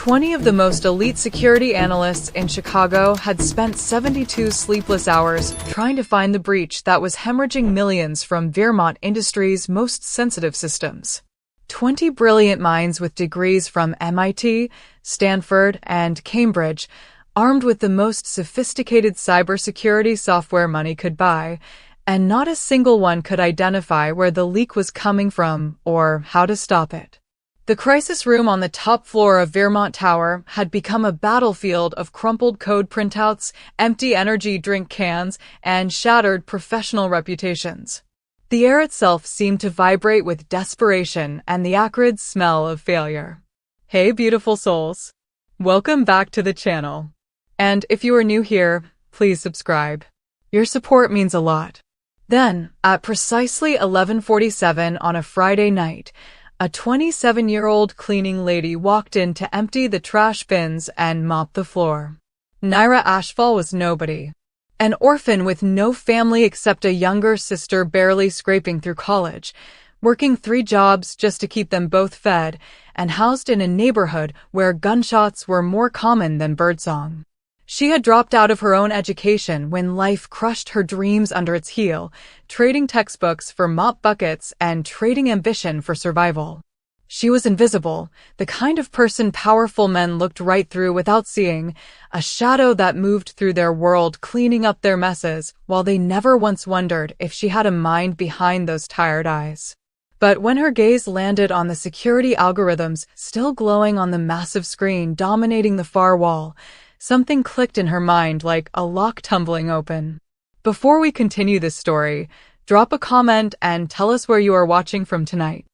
20 of the most elite security analysts in Chicago had spent 72 sleepless hours trying to find the breach that was hemorrhaging millions from Werewolf Industries' most sensitive systems. 20 brilliant minds with degrees from MIT, Stanford, and Cambridge, armed with the most sophisticated cybersecurity software money could buy, and not a single one could identify where the leak was coming from or how to stop it. The crisis room on the top floor of Werewolf Tower had become a battlefield of crumpled code printouts, empty energy drink cans, and shattered professional reputations. The air itself seemed to vibrate with desperation and the acrid smell of failure. Hey, beautiful souls. Welcome back to the channel. And if you are new here, please subscribe. Your support means a lot. Then, at precisely 11:47 on a Friday night, a 27-year-old cleaning lady walked in to empty the trash bins and mop the floor. Naira Ashfall was nobody. An orphan with no family except a younger sister barely scraping through college, working 3 jobs just to keep them both fed, and housed in a neighborhood where gunshots were more common than birdsong. She had dropped out of her own education when life crushed her dreams under its heel, trading textbooks for mop buckets and trading ambition for survival. She was invisible, the kind of person powerful men looked right through without seeing, a shadow that moved through their world cleaning up their messes, while they never once wondered if she had a mind behind those tired eyes. But when her gaze landed on the security algorithms still glowing on the massive screen dominating the far wall, something clicked in her mind like a lock tumbling open. Before we continue this story, drop a comment and tell us where you are watching from tonight.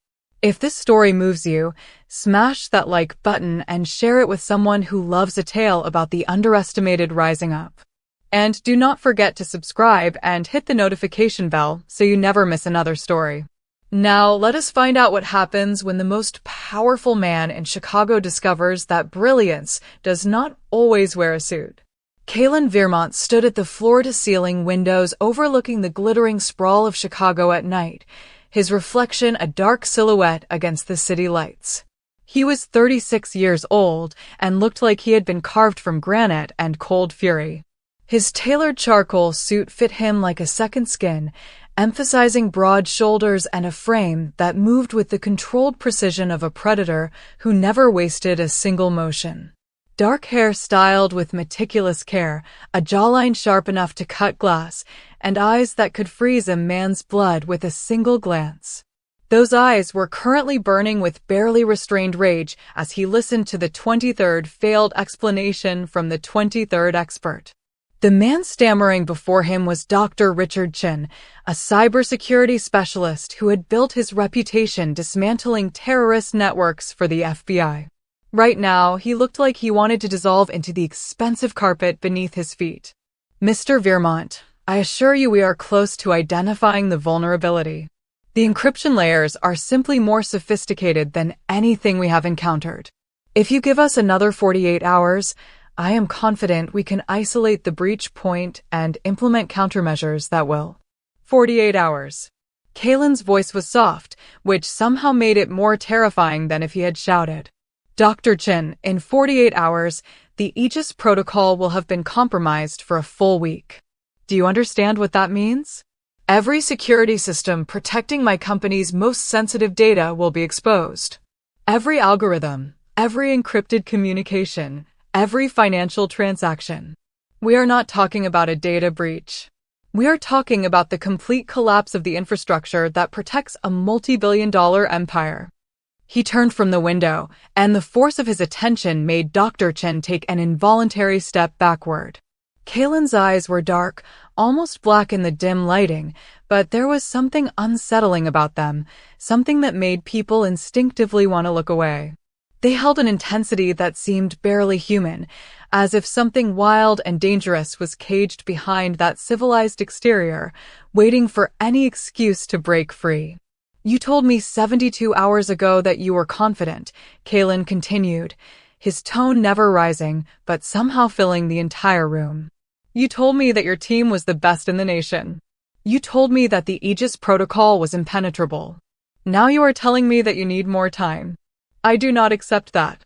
If this story moves you, smash that like button and share it with someone who loves a tale about the underestimated rising up. And do not forget to subscribe and hit the notification bell so you never miss another story. Now, let us find out what happens when the most powerful man in Chicago discovers that brilliance does not always wear a suit. Kalen Vermont stood at the floor-to-ceiling windows overlooking the glittering sprawl of Chicago at night, his reflection a dark silhouette against the city lights. He was 36 years old and looked like he had been carved from granite and cold fury. His tailored charcoal suit fit him like a second skin, emphasizing broad shoulders and a frame that moved with the controlled precision of a predator who never wasted a single motion. Dark hair styled with meticulous care, a jawline sharp enough to cut glass, and eyes that could freeze a man's blood with a single glance. Those eyes were currently burning with barely restrained rage as he listened to the 23rd failed explanation from the 23rd expert. The man stammering before him was Dr. Richard Chin, a cybersecurity specialist who had built his reputation dismantling terrorist networks for the FBI. Right now, he looked like he wanted to dissolve into the expensive carpet beneath his feet. Mr. Vermont, I assure you we are close to identifying the vulnerability. The encryption layers are simply more sophisticated than anything we have encountered. If you give us another 48 hours, I am confident we can isolate the breach point and implement countermeasures that will. 48 hours. Kalen's voice was soft, which somehow made it more terrifying than if he had shouted. Dr. Chin, in 48 hours, the Aegis protocol will have been compromised for a full week. Do you understand what that means? Every security system protecting my company's most sensitive data will be exposed. Every algorithm, every encrypted communication, every financial transaction. We are not talking about a data breach. We are talking about the complete collapse of the infrastructure that protects a multi-billion-dollar empire. He turned from the window, and the force of his attention made Dr. Chen take an involuntary step backward. Kalen's eyes were dark, almost black in the dim lighting, but there was something unsettling about them, something that made people instinctively want to look away. They held an intensity that seemed barely human, as if something wild and dangerous was caged behind that civilized exterior, waiting for any excuse to break free. You told me 72 hours ago that you were confident, Kalen continued, his tone never rising, but somehow filling the entire room. You told me that your team was the best in the nation. You told me that the Aegis protocol was impenetrable. Now you are telling me that you need more time. I do not accept that.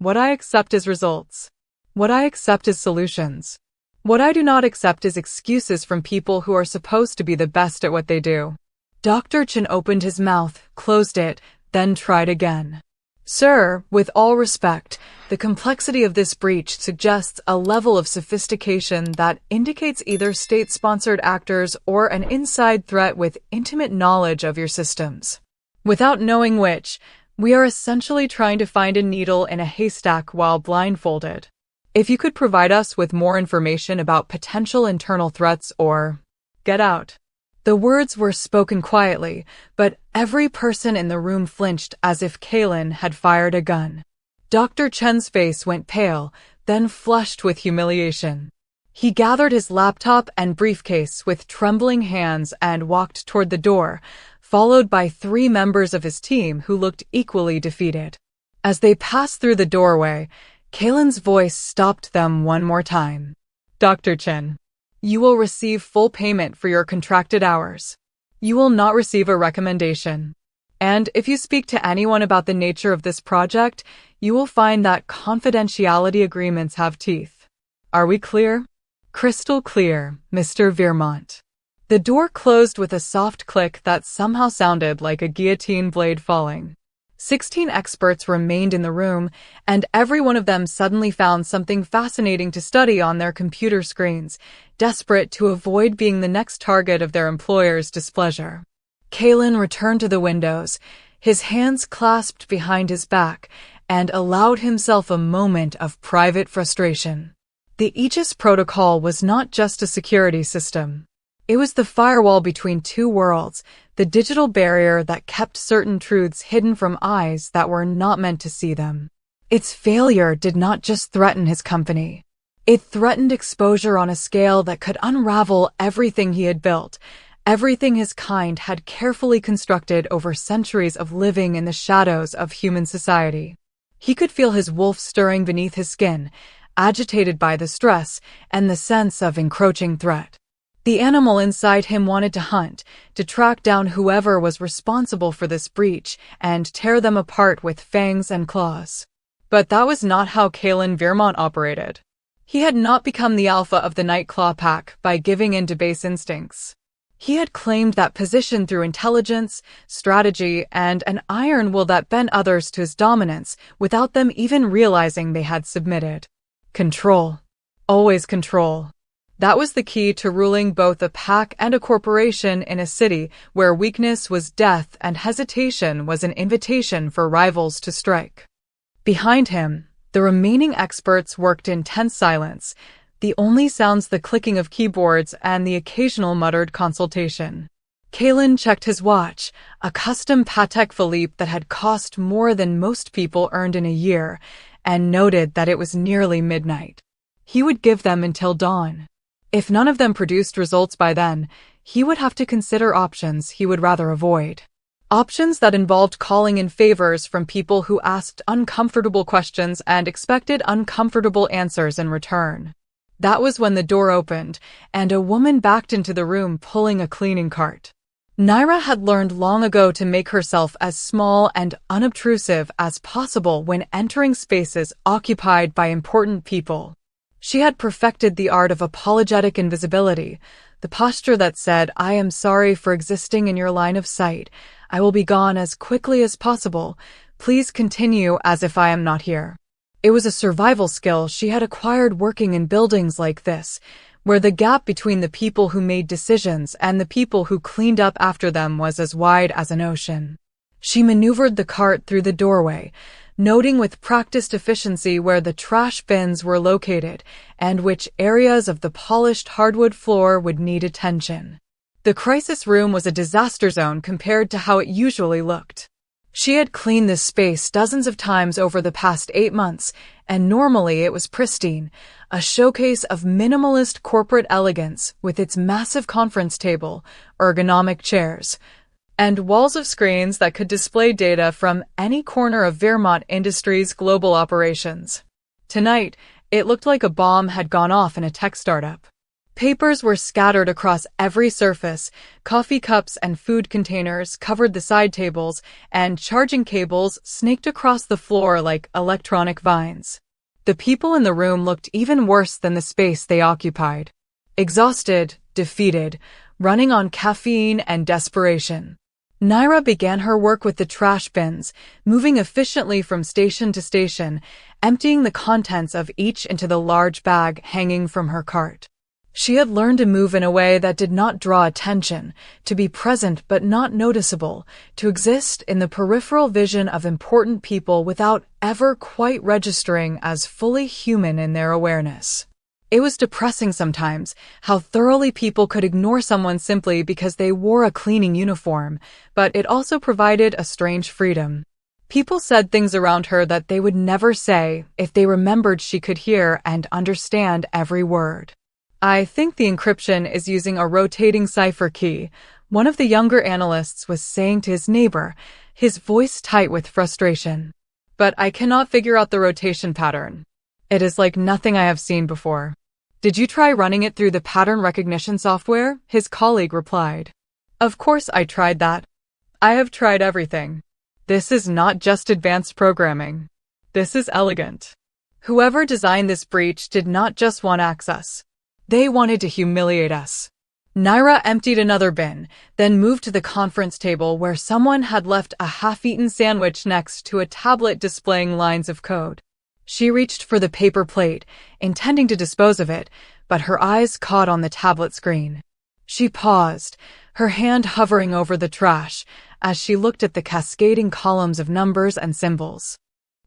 What I accept is results. What I accept is solutions. What I do not accept is excuses from people who are supposed to be the best at what they do. Dr. Chen opened his mouth, closed it, then tried again. Sir, with all respect, the complexity of this breach suggests a level of sophistication that indicates either state-sponsored actors or an inside threat with intimate knowledge of your systems. Without knowing which, we are essentially trying to find a needle in a haystack while blindfolded. If you could provide us with more information about potential internal threats or get out. The words were spoken quietly, but every person in the room flinched as if Kalen had fired a gun. Dr. Chen's face went pale, then flushed with humiliation. He gathered his laptop and briefcase with trembling hands and walked toward the door, followed by 3 members of his team who looked equally defeated. As they passed through the doorway, Kalen's voice stopped them one more time. Dr. Chen, you will receive full payment for your contracted hours. You will not receive a recommendation. And if you speak to anyone about the nature of this project, you will find that confidentiality agreements have teeth. Are we clear? Crystal clear, Mr. Vermont. The door closed with a soft click that somehow sounded like a guillotine blade falling. 16 experts remained in the room, and every one of them suddenly found something fascinating to study on their computer screens, desperate to avoid being the next target of their employer's displeasure. Kalen returned to the windows, his hands clasped behind his back, and allowed himself a moment of private frustration. The Aegis protocol was not just a security system. It was the firewall between 2 worlds, the digital barrier that kept certain truths hidden from eyes that were not meant to see them. Its failure did not just threaten his company. It threatened exposure on a scale that could unravel everything he had built, everything his kind had carefully constructed over centuries of living in the shadows of human society. He could feel his wolf stirring beneath his skin, agitated by the stress and the sense of encroaching threat. The animal inside him wanted to hunt, to track down whoever was responsible for this breach and tear them apart with fangs and claws. But that was not how Kalen Vermont operated. He had not become the alpha of the Nightclaw pack by giving in to base instincts. He had claimed that position through intelligence, strategy, and an iron will that bent others to his dominance without them even realizing they had submitted. Control. Always control. That was the key to ruling both a pack and a corporation in a city where weakness was death and hesitation was an invitation for rivals to strike. Behind him, the remaining experts worked in tense silence, the only sounds the clicking of keyboards and the occasional muttered consultation. Kalen checked his watch, a custom Patek Philippe that had cost more than most people earned in a year, and noted that it was nearly midnight. He would give them until dawn. If none of them produced results by then, he would have to consider options he would rather avoid. Options that involved calling in favors from people who asked uncomfortable questions and expected uncomfortable answers in return. That was when the door opened, and a woman backed into the room pulling a cleaning cart. Naira had learned long ago to make herself as small and unobtrusive as possible when entering spaces occupied by important people. She had perfected the art of apologetic invisibility, the posture that said, "I am sorry for existing in your line of sight. I will be gone as quickly as possible. Please continue as if I am not here." It was a survival skill she had acquired working in buildings like this, where the gap between the people who made decisions and the people who cleaned up after them was as wide as an ocean. She maneuvered the cart through the doorway, noting with practiced efficiency where the trash bins were located and which areas of the polished hardwood floor would need attention. The crisis room was a disaster zone compared to how it usually looked. She had cleaned this space dozens of times over the past 8 months, and normally it was pristine, a showcase of minimalist corporate elegance with its massive conference table, ergonomic chairs, and walls of screens that could display data from any corner of Vermont Industries' global operations. Tonight, it looked like a bomb had gone off in a tech startup. Papers were scattered across every surface, coffee cups and food containers covered the side tables, and charging cables snaked across the floor like electronic vines. The people in the room looked even worse than the space they occupied. Exhausted, defeated, running on caffeine and desperation. Naira began her work with the trash bins, moving efficiently from station to station, emptying the contents of each into the large bag hanging from her cart. She had learned to move in a way that did not draw attention, to be present but not noticeable, to exist in the peripheral vision of important people without ever quite registering as fully human in their awareness. It was depressing sometimes how thoroughly people could ignore someone simply because they wore a cleaning uniform, but it also provided a strange freedom. People said things around her that they would never say if they remembered she could hear and understand every word. "I think the encryption is using a rotating cipher key," one of the younger analysts was saying to his neighbor, his voice tight with frustration. "But I cannot figure out the rotation pattern. It is like nothing I have seen before." "Did you try running it through the pattern recognition software?" his colleague replied. "Of course I tried that. I have tried everything. This is not just advanced programming. This is elegant." Whoever designed this breach did not just want access. They wanted to humiliate us. Naira emptied another bin, then moved to the conference table where someone had left a half-eaten sandwich next to a tablet displaying lines of code. She reached for the paper plate, intending to dispose of it, but her eyes caught on the tablet screen. She paused, her hand hovering over the trash, as she looked at the cascading columns of numbers and symbols.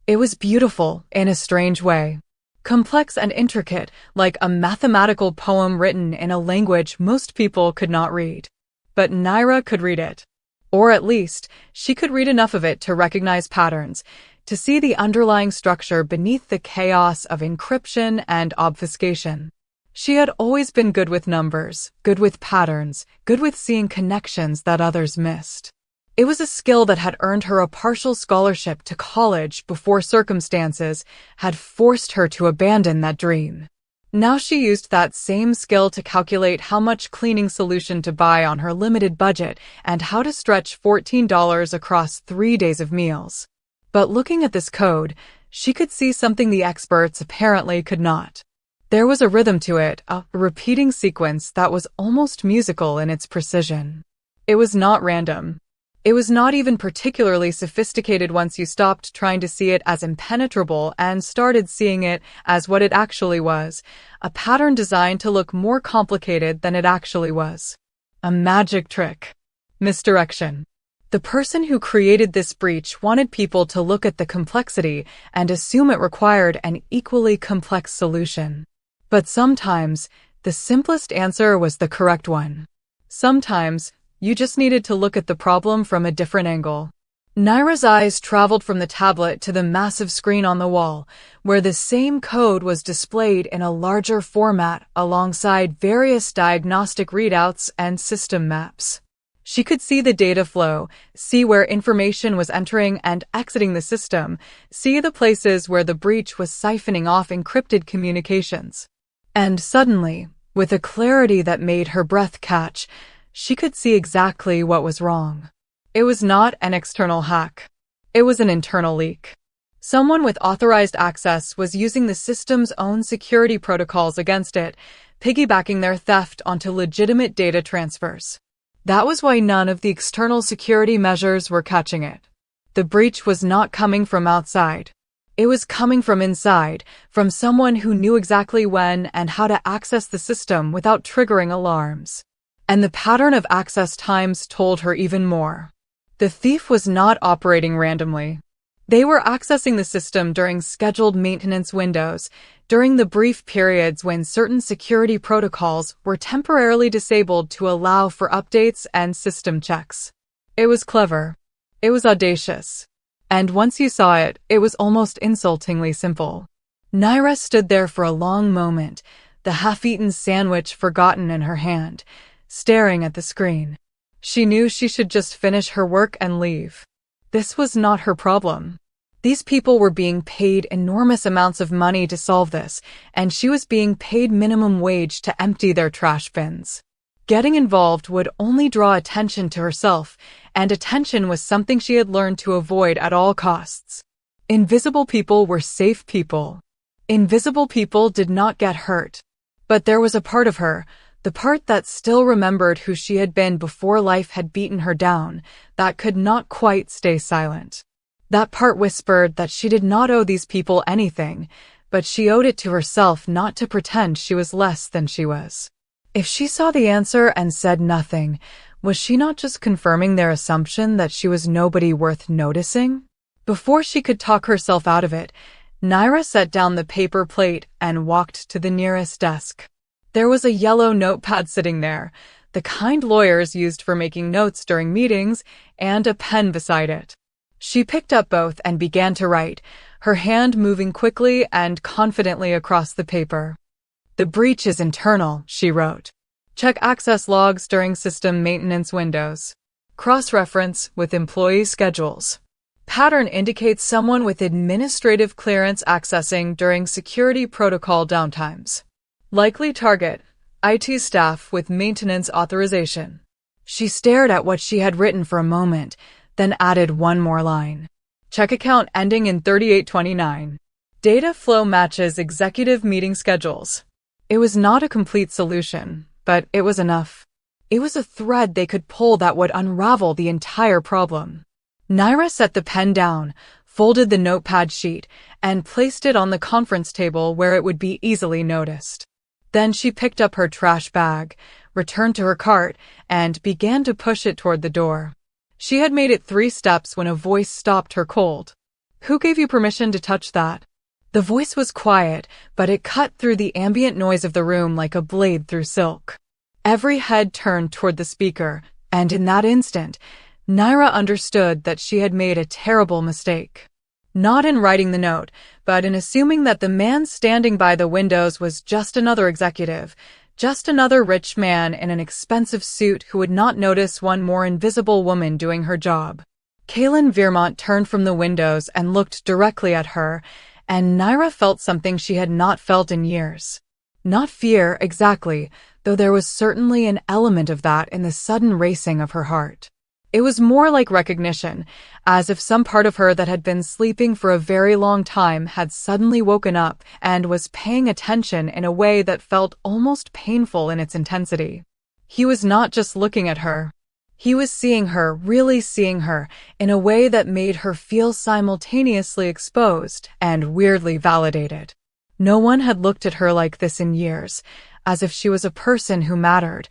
It was beautiful, in a strange way. Complex and intricate, like a mathematical poem written in a language most people could not read. But Naira could read it. Or at least, she could read enough of it to recognize patterns, to see the underlying structure beneath the chaos of encryption and obfuscation. She had always been good with numbers, good with patterns, good with seeing connections that others missed. It was a skill that had earned her a partial scholarship to college before circumstances had forced her to abandon that dream. Now she used that same skill to calculate how much cleaning solution to buy on her limited budget and how to stretch $14 across 3 days of meals. But looking at this code, she could see something the experts apparently could not. There was a rhythm to it, a repeating sequence that was almost musical in its precision. It was not random. It was not even particularly sophisticated once you stopped trying to see it as impenetrable and started seeing it as what it actually was, a pattern designed to look more complicated than it actually was. A magic trick. Misdirection. The person who created this breach wanted people to look at the complexity and assume it required an equally complex solution. But sometimes, the simplest answer was the correct one. Sometimes, you just needed to look at the problem from a different angle. Naira's eyes traveled from the tablet to the massive screen on the wall, where the same code was displayed in a larger format alongside various diagnostic readouts and system maps. She could see the data flow, see where information was entering and exiting the system, see the places where the breach was siphoning off encrypted communications. And suddenly, with a clarity that made her breath catch, she could see exactly what was wrong. It was not an external hack. It was an internal leak. Someone with authorized access was using the system's own security protocols against it, piggybacking their theft onto legitimate data transfers. That was why none of the external security measures were catching it. The breach was not coming from outside. It was coming from inside, from someone who knew exactly when and how to access the system without triggering alarms. And the pattern of access times told her even more. The thief was not operating randomly. They were accessing the system during scheduled maintenance windows, during the brief periods when certain security protocols were temporarily disabled to allow for updates and system checks. It was clever. It was audacious. And once you saw it, it was almost insultingly simple. Naira stood there for a long moment, the half-eaten sandwich forgotten in her hand, staring at the screen. She knew she should just finish her work and leave. This was not her problem. These people were being paid enormous amounts of money to solve this, and she was being paid minimum wage to empty their trash bins. Getting involved would only draw attention to herself, and attention was something she had learned to avoid at all costs. Invisible people were safe people. Invisible people did not get hurt. But there was a part of her, the part that still remembered who she had been before life had beaten her down, that could not quite stay silent. That part whispered that she did not owe these people anything, but she owed it to herself not to pretend she was less than she was. If she saw the answer and said nothing, was she not just confirming their assumption that she was nobody worth noticing? Before she could talk herself out of it, Naira set down the paper plate and walked to the nearest desk. There was a yellow notepad sitting there, the kind lawyers used for making notes during meetings, and a pen beside it. She picked up both and began to write, her hand moving quickly and confidently across the paper. "The breach is internal," she wrote. "Check access logs during system maintenance windows. Cross-reference with employee schedules. Pattern indicates someone with administrative clearance accessing during security protocol downtimes. Likely target, IT staff with maintenance authorization." She stared at what she had written for a moment, then added one more line. "Check account ending in 3829. Data flow matches executive meeting schedules." It was not a complete solution, but it was enough. It was a thread they could pull that would unravel the entire problem. Naira set the pen down, folded the notepad sheet, and placed it on the conference table where it would be easily noticed. Then she picked up her trash bag, returned to her cart, and began to push it toward the door. She had made it 3 steps when a voice stopped her cold. "Who gave you permission to touch that?" The voice was quiet, but it cut through the ambient noise of the room like a blade through silk. Every head turned toward the speaker, and in that instant, Naira understood that she had made a terrible mistake. Not in writing the note, but in assuming that the man standing by the windows was just another executive, just another rich man in an expensive suit who would not notice one more invisible woman doing her job. Kaylin Vermont turned from the windows and looked directly at her, and Naira felt something she had not felt in years. Not fear, exactly, though there was certainly an element of that in the sudden racing of her heart. It was more like recognition, as if some part of her that had been sleeping for a very long time had suddenly woken up and was paying attention in a way that felt almost painful in its intensity. He was not just looking at her. He was seeing her, really seeing her, in a way that made her feel simultaneously exposed and weirdly validated. No one had looked at her like this in years, as if she was a person who mattered,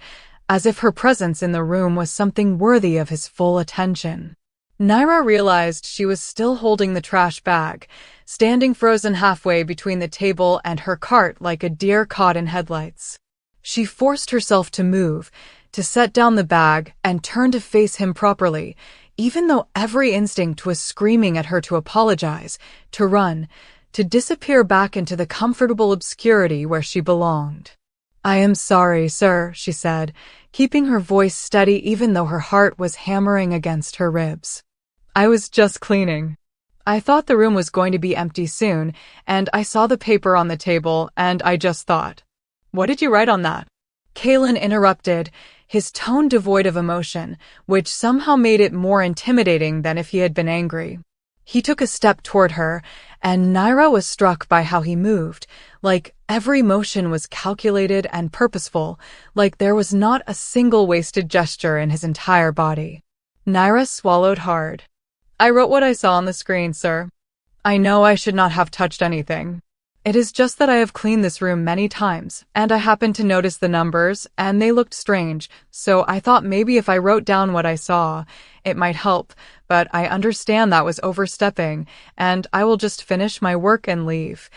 as if her presence in the room was something worthy of his full attention. Naira realized she was still holding the trash bag, standing frozen halfway between the table and her cart like a deer caught in headlights. She forced herself to move, to set down the bag and turn to face him properly, even though every instinct was screaming at her to apologize, to run, to disappear back into the comfortable obscurity where she belonged. "I am sorry, sir," she said, keeping her voice steady even though her heart was hammering against her ribs. "I was just cleaning. I thought the room was going to be empty soon, and I saw the paper on the table, and I just thought." "What did you write on that?" Kaylin interrupted, his tone devoid of emotion, which somehow made it more intimidating than if he had been angry. He took a step toward her, and Naira was struck by how he moved, like every motion was calculated and purposeful, like there was not a single wasted gesture in his entire body. Naira swallowed hard. "I wrote what I saw on the screen, sir. I know I should not have touched anything. It is just that I have cleaned this room many times, and I happened to notice the numbers, and they looked strange, so I thought maybe if I wrote down what I saw, it might help, but I understand that was overstepping, and I will just finish my work and leave.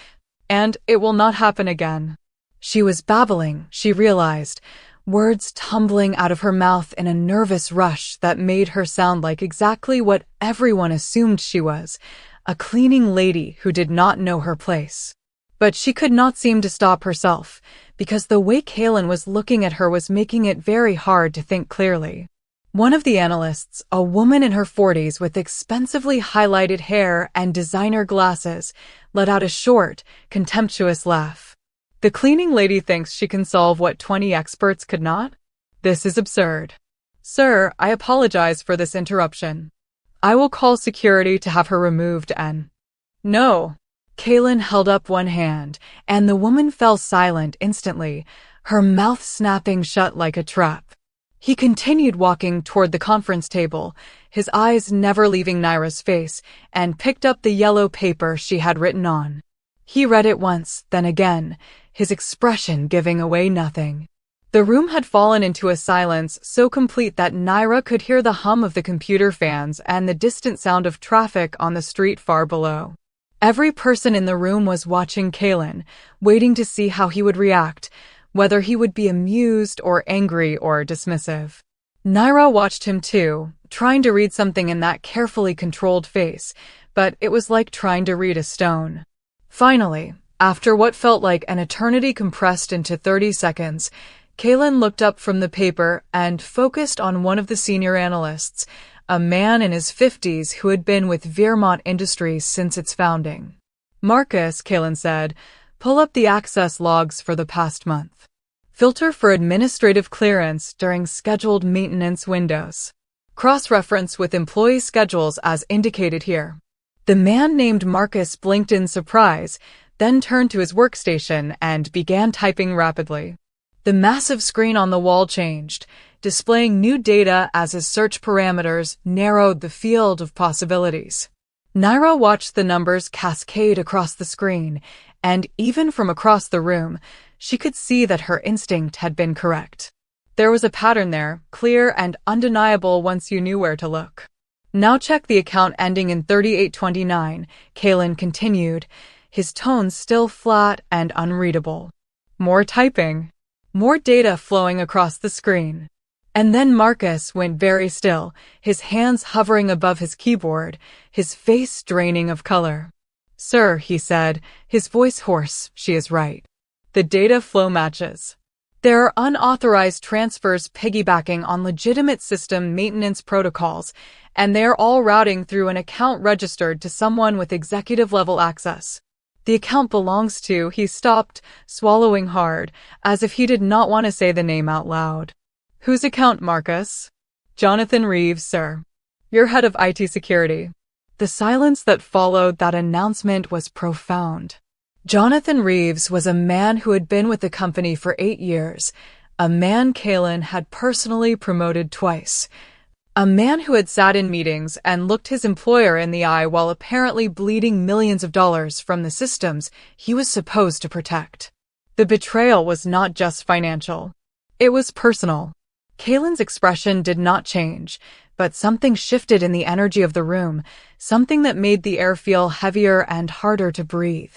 And it will not happen again." She was babbling, she realized, words tumbling out of her mouth in a nervous rush that made her sound like exactly what everyone assumed she was, a cleaning lady who did not know her place. But she could not seem to stop herself, because the way Kaylin was looking at her was making it very hard to think clearly. One of the analysts, a woman in her 40s with expensively highlighted hair and designer glasses, let out a short, contemptuous laugh. The cleaning lady thinks she can solve what 20 experts could not? This is absurd. Sir, I apologize for this interruption. I will call security to have her removed and... No. Kaylin held up one hand, and the woman fell silent instantly, her mouth snapping shut like a trap. He continued walking toward the conference table, his eyes never leaving Naira's face, and picked up the yellow paper she had written on. He read it once, then again, his expression giving away nothing. The room had fallen into a silence so complete that Naira could hear the hum of the computer fans and the distant sound of traffic on the street far below. Every person in the room was watching Kaylin, waiting to see how he would react, whether he would be amused or angry or dismissive. Naira watched him too, trying to read something in that carefully controlled face, but it was like trying to read a stone. Finally, after what felt like an eternity compressed into 30 seconds, Kaylin looked up from the paper and focused on one of the senior analysts, a man in his 50s who had been with Werewolf Industries since its founding. Marcus, Kaylin said, pull up the access logs for the past month. Filter for administrative clearance during scheduled maintenance windows. Cross-reference with employee schedules as indicated here. The man named Marcus blinked in surprise, then turned to his workstation and began typing rapidly. The massive screen on the wall changed, displaying new data as his search parameters narrowed the field of possibilities. Naira watched the numbers cascade across the screen, and even from across the room, she could see that her instinct had been correct. There was a pattern there, clear and undeniable once you knew where to look. Now check the account ending in 3829, Kaylin continued, his tone still flat and unreadable. More typing. More data flowing across the screen. And then Marcus went very still, his hands hovering above his keyboard, his face draining of color. Sir, he said, his voice hoarse, she is right. The data flow matches. There are unauthorized transfers piggybacking on legitimate system maintenance protocols, and they are all routing through an account registered to someone with executive-level access. The account belongs to, he stopped, swallowing hard, as if he did not want to say the name out loud. Whose account, Marcus? Jonathan Reeves, sir. You're head of IT security. The silence that followed that announcement was profound. Jonathan Reeves was a man who had been with the company for 8 years, a man Kaylin had personally promoted twice, a man who had sat in meetings and looked his employer in the eye while apparently bleeding millions of dollars from the systems he was supposed to protect. The betrayal was not just financial. It was personal. Kaylin's expression did not change, but something shifted in the energy of the room, something that made the air feel heavier and harder to breathe.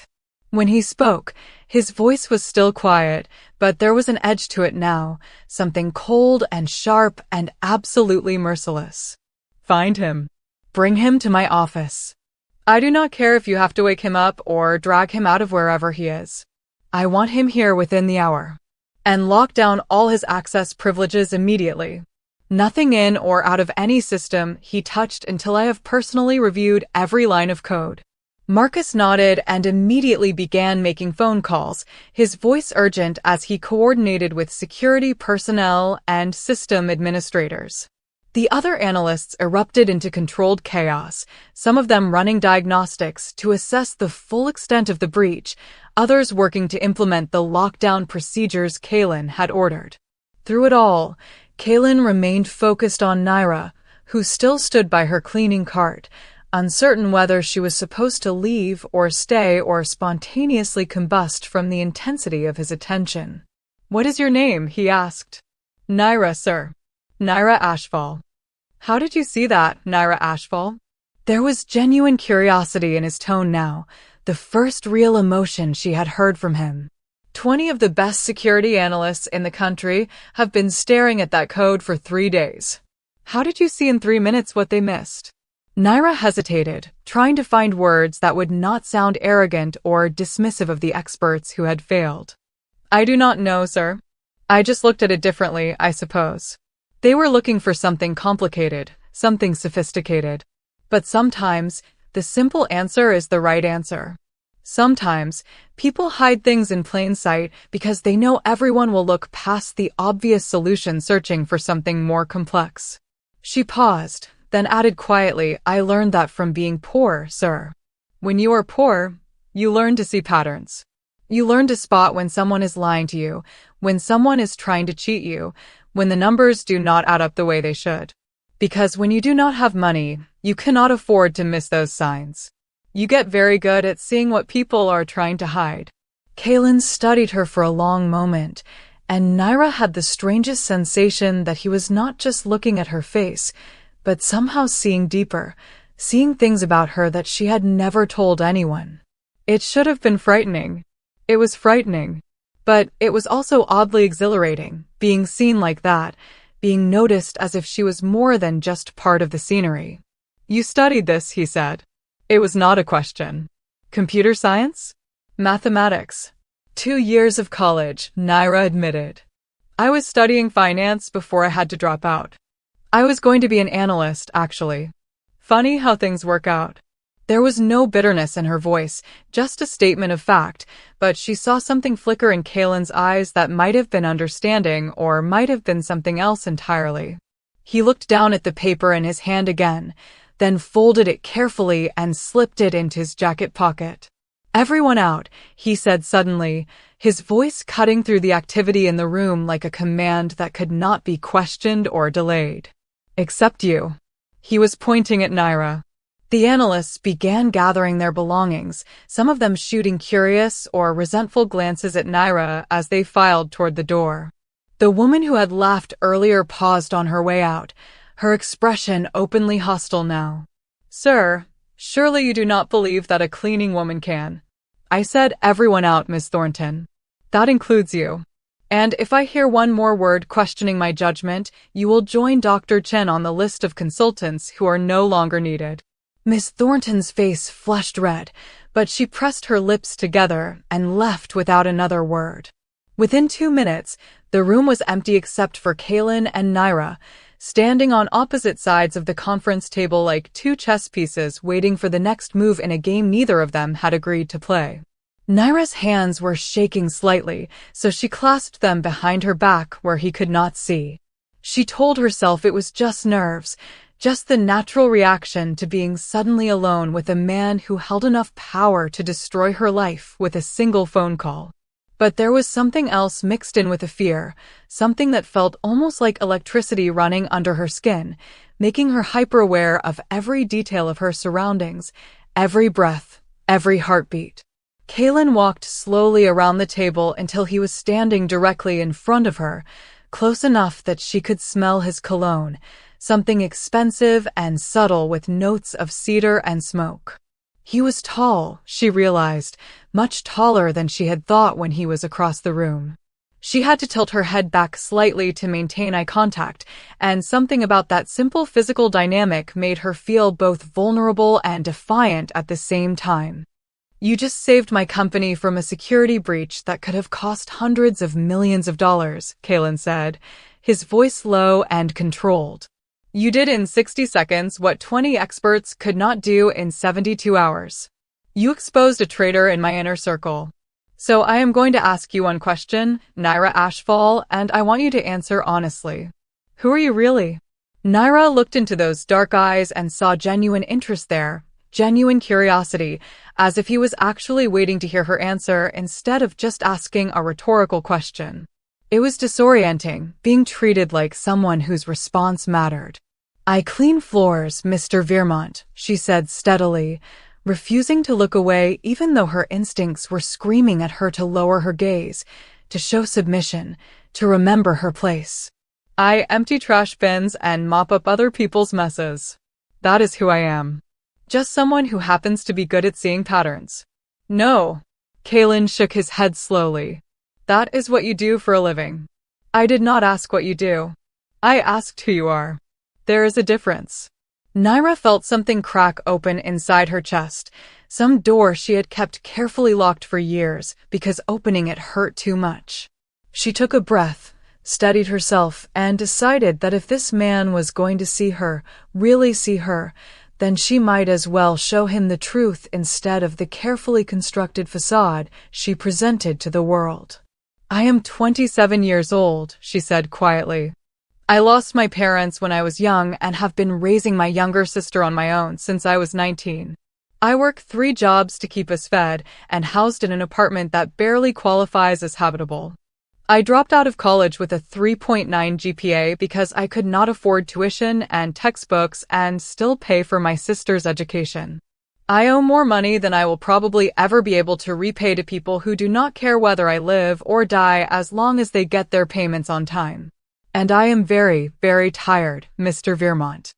When he spoke, his voice was still quiet, but there was an edge to it now, something cold and sharp and absolutely merciless. Find him. Bring him to my office. I do not care if you have to wake him up or drag him out of wherever he is. I want him here within the hour. And lock down all his access privileges immediately. Nothing in or out of any system he touched until I have personally reviewed every line of code. Marcus nodded and immediately began making phone calls, his voice urgent as he coordinated with security personnel and system administrators. The other analysts erupted into controlled chaos, some of them running diagnostics to assess the full extent of the breach, others working to implement the lockdown procedures Kaylin had ordered. Through it all, Kaylin remained focused on Naira, who still stood by her cleaning cart, uncertain whether she was supposed to leave or stay or spontaneously combust from the intensity of his attention. What is your name? He asked. Naira, sir. Naira Ashfall. How did you see that, Naira Ashfall? There was genuine curiosity in his tone now, the first real emotion she had heard from him. 20 of the best security analysts in the country have been staring at that code for 3 days. How did you see in 3 minutes what they missed? Naira hesitated, trying to find words that would not sound arrogant or dismissive of the experts who had failed. I do not know, sir. I just looked at it differently, I suppose. They were looking for something complicated, something sophisticated. But sometimes, the simple answer is the right answer. Sometimes, people hide things in plain sight because they know everyone will look past the obvious solution searching for something more complex. She paused, then added quietly, "I learned that from being poor, sir. When you are poor, you learn to see patterns. You learn to spot when someone is lying to you, when someone is trying to cheat you, when the numbers do not add up the way they should. Because when you do not have money, you cannot afford to miss those signs. You get very good at seeing what people are trying to hide." Kaylin studied her for a long moment, and Naira had the strangest sensation that he was not just looking at her face, but somehow seeing deeper, seeing things about her that she had never told anyone. It should have been frightening. It was frightening. But it was also oddly exhilarating, being seen like that, being noticed as if she was more than just part of the scenery. "You studied this," he said. It was not a question. "Computer science?" "Mathematics." 2 years of college, Naira admitted. "I was studying finance before I had to drop out. I was going to be an analyst, actually. Funny how things work out." There was no bitterness in her voice, just a statement of fact, but she saw something flicker in Kaylin's eyes that might have been understanding or might have been something else entirely. He looked down at the paper in his hand again, then folded it carefully and slipped it into his jacket pocket. "Everyone out," he said suddenly, his voice cutting through the activity in the room like a command that could not be questioned or delayed. "Except you." He was pointing at Naira. The analysts began gathering their belongings, some of them shooting curious or resentful glances at Naira as they filed toward the door. The woman who had laughed earlier paused on her way out, her expression openly hostile now. "Sir, surely you do not believe that a cleaning woman can." "I said everyone out, Miss Thornton. That includes you. And if I hear one more word questioning my judgment, you will join Dr. Chen on the list of consultants who are no longer needed." Miss Thornton's face flushed red, but she pressed her lips together and left without another word. Within 2 minutes, the room was empty except for Kaylin and Naira, standing on opposite sides of the conference table like two chess pieces waiting for the next move in a game neither of them had agreed to play. Naira's hands were shaking slightly, so she clasped them behind her back where he could not see. She told herself it was just nerves, just the natural reaction to being suddenly alone with a man who held enough power to destroy her life with a single phone call. But there was something else mixed in with the fear, something that felt almost like electricity running under her skin, making her hyper-aware of every detail of her surroundings, every breath, every heartbeat. Kaylin walked slowly around the table until he was standing directly in front of her, close enough that she could smell his cologne, something expensive and subtle with notes of cedar and smoke. He was tall, she realized, much taller than she had thought when he was across the room. She had to tilt her head back slightly to maintain eye contact, and something about that simple physical dynamic made her feel both vulnerable and defiant at the same time. "You just saved my company from a security breach that could have cost hundreds of millions of dollars," Kaylin said, his voice low and controlled. "You did in 60 seconds what 20 experts could not do in 72 hours. You exposed a traitor in my inner circle. So I am going to ask you one question, Naira Ashfall, and I want you to answer honestly. Who are you really?" Naira looked into those dark eyes and saw genuine interest there, genuine curiosity, as if he was actually waiting to hear her answer instead of just asking a rhetorical question. It was disorienting, being treated like someone whose response mattered. "I clean floors, Mr. Vermont," she said steadily, refusing to look away even though her instincts were screaming at her to lower her gaze, to show submission, to remember her place. "I empty trash bins and mop up other people's messes. That is who I am. Just someone who happens to be good at seeing patterns." "No." Kaylin shook his head slowly. "That is what you do for a living. I did not ask what you do. I asked who you are. There is a difference." Naira felt something crack open inside her chest, some door she had kept carefully locked for years because opening it hurt too much. She took a breath, steadied herself, and decided that if this man was going to see her, really see her, then she might as well show him the truth instead of the carefully constructed facade she presented to the world. "I am 27 years old," she said quietly. "I lost my parents when I was young and have been raising my younger sister on my own since I was 19. I work 3 jobs to keep us fed and housed in an apartment that barely qualifies as habitable. I dropped out of college with a 3.9 GPA because I could not afford tuition and textbooks and still pay for my sister's education. I owe more money than I will probably ever be able to repay to people who do not care whether I live or die as long as they get their payments on time. And I am very, very tired, Mr. Vermont.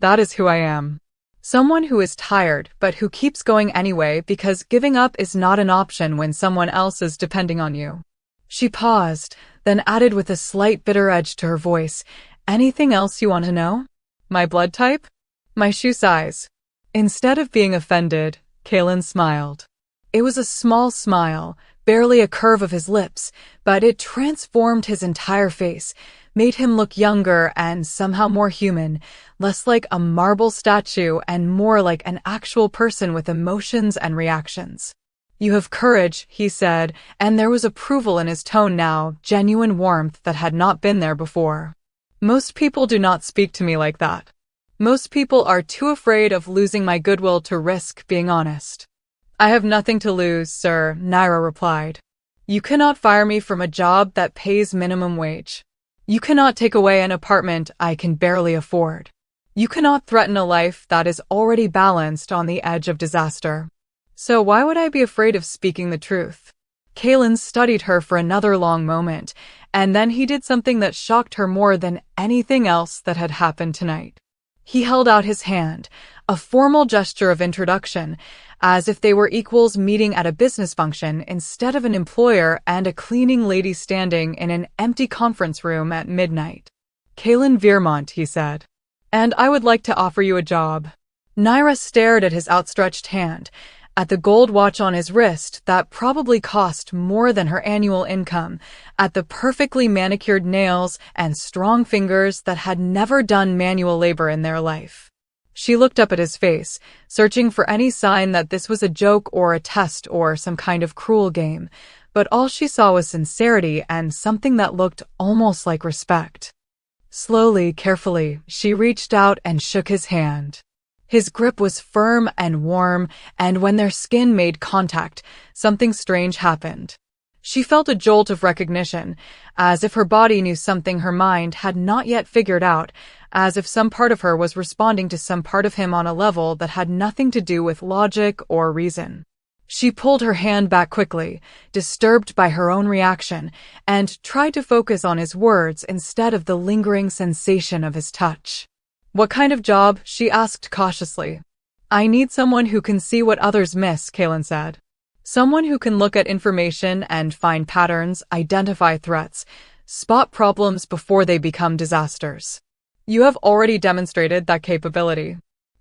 That is who I am. Someone who is tired but who keeps going anyway because giving up is not an option when someone else is depending on you." She paused, then added with a slight bitter edge to her voice, "Anything else you want to know? My blood type? My shoe size?" Instead of being offended, Kalen smiled. It was a small smile, barely a curve of his lips, but it transformed his entire face, made him look younger and somehow more human, less like a marble statue and more like an actual person with emotions and reactions. "You have courage," he said, and there was approval in his tone now, genuine warmth that had not been there before. "Most people do not speak to me like that. Most people are too afraid of losing my goodwill to risk being honest." "I have nothing to lose, sir," Naira replied. "You cannot fire me from a job that pays minimum wage. You cannot take away an apartment I can barely afford. You cannot threaten a life that is already balanced on the edge of disaster. So why would I be afraid of speaking the truth?" Kalen studied her for another long moment, and then he did something that shocked her more than anything else that had happened tonight. He held out his hand, a formal gesture of introduction, as if they were equals meeting at a business function instead of an employer and a cleaning lady standing in an empty conference room at midnight. "Kalen Vermont," he said. "And I would like to offer you a job." Naira stared at his outstretched hand, at the gold watch on his wrist that probably cost more than her annual income, at the perfectly manicured nails and strong fingers that had never done manual labor in their life. She looked up at his face, searching for any sign that this was a joke or a test or some kind of cruel game, but all she saw was sincerity and something that looked almost like respect. Slowly, carefully, she reached out and shook his hand. His grip was firm and warm, and when their skin made contact, something strange happened. She felt a jolt of recognition, as if her body knew something her mind had not yet figured out, as if some part of her was responding to some part of him on a level that had nothing to do with logic or reason. She pulled her hand back quickly, disturbed by her own reaction, and tried to focus on his words instead of the lingering sensation of his touch. "What kind of job?" she asked cautiously. "I need someone who can see what others miss," Kalen said. "Someone who can look at information and find patterns, identify threats, spot problems before they become disasters. You have already demonstrated that capability.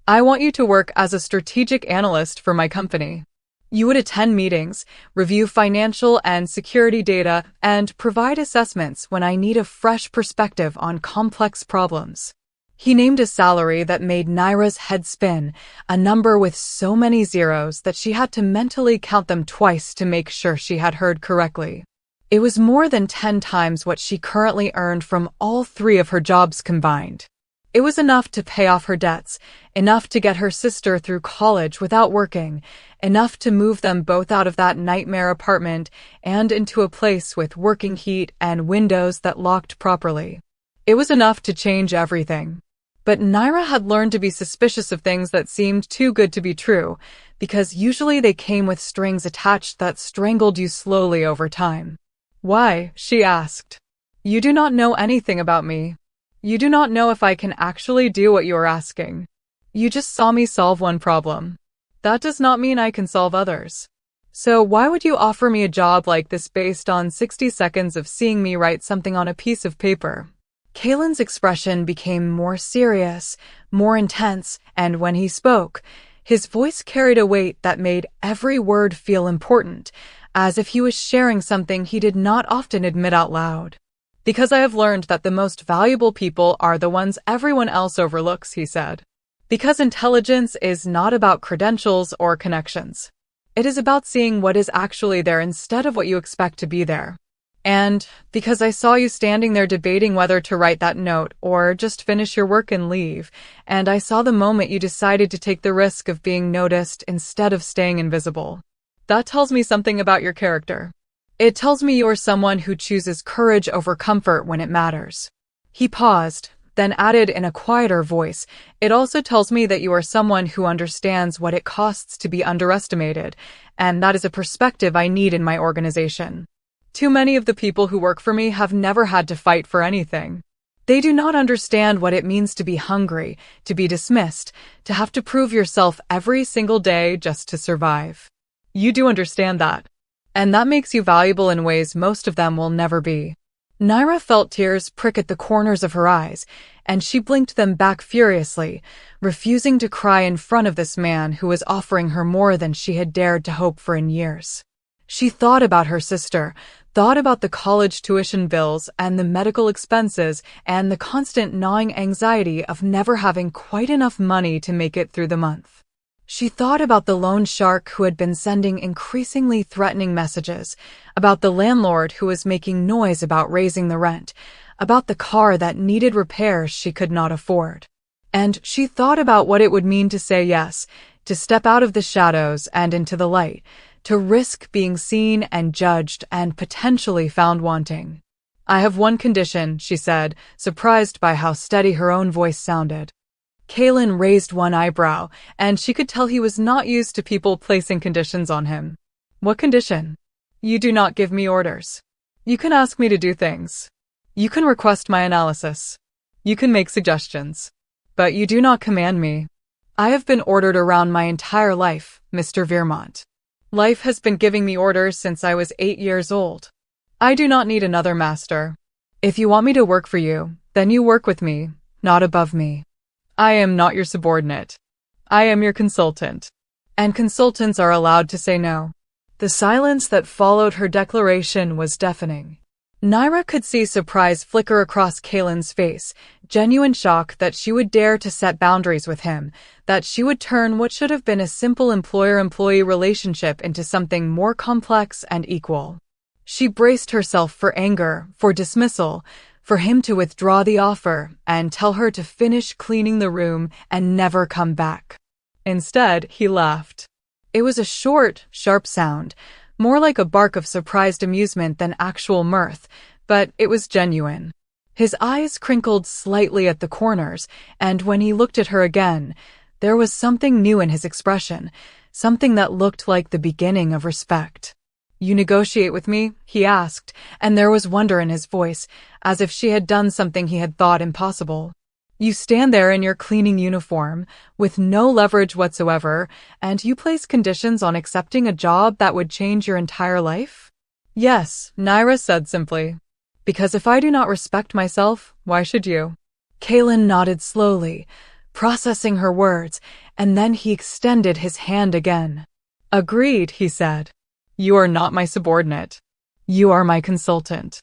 I want you to work as a strategic analyst for my company. You would attend meetings, review financial and security data, and provide assessments when I need a fresh perspective on complex problems." He named a salary that made Naira's head spin, a number with so many zeros that she had to mentally count them twice to make sure she had heard correctly. It was more than 10 times what she currently earned from all 3 of her jobs combined. It was enough to pay off her debts, enough to get her sister through college without working, enough to move them both out of that nightmare apartment and into a place with working heat and windows that locked properly. It was enough to change everything. But Naira had learned to be suspicious of things that seemed too good to be true, because usually they came with strings attached that strangled you slowly over time. "Why?" she asked. "You do not know anything about me. You do not know if I can actually do what you are asking. You just saw me solve one problem. That does not mean I can solve others. So why would you offer me a job like this based on 60 seconds of seeing me write something on a piece of paper?" Kalen's expression became more serious, more intense, and when he spoke, his voice carried a weight that made every word feel important, as if he was sharing something he did not often admit out loud. Because I have learned that the most valuable people are the ones everyone else overlooks, he said. Because intelligence is not about credentials or connections. It is about seeing what is actually there instead of what you expect to be there. And because I saw you standing there debating whether to write that note or just finish your work and leave, and I saw the moment you decided to take the risk of being noticed instead of staying invisible. That tells me something about your character. It tells me you are someone who chooses courage over comfort when it matters. He paused, then added in a quieter voice, it also tells me that you are someone who understands what it costs to be underestimated, and that is a perspective I need in my organization. Too many of the people who work for me have never had to fight for anything. They do not understand what it means to be hungry, to be dismissed, to have to prove yourself every single day just to survive. You do understand that. And that makes you valuable in ways most of them will never be. Naira felt tears prick at the corners of her eyes, and she blinked them back furiously, refusing to cry in front of this man who was offering her more than she had dared to hope for in years. She thought about her sister, thought about the college tuition bills and the medical expenses and the constant gnawing anxiety of never having quite enough money to make it through the month. She thought about the loan shark who had been sending increasingly threatening messages, about the landlord who was making noise about raising the rent, about the car that needed repairs she could not afford. And she thought about what it would mean to say yes, to step out of the shadows and into the light, to risk being seen and judged and potentially found wanting. I have one condition, she said, surprised by how steady her own voice sounded. Kaylin raised one eyebrow, and she could tell he was not used to people placing conditions on him. What condition? You do not give me orders. You can ask me to do things. You can request my analysis. You can make suggestions. But you do not command me. I have been ordered around my entire life, Mr. Vermont. Life has been giving me orders since I was 8 years old. I do not need another master. If you want me to work for you, then you work with me, not above me. I am not your subordinate. I am your consultant. And consultants are allowed to say no. The silence that followed her declaration was deafening. Naira could see surprise flicker across Kaylin's face, genuine shock that she would dare to set boundaries with him, that she would turn what should have been a simple employer-employee relationship into something more complex and equal. She braced herself for anger, for dismissal, for him to withdraw the offer and tell her to finish cleaning the room and never come back. Instead, he laughed. It was a short, sharp sound, more like a bark of surprised amusement than actual mirth, but it was genuine. His eyes crinkled slightly at the corners, and when he looked at her again, there was something new in his expression, something that looked like the beginning of respect. You negotiate with me? He asked, and there was wonder in his voice, as if she had done something he had thought impossible. You stand there in your cleaning uniform, with no leverage whatsoever, and you place conditions on accepting a job that would change your entire life? Yes, Naira said simply. Because if I do not respect myself, why should you? Kaylin nodded slowly, processing her words, and then he extended his hand again. Agreed, he said. You are not my subordinate. You are my consultant.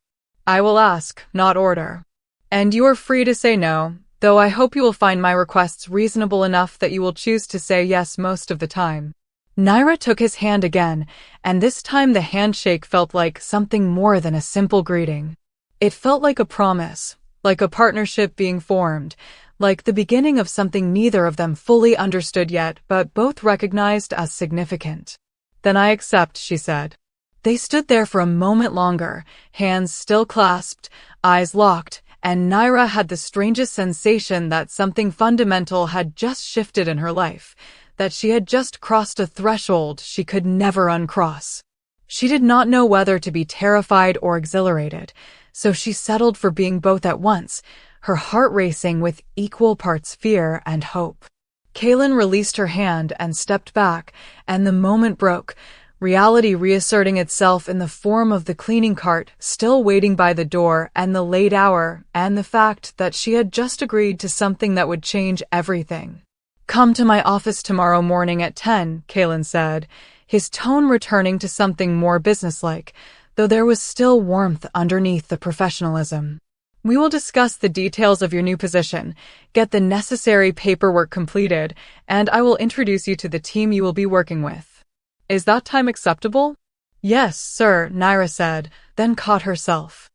I will ask, not order. And you are free to say no, though I hope you will find my requests reasonable enough that you will choose to say yes most of the time. Naira took his hand again, and this time the handshake felt like something more than a simple greeting. It felt like a promise, like a partnership being formed, like the beginning of something neither of them fully understood yet, but both recognized as significant. Then I accept, she said. They stood there for a moment longer, hands still clasped, eyes locked, and Naira had the strangest sensation that something fundamental had just shifted in her life, that she had just crossed a threshold she could never uncross. She did not know whether to be terrified or exhilarated, so she settled for being both at once, her heart racing with equal parts fear and hope. Kaylin released her hand and stepped back, and the moment broke, reality reasserting itself in the form of the cleaning cart still waiting by the door and the late hour and the fact that she had just agreed to something that would change everything. Come to my office tomorrow morning at 10, Kaylin said, his tone returning to something more businesslike, though there was still warmth underneath the professionalism. We will discuss the details of your new position, get the necessary paperwork completed, and I will introduce you to the team you will be working with. Is that time acceptable? Yes, sir, Naira said, then caught herself.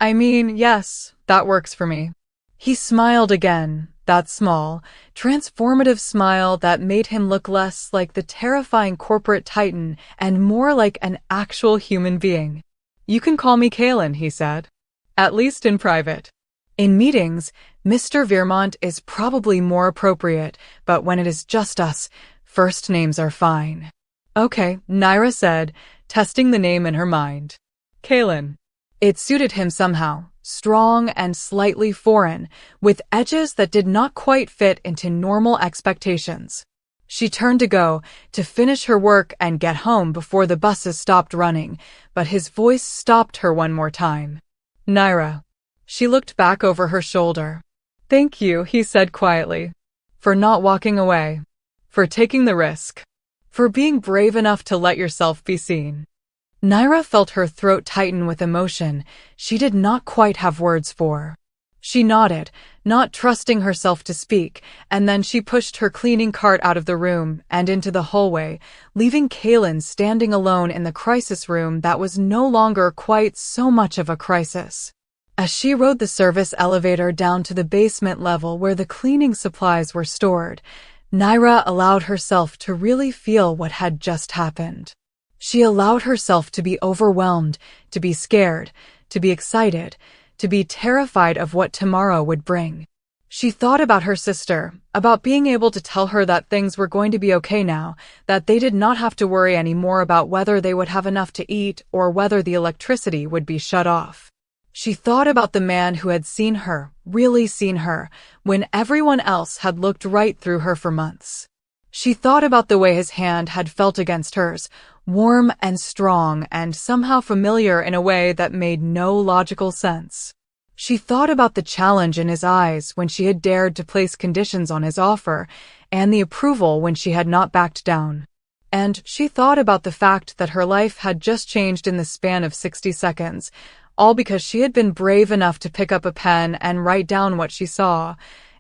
I mean, yes, that works for me. He smiled again, that small, transformative smile that made him look less like the terrifying corporate titan and more like an actual human being. You can call me Kalen, he said. At least in private. In meetings, Mr. Vermont is probably more appropriate, but when it is just us, first names are fine. Okay, Naira said, testing the name in her mind. Kalen. It suited him somehow, strong and slightly foreign, with edges that did not quite fit into normal expectations. She turned to go, to finish her work and get home before the buses stopped running, but his voice stopped her one more time. Naira. She looked back over her shoulder. Thank you, he said quietly. For not walking away. For taking the risk. For being brave enough to let yourself be seen. Naira felt her throat tighten with emotion she did not quite have words for. She nodded, not trusting herself to speak, and then she pushed her cleaning cart out of the room and into the hallway, leaving Kalen standing alone in the crisis room that was no longer quite so much of a crisis. As she rode the service elevator down to the basement level where the cleaning supplies were stored, Naira allowed herself to really feel what had just happened. She allowed herself to be overwhelmed, to be scared, to be excited, to be terrified of what tomorrow would bring. She thought about her sister, about being able to tell her that things were going to be okay now, that they did not have to worry anymore about whether they would have enough to eat or whether the electricity would be shut off. She thought about the man who had seen her, really seen her, when everyone else had looked right through her for months. She thought about the way his hand had felt against hers, warm and strong and somehow familiar in a way that made no logical sense. She thought about the challenge in his eyes when she had dared to place conditions on his offer, and the approval when she had not backed down. And she thought about the fact that her life had just changed in the span of 60 seconds, all because she had been brave enough to pick up a pen and write down what she saw,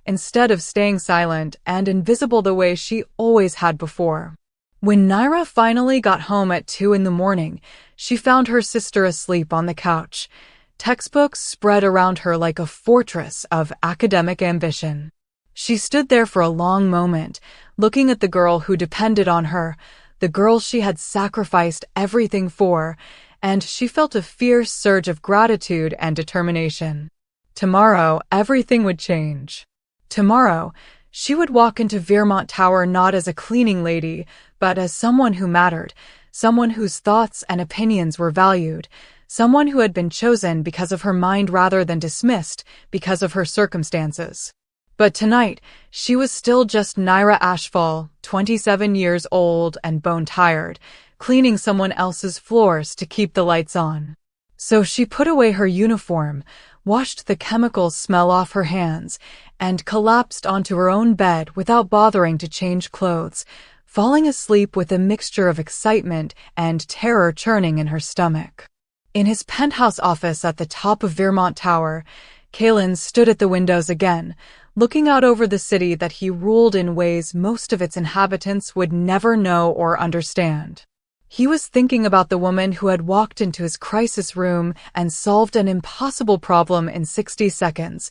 instead of staying silent and invisible the way she always had before. When Naira finally got home at 2 a.m, she found her sister asleep on the couch, textbooks spread around her like a fortress of academic ambition. She stood there for a long moment, looking at the girl who depended on her, the girl she had sacrificed everything for, and she felt a fierce surge of gratitude and determination. Tomorrow, everything would change. Tomorrow, she would walk into Vermont Tower not as a cleaning lady, but as someone who mattered, someone whose thoughts and opinions were valued, someone who had been chosen because of her mind rather than dismissed because of her circumstances. But tonight, she was still just Naira Ashfall, 27 years old and bone-tired, cleaning someone else's floors to keep the lights on. So she put away her uniform, washed the chemical smell off her hands, and collapsed onto her own bed without bothering to change clothes, falling asleep with a mixture of excitement and terror churning in her stomach. In his penthouse office at the top of Vermont Tower, Kalen stood at the windows again, looking out over the city that he ruled in ways most of its inhabitants would never know or understand. He was thinking about the woman who had walked into his crisis room and solved an impossible problem in 60 seconds,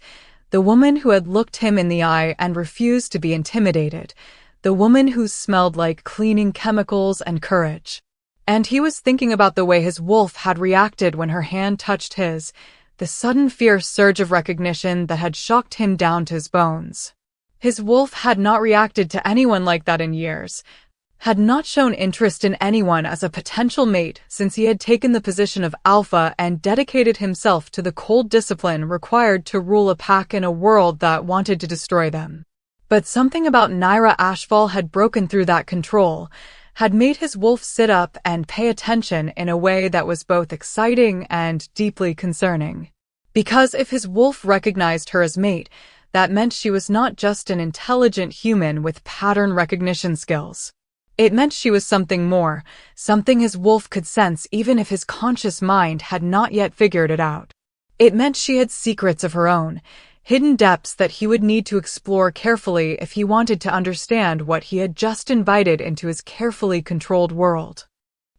the woman who had looked him in the eye and refused to be intimidated, the woman who smelled like cleaning chemicals and courage. And he was thinking about the way his wolf had reacted when her hand touched his, the sudden fierce surge of recognition that had shocked him down to his bones. His wolf had not reacted to anyone like that in years, had not shown interest in anyone as a potential mate since he had taken the position of alpha and dedicated himself to the cold discipline required to rule a pack in a world that wanted to destroy them. But something about Naira Ashfall had broken through that control, had made his wolf sit up and pay attention in a way that was both exciting and deeply concerning. Because if his wolf recognized her as mate, that meant she was not just an intelligent human with pattern recognition skills. It meant she was something more, something his wolf could sense even if his conscious mind had not yet figured it out. It meant she had secrets of her own, hidden depths that he would need to explore carefully if he wanted to understand what he had just invited into his carefully controlled world.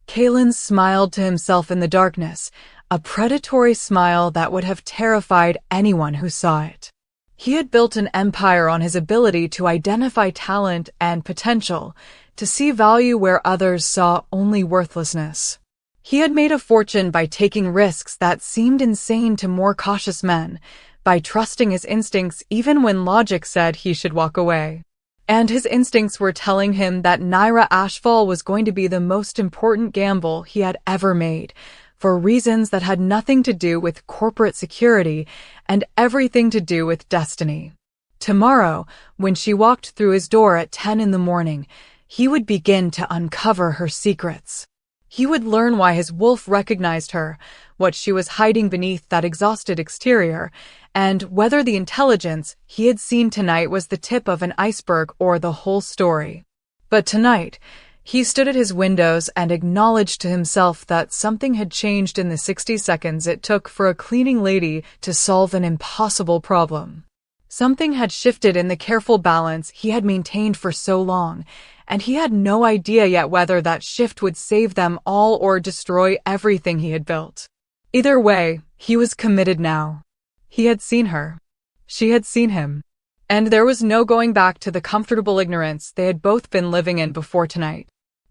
Kalen smiled to himself in the darkness, a predatory smile that would have terrified anyone who saw it. He had built an empire on his ability to identify talent and potential, to see value where others saw only worthlessness. He had made a fortune by taking risks that seemed insane to more cautious men, by trusting his instincts even when logic said he should walk away. And his instincts were telling him that Naira Ashfall was going to be the most important gamble he had ever made, for reasons that had nothing to do with corporate security and everything to do with destiny. Tomorrow, when she walked through his door at 10 in the morning, he would begin to uncover her secrets. He would learn why his wolf recognized her, what she was hiding beneath that exhausted exterior, and whether the intelligence he had seen tonight was the tip of an iceberg or the whole story. But tonight, he stood at his windows and acknowledged to himself that something had changed in the 60 seconds it took for a cleaning lady to solve an impossible problem. Something had shifted in the careful balance he had maintained for so long, and he had no idea yet whether that shift would save them all or destroy everything he had built. Either way, he was committed now. He had seen her. She had seen him. And there was no going back to the comfortable ignorance they had both been living in before tonight.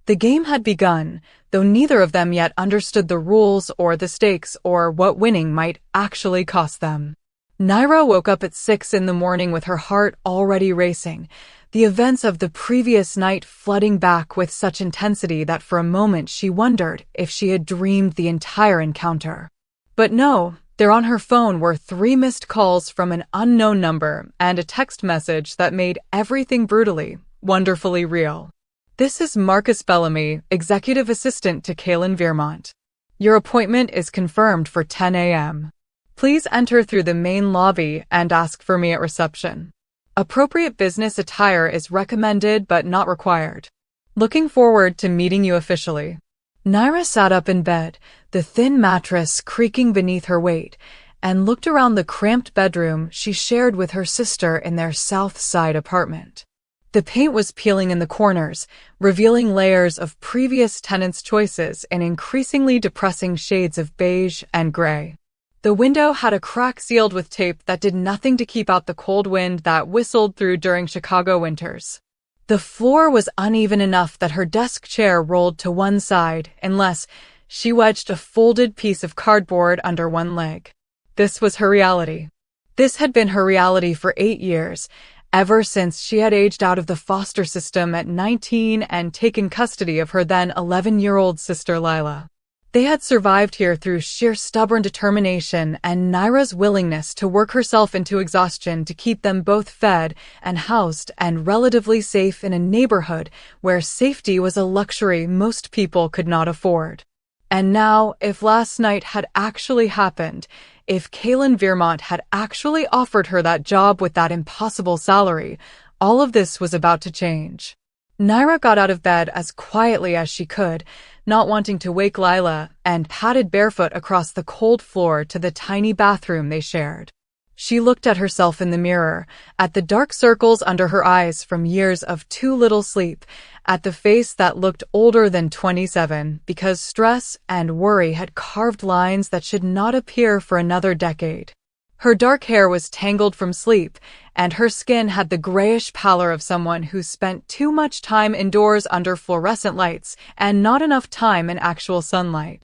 The game had begun, though neither of them yet understood the rules or the stakes or what winning might actually cost them. Naira woke up at 6 in the morning with her heart already racing, the events of the previous night flooding back with such intensity that for a moment she wondered if she had dreamed the entire encounter. But no, there on her phone were 3 missed calls from an unknown number and a text message that made everything brutally, wonderfully real. This is Marcus Bellamy, Executive Assistant to Kalen Vermont. Your appointment is confirmed for 10 a.m. Please enter through the main lobby and ask for me at reception. Appropriate business attire is recommended but not required. Looking forward to meeting you officially. Naira sat up in bed, the thin mattress creaking beneath her weight, and looked around the cramped bedroom she shared with her sister in their South Side apartment. The paint was peeling in the corners, revealing layers of previous tenants' choices in increasingly depressing shades of beige and gray. The window had a crack sealed with tape that did nothing to keep out the cold wind that whistled through during Chicago winters. The floor was uneven enough that her desk chair rolled to one side unless she wedged a folded piece of cardboard under one leg. This was her reality. This had been her reality for 8 years, ever since she had aged out of the foster system at 19 and taken custody of her then 11-year-old sister Lila. They had survived here through sheer stubborn determination and Naira's willingness to work herself into exhaustion to keep them both fed and housed and relatively safe in a neighborhood where safety was a luxury most people could not afford. And now, if last night had actually happened, if Kalen Vermont had actually offered her that job with that impossible salary, all of this was about to change. Naira got out of bed as quietly as she could, not wanting to wake Lila, and padded barefoot across the cold floor to the tiny bathroom they shared. She looked at herself in the mirror, at the dark circles under her eyes from years of too little sleep, at the face that looked older than 27 because stress and worry had carved lines that should not appear for another decade. Her dark hair was tangled from sleep, and her skin had the grayish pallor of someone who spent too much time indoors under fluorescent lights and not enough time in actual sunlight.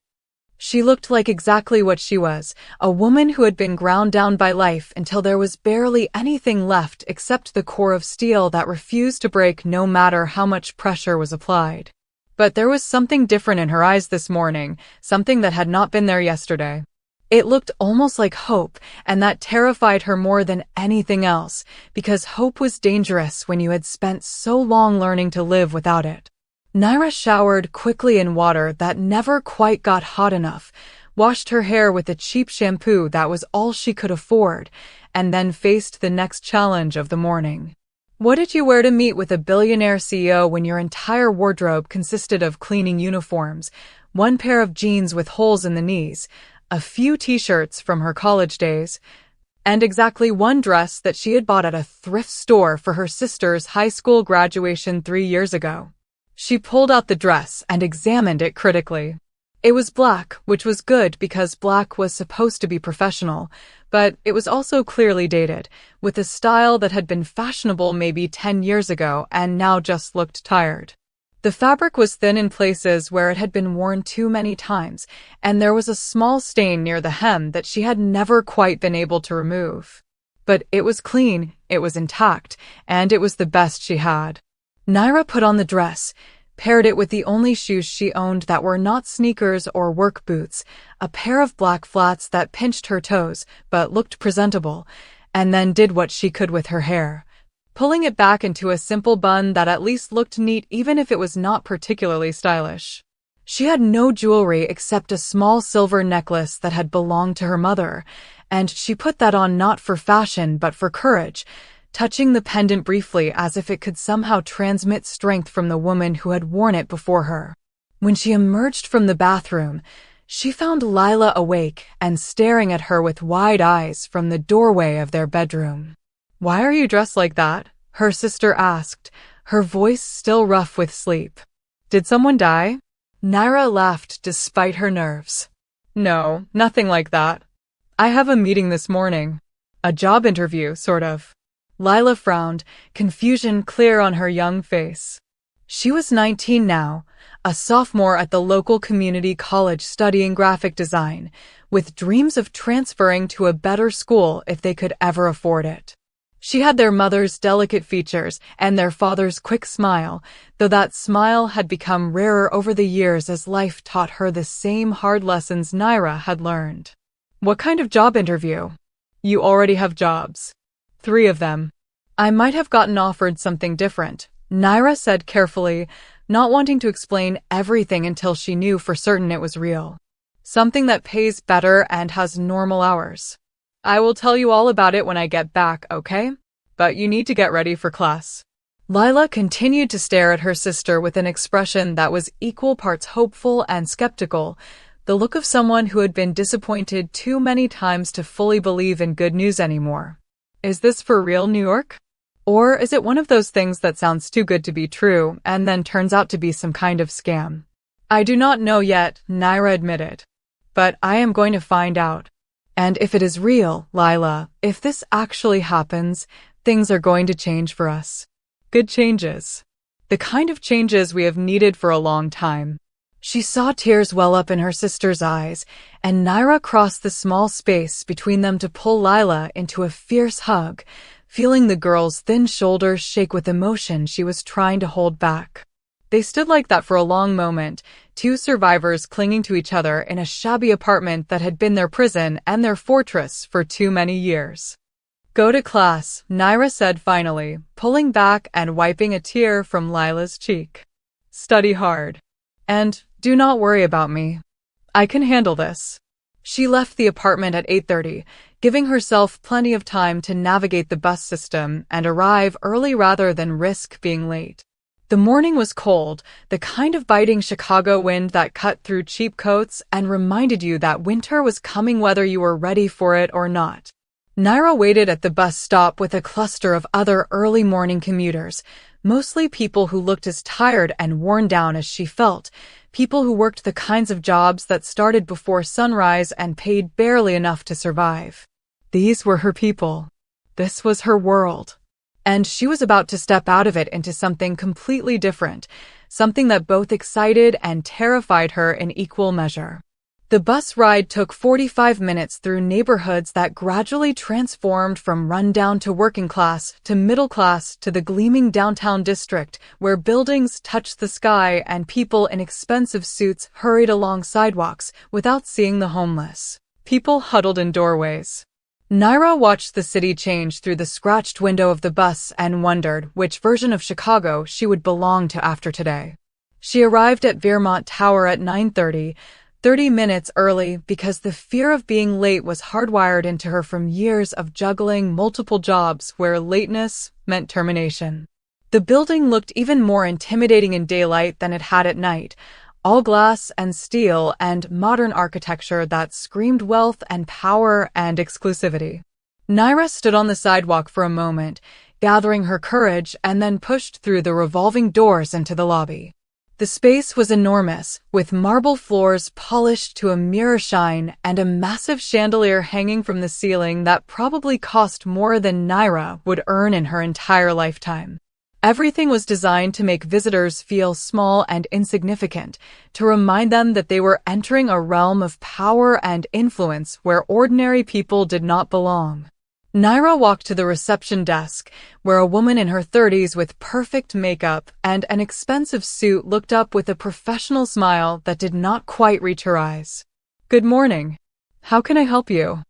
She looked like exactly what she was, a woman who had been ground down by life until there was barely anything left except the core of steel that refused to break no matter how much pressure was applied. But there was something different in her eyes this morning, something that had not been there yesterday. It looked almost like hope, and that terrified her more than anything else, because hope was dangerous when you had spent so long learning to live without it. Naira showered quickly in water that never quite got hot enough, washed her hair with a cheap shampoo that was all she could afford, and then faced the next challenge of the morning. What did you wear to meet with a billionaire CEO when your entire wardrobe consisted of cleaning uniforms, one pair of jeans with holes in the knees, a few t-shirts from her college days, and exactly one dress that she had bought at a thrift store for her sister's high school graduation 3 years ago? She pulled out the dress and examined it critically. It was black, which was good because black was supposed to be professional, but it was also clearly dated, with a style that had been fashionable maybe 10 years ago and now just looked tired. The fabric was thin in places where it had been worn too many times, and there was a small stain near the hem that she had never quite been able to remove. But it was clean, it was intact, and it was the best she had. Naira put on the dress, paired it with the only shoes she owned that were not sneakers or work boots, a pair of black flats that pinched her toes but looked presentable, and then did what she could with her hair, pulling it back into a simple bun that at least looked neat even if it was not particularly stylish. She had no jewelry except a small silver necklace that had belonged to her mother, and she put that on not for fashion but for courage, touching the pendant briefly as if it could somehow transmit strength from the woman who had worn it before her. When she emerged from the bathroom, she found Lila awake and staring at her with wide eyes from the doorway of their bedroom. "Why are you dressed like that?" her sister asked, her voice still rough with sleep. "Did someone die?" Naira laughed despite her nerves. "No, nothing like that. I have a meeting this morning. A job interview, sort of." Lila frowned, confusion clear on her young face. She was 19 now, a sophomore at the local community college studying graphic design, with dreams of transferring to a better school if they could ever afford it. She had their mother's delicate features and their father's quick smile, though that smile had become rarer over the years as life taught her the same hard lessons Naira had learned. "What kind of job interview?" "You already have jobs. 3 of them." "I might have gotten offered something different," Naira said carefully, not wanting to explain everything until she knew for certain it was real. "Something that pays better and has normal hours. I will tell you all about it when I get back, okay? But you need to get ready for class." Lila continued to stare at her sister with an expression that was equal parts hopeful and skeptical, the look of someone who had been disappointed too many times to fully believe in good news anymore. "Is this for real, New York? Or is it one of those things that sounds too good to be true and then turns out to be some kind of scam?" "I do not know yet," Naira admitted. "But I am going to find out. And if it is real, Lila, if this actually happens, things are going to change for us. Good changes. The kind of changes we have needed for a long time." She saw tears well up in her sister's eyes, and Naira crossed the small space between them to pull Lila into a fierce hug, feeling the girl's thin shoulders shake with emotion she was trying to hold back. They stood like that for a long moment, 2 survivors clinging to each other in a shabby apartment that had been their prison and their fortress for too many years. "Go to class," Naira said finally, pulling back and wiping a tear from Lila's cheek. "Study hard. And do not worry about me. I can handle this." She left the apartment at 8:30, giving herself plenty of time to navigate the bus system and arrive early rather than risk being late. The morning was cold, the kind of biting Chicago wind that cut through cheap coats and reminded you that winter was coming whether you were ready for it or not. Naira waited at the bus stop with a cluster of other early morning commuters, mostly people who looked as tired and worn down as she felt, people who worked the kinds of jobs that started before sunrise and paid barely enough to survive. These were her people. This was her world. And she was about to step out of it into something completely different, something that both excited and terrified her in equal measure. The bus ride took 45 minutes through neighborhoods that gradually transformed from rundown to working class to middle class to the gleaming downtown district where buildings touched the sky and people in expensive suits hurried along sidewalks without seeing the homeless. People huddled in doorways. Naira watched the city change through the scratched window of the bus and wondered which version of Chicago she would belong to after today. She arrived at Werewolf Tower at 9:30, 30 minutes early because the fear of being late was hardwired into her from years of juggling multiple jobs where lateness meant termination. The building looked even more intimidating in daylight than it had at night, all glass and steel and modern architecture that screamed wealth and power and exclusivity. Naira stood on the sidewalk for a moment, gathering her courage, and then pushed through the revolving doors into the lobby. The space was enormous, with marble floors polished to a mirror shine and a massive chandelier hanging from the ceiling that probably cost more than Naira would earn in her entire lifetime. Everything was designed to make visitors feel small and insignificant, to remind them that they were entering a realm of power and influence where ordinary people did not belong. Naira walked to the reception desk, where a woman in her 30s with perfect makeup and an expensive suit looked up with a professional smile that did not quite reach her eyes. "Good morning. How can I help you?"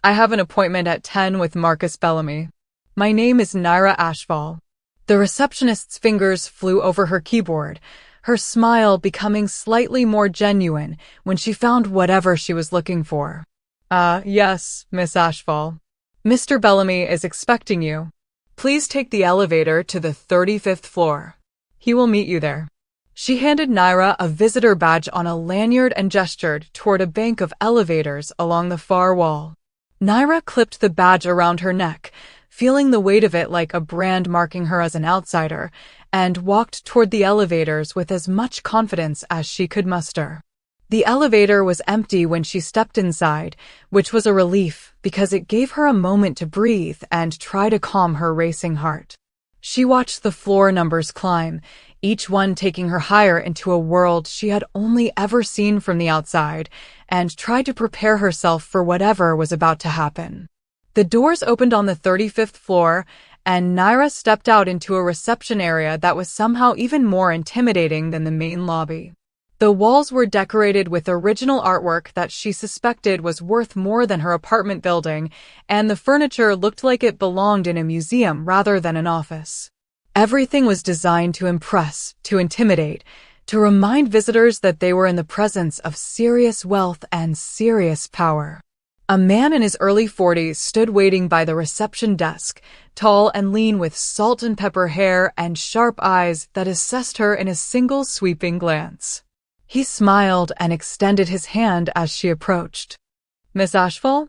"I have an appointment at 10 with Marcus Bellamy. My name is Naira Ashval." The receptionist's fingers flew over her keyboard, her smile becoming slightly more genuine when she found whatever she was looking for. Yes, Miss Ashval. Mr. Bellamy is expecting you. Please take the elevator to the 35th floor. He will meet you there." She handed Naira a visitor badge on a lanyard and gestured toward a bank of elevators along the far wall. Naira clipped the badge around her neck, feeling the weight of it like a brand marking her as an outsider, and walked toward the elevators with as much confidence as she could muster. The elevator was empty when she stepped inside, which was a relief because it gave her a moment to breathe and try to calm her racing heart. She watched the floor numbers climb, each one taking her higher into a world she had only ever seen from the outside, and tried to prepare herself for whatever was about to happen. The doors opened on the 35th floor, and Naira stepped out into a reception area that was somehow even more intimidating than the main lobby. The walls were decorated with original artwork that she suspected was worth more than her apartment building, and the furniture looked like it belonged in a museum rather than an office. Everything was designed to impress, to intimidate, to remind visitors that they were in the presence of serious wealth and serious power. A man in his early 40s stood waiting by the reception desk, tall and lean with salt and pepper hair and sharp eyes that assessed her in a single sweeping glance. He smiled and extended his hand as she approached. "Miss Ashval?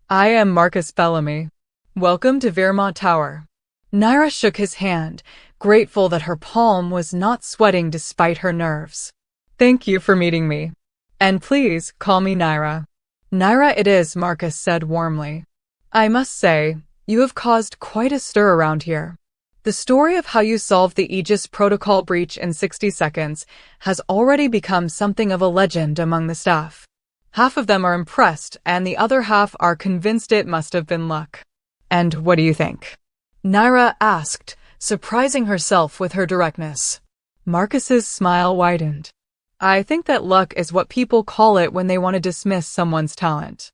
I am Marcus Bellamy. Welcome to Werewolf Tower." Naira shook his hand, grateful that her palm was not sweating despite her nerves. "Thank you for meeting me. And please call me Naira." "Naira it is," Marcus said warmly. "I must say, you have caused quite a stir around here. The story of how you solved the Aegis Protocol breach in 60 seconds has already become something of a legend among the staff. Half of them are impressed, and the other half are convinced it must have been luck." "And what do you think?" Naira asked, surprising herself with her directness. Marcus's smile widened. "I think that luck is what people call it when they want to dismiss someone's talent.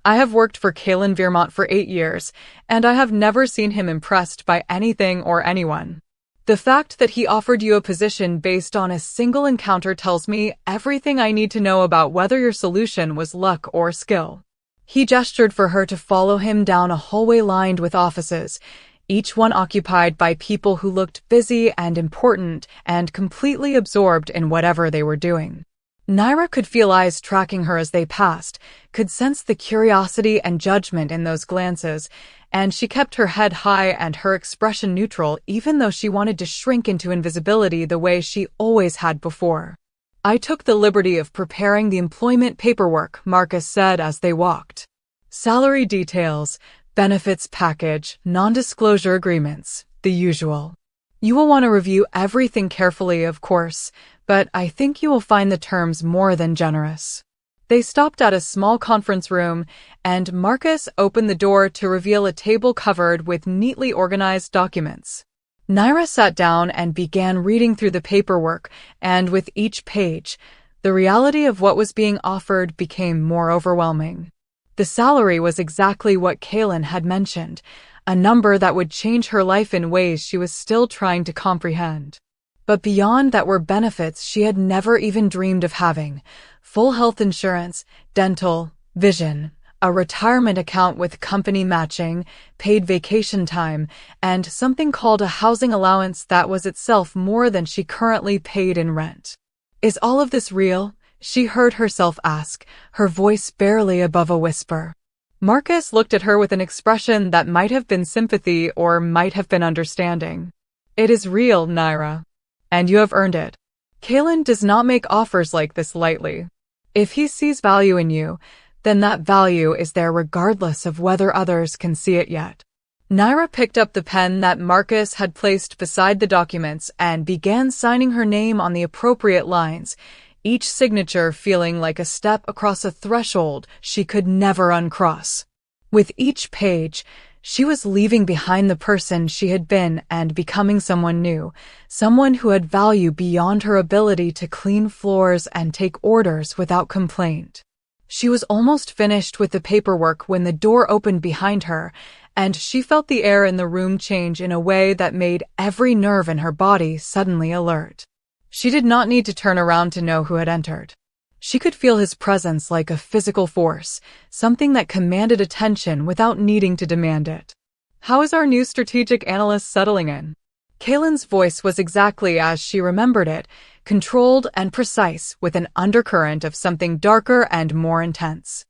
I have worked for Kalen Vermont for 8 years, and I have never seen him impressed by anything or anyone. The fact that he offered you a position based on a single encounter tells me everything I need to know about whether your solution was luck or skill." He gestured for her to follow him down a hallway lined with offices, each one occupied by people who looked busy and important and completely absorbed in whatever they were doing. Naira could feel eyes tracking her as they passed, could sense the curiosity and judgment in those glances, and she kept her head high and her expression neutral even though she wanted to shrink into invisibility the way she always had before. "I took the liberty of preparing the employment paperwork," Marcus said as they walked. "Salary details, benefits package, non-disclosure agreements, the usual. You will want to review everything carefully, of course, but I think you will find the terms more than generous." They stopped at a small conference room, and Marcus opened the door to reveal a table covered with neatly organized documents. Naira sat down and began reading through the paperwork, and with each page, the reality of what was being offered became more overwhelming. The salary was exactly what Kalen had mentioned, a number that would change her life in ways she was still trying to comprehend. But beyond that were benefits she had never even dreamed of having: full health insurance, dental, vision, a retirement account with company matching, paid vacation time, and something called a housing allowance that was itself more than she currently paid in rent. "Is all of this real?" she heard herself ask, her voice barely above a whisper. Marcus looked at her with an expression that might have been sympathy or might have been understanding. "It is real, Naira. And you have earned it. Kalen does not make offers like this lightly. If he sees value in you, then that value is there regardless of whether others can see it yet." Naira picked up the pen that Marcus had placed beside the documents and began signing her name on the appropriate lines, each signature feeling like a step across a threshold she could never uncross. With each page, she was leaving behind the person she had been and becoming someone new, someone who had value beyond her ability to clean floors and take orders without complaint. She was almost finished with the paperwork when the door opened behind her, and she felt the air in the room change in a way that made every nerve in her body suddenly alert. She did not need to turn around to know who had entered. She could feel his presence like a physical force, something that commanded attention without needing to demand it. "How is our new strategic analyst settling in?" Kalen's voice was exactly as she remembered it, controlled and precise, with an undercurrent of something darker and more intense.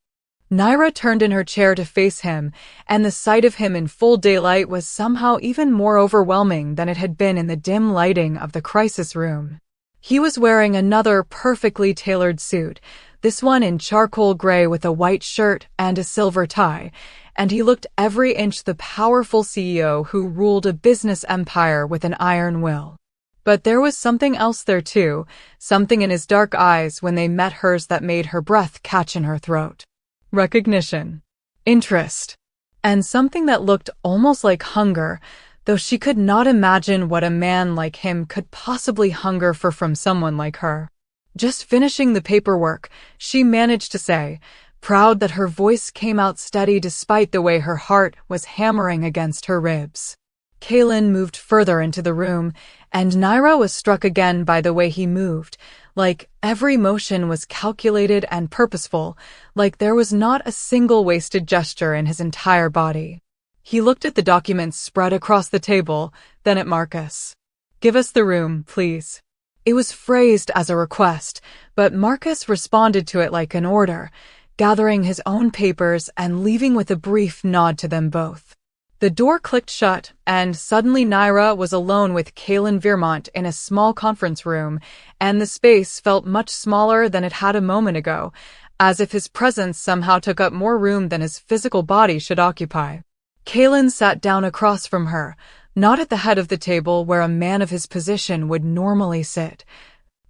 Naira turned in her chair to face him, and the sight of him in full daylight was somehow even more overwhelming than it had been in the dim lighting of the crisis room. He was wearing another perfectly tailored suit, this one in charcoal gray with a white shirt and a silver tie, and he looked every inch the powerful CEO who ruled a business empire with an iron will. But there was something else there too, something in his dark eyes when they met hers that made her breath catch in her throat. Recognition, interest, and something that looked almost like hunger, though she could not imagine what a man like him could possibly hunger for from someone like her. "Just finishing the paperwork," she managed to say, proud that her voice came out steady despite the way her heart was hammering against her ribs. Kalen moved further into the room, and Naira was struck again by the way he moved, like every motion was calculated and purposeful, like there was not a single wasted gesture in his entire body. He looked at the documents spread across the table, then at Marcus. "Give us the room, please." It was phrased as a request, but Marcus responded to it like an order, gathering his own papers and leaving with a brief nod to them both. The door clicked shut, and suddenly Naira was alone with Kalen Vermont in a small conference room, and the space felt much smaller than it had a moment ago, as if his presence somehow took up more room than his physical body should occupy. Kalen sat down across from her, not at the head of the table where a man of his position would normally sit,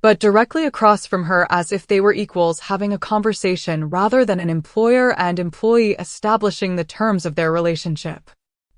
but directly across from her as if they were equals having a conversation rather than an employer and employee establishing the terms of their relationship.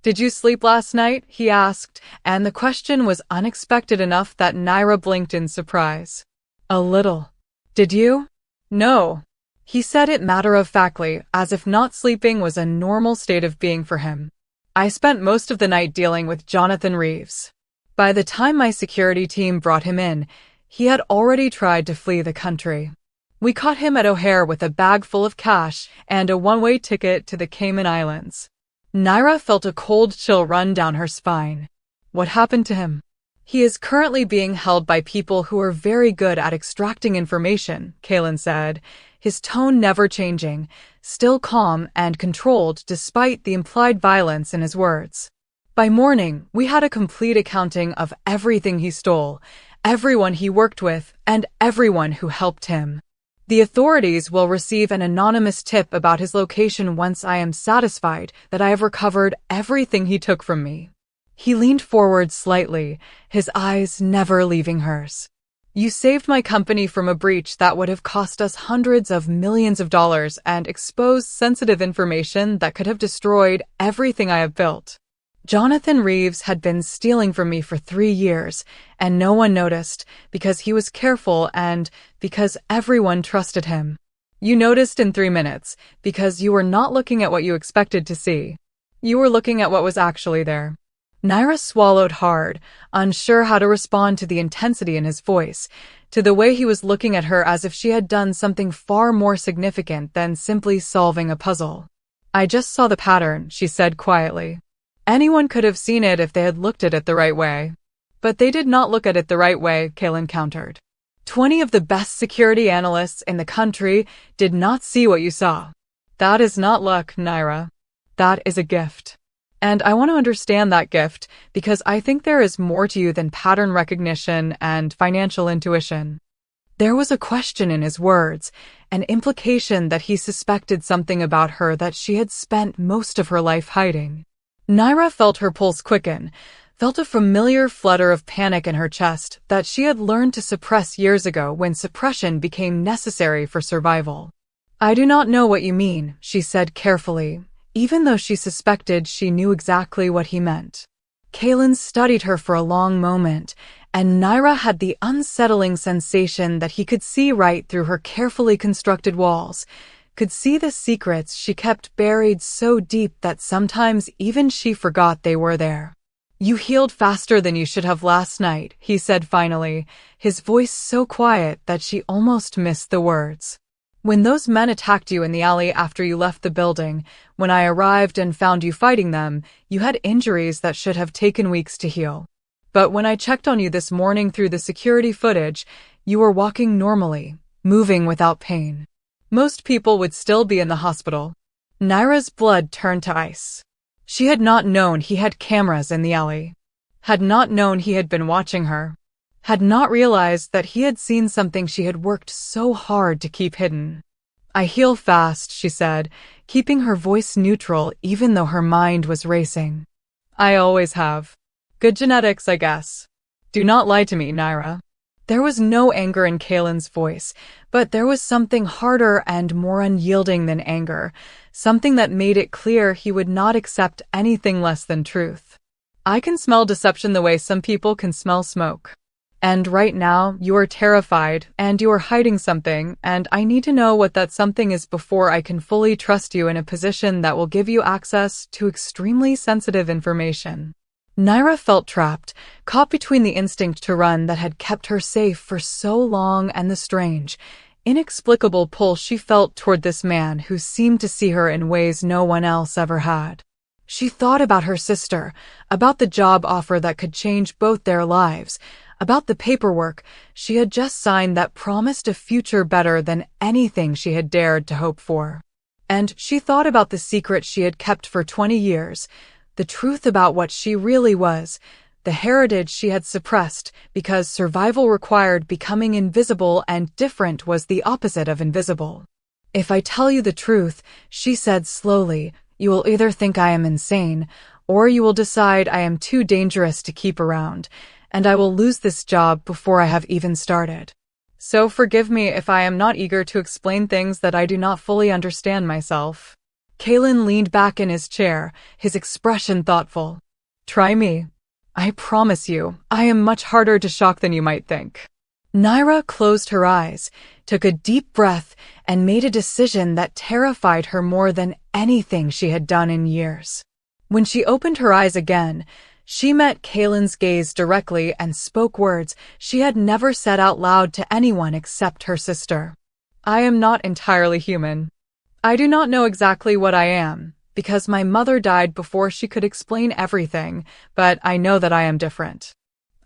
"Did you sleep last night?" he asked, and the question was unexpected enough that Naira blinked in surprise. "A little. Did you?" "No." He said it matter-of-factly, as if not sleeping was a normal state of being for him. "I spent most of the night dealing with Jonathan Reeves. By the time my security team brought him in, he had already tried to flee the country. We caught him at O'Hare with a bag full of cash and a one-way ticket to the Cayman Islands." Naira felt a cold chill run down her spine. "What happened to him?" "He is currently being held by people who are very good at extracting information," Kalen said, his tone never changing, still calm and controlled despite the implied violence in his words. "By morning, we had a complete accounting of everything he stole, everyone he worked with, and everyone who helped him. The authorities will receive an anonymous tip about his location once I am satisfied that I have recovered everything he took from me." He leaned forward slightly, his eyes never leaving hers. "You saved my company from a breach that would have cost us hundreds of millions of dollars and exposed sensitive information that could have destroyed everything I have built. Jonathan Reeves had been stealing from me for 3 years, and no one noticed, because he was careful and because everyone trusted him. You noticed in 3 minutes, because you were not looking at what you expected to see. You were looking at what was actually there." Naira swallowed hard, unsure how to respond to the intensity in his voice, to the way he was looking at her as if she had done something far more significant than simply solving a puzzle. I just saw the pattern, she said quietly. Anyone could have seen it if they had looked at it the right way. But they did not look at it the right way, Kaylin countered. 20 of the best security analysts in the country did not see what you saw. That is not luck, Naira. That is a gift. And I want to understand that gift because I think there is more to you than pattern recognition and financial intuition. There was a question in his words, an implication that he suspected something about her that she had spent most of her life hiding. Naira felt her pulse quicken, felt a familiar flutter of panic in her chest that she had learned to suppress years ago when suppression became necessary for survival. I do not know what you mean, she said carefully, even though she suspected she knew exactly what he meant. Kaylin studied her for a long moment, and Naira had the unsettling sensation that he could see right through her carefully constructed walls, could see the secrets she kept buried so deep that sometimes even she forgot they were there. You healed faster than you should have last night, he said finally, his voice so quiet that she almost missed the words. When those men attacked you in the alley after you left the building, when I arrived and found you fighting them, you had injuries that should have taken weeks to heal. But when I checked on you this morning through the security footage, you were walking normally, moving without pain. Most people would still be in the hospital. Naira's blood turned to ice. She had not known he had cameras in the alley. Had not known he had been watching her. Had not realized that he had seen something she had worked so hard to keep hidden. I heal fast, she said, keeping her voice neutral even though her mind was racing. I always have. Good genetics, I guess. Do not lie to me, Naira. There was no anger in Kaylin's voice, but there was something harder and more unyielding than anger, something that made it clear he would not accept anything less than truth. I can smell deception the way some people can smell smoke. And right now, you are terrified, and you are hiding something, and I need to know what that something is before I can fully trust you in a position that will give you access to extremely sensitive information. Naira felt trapped, caught between the instinct to run that had kept her safe for so long and the strange, inexplicable pull she felt toward this man who seemed to see her in ways no one else ever had. She thought about her sister, about the job offer that could change both their lives, about the paperwork she had just signed that promised a future better than anything she had dared to hope for. And she thought about the secret she had kept for 20 years, the truth about what she really was, the heritage she had suppressed because survival required becoming invisible and different was the opposite of invisible. If I tell you the truth, she said slowly, you will either think I am insane, or you will decide I am too dangerous to keep around, and I will lose this job before I have even started. So forgive me if I am not eager to explain things that I do not fully understand myself. Kaylin leaned back in his chair, his expression thoughtful. Try me. I promise you, I am much harder to shock than you might think. Naira closed her eyes, took a deep breath, and made a decision that terrified her more than anything she had done in years. When she opened her eyes again, she met Kaylin's gaze directly and spoke words she had never said out loud to anyone except her sister. I am not entirely human. I do not know exactly what I am, because my mother died before she could explain everything, but I know that I am different.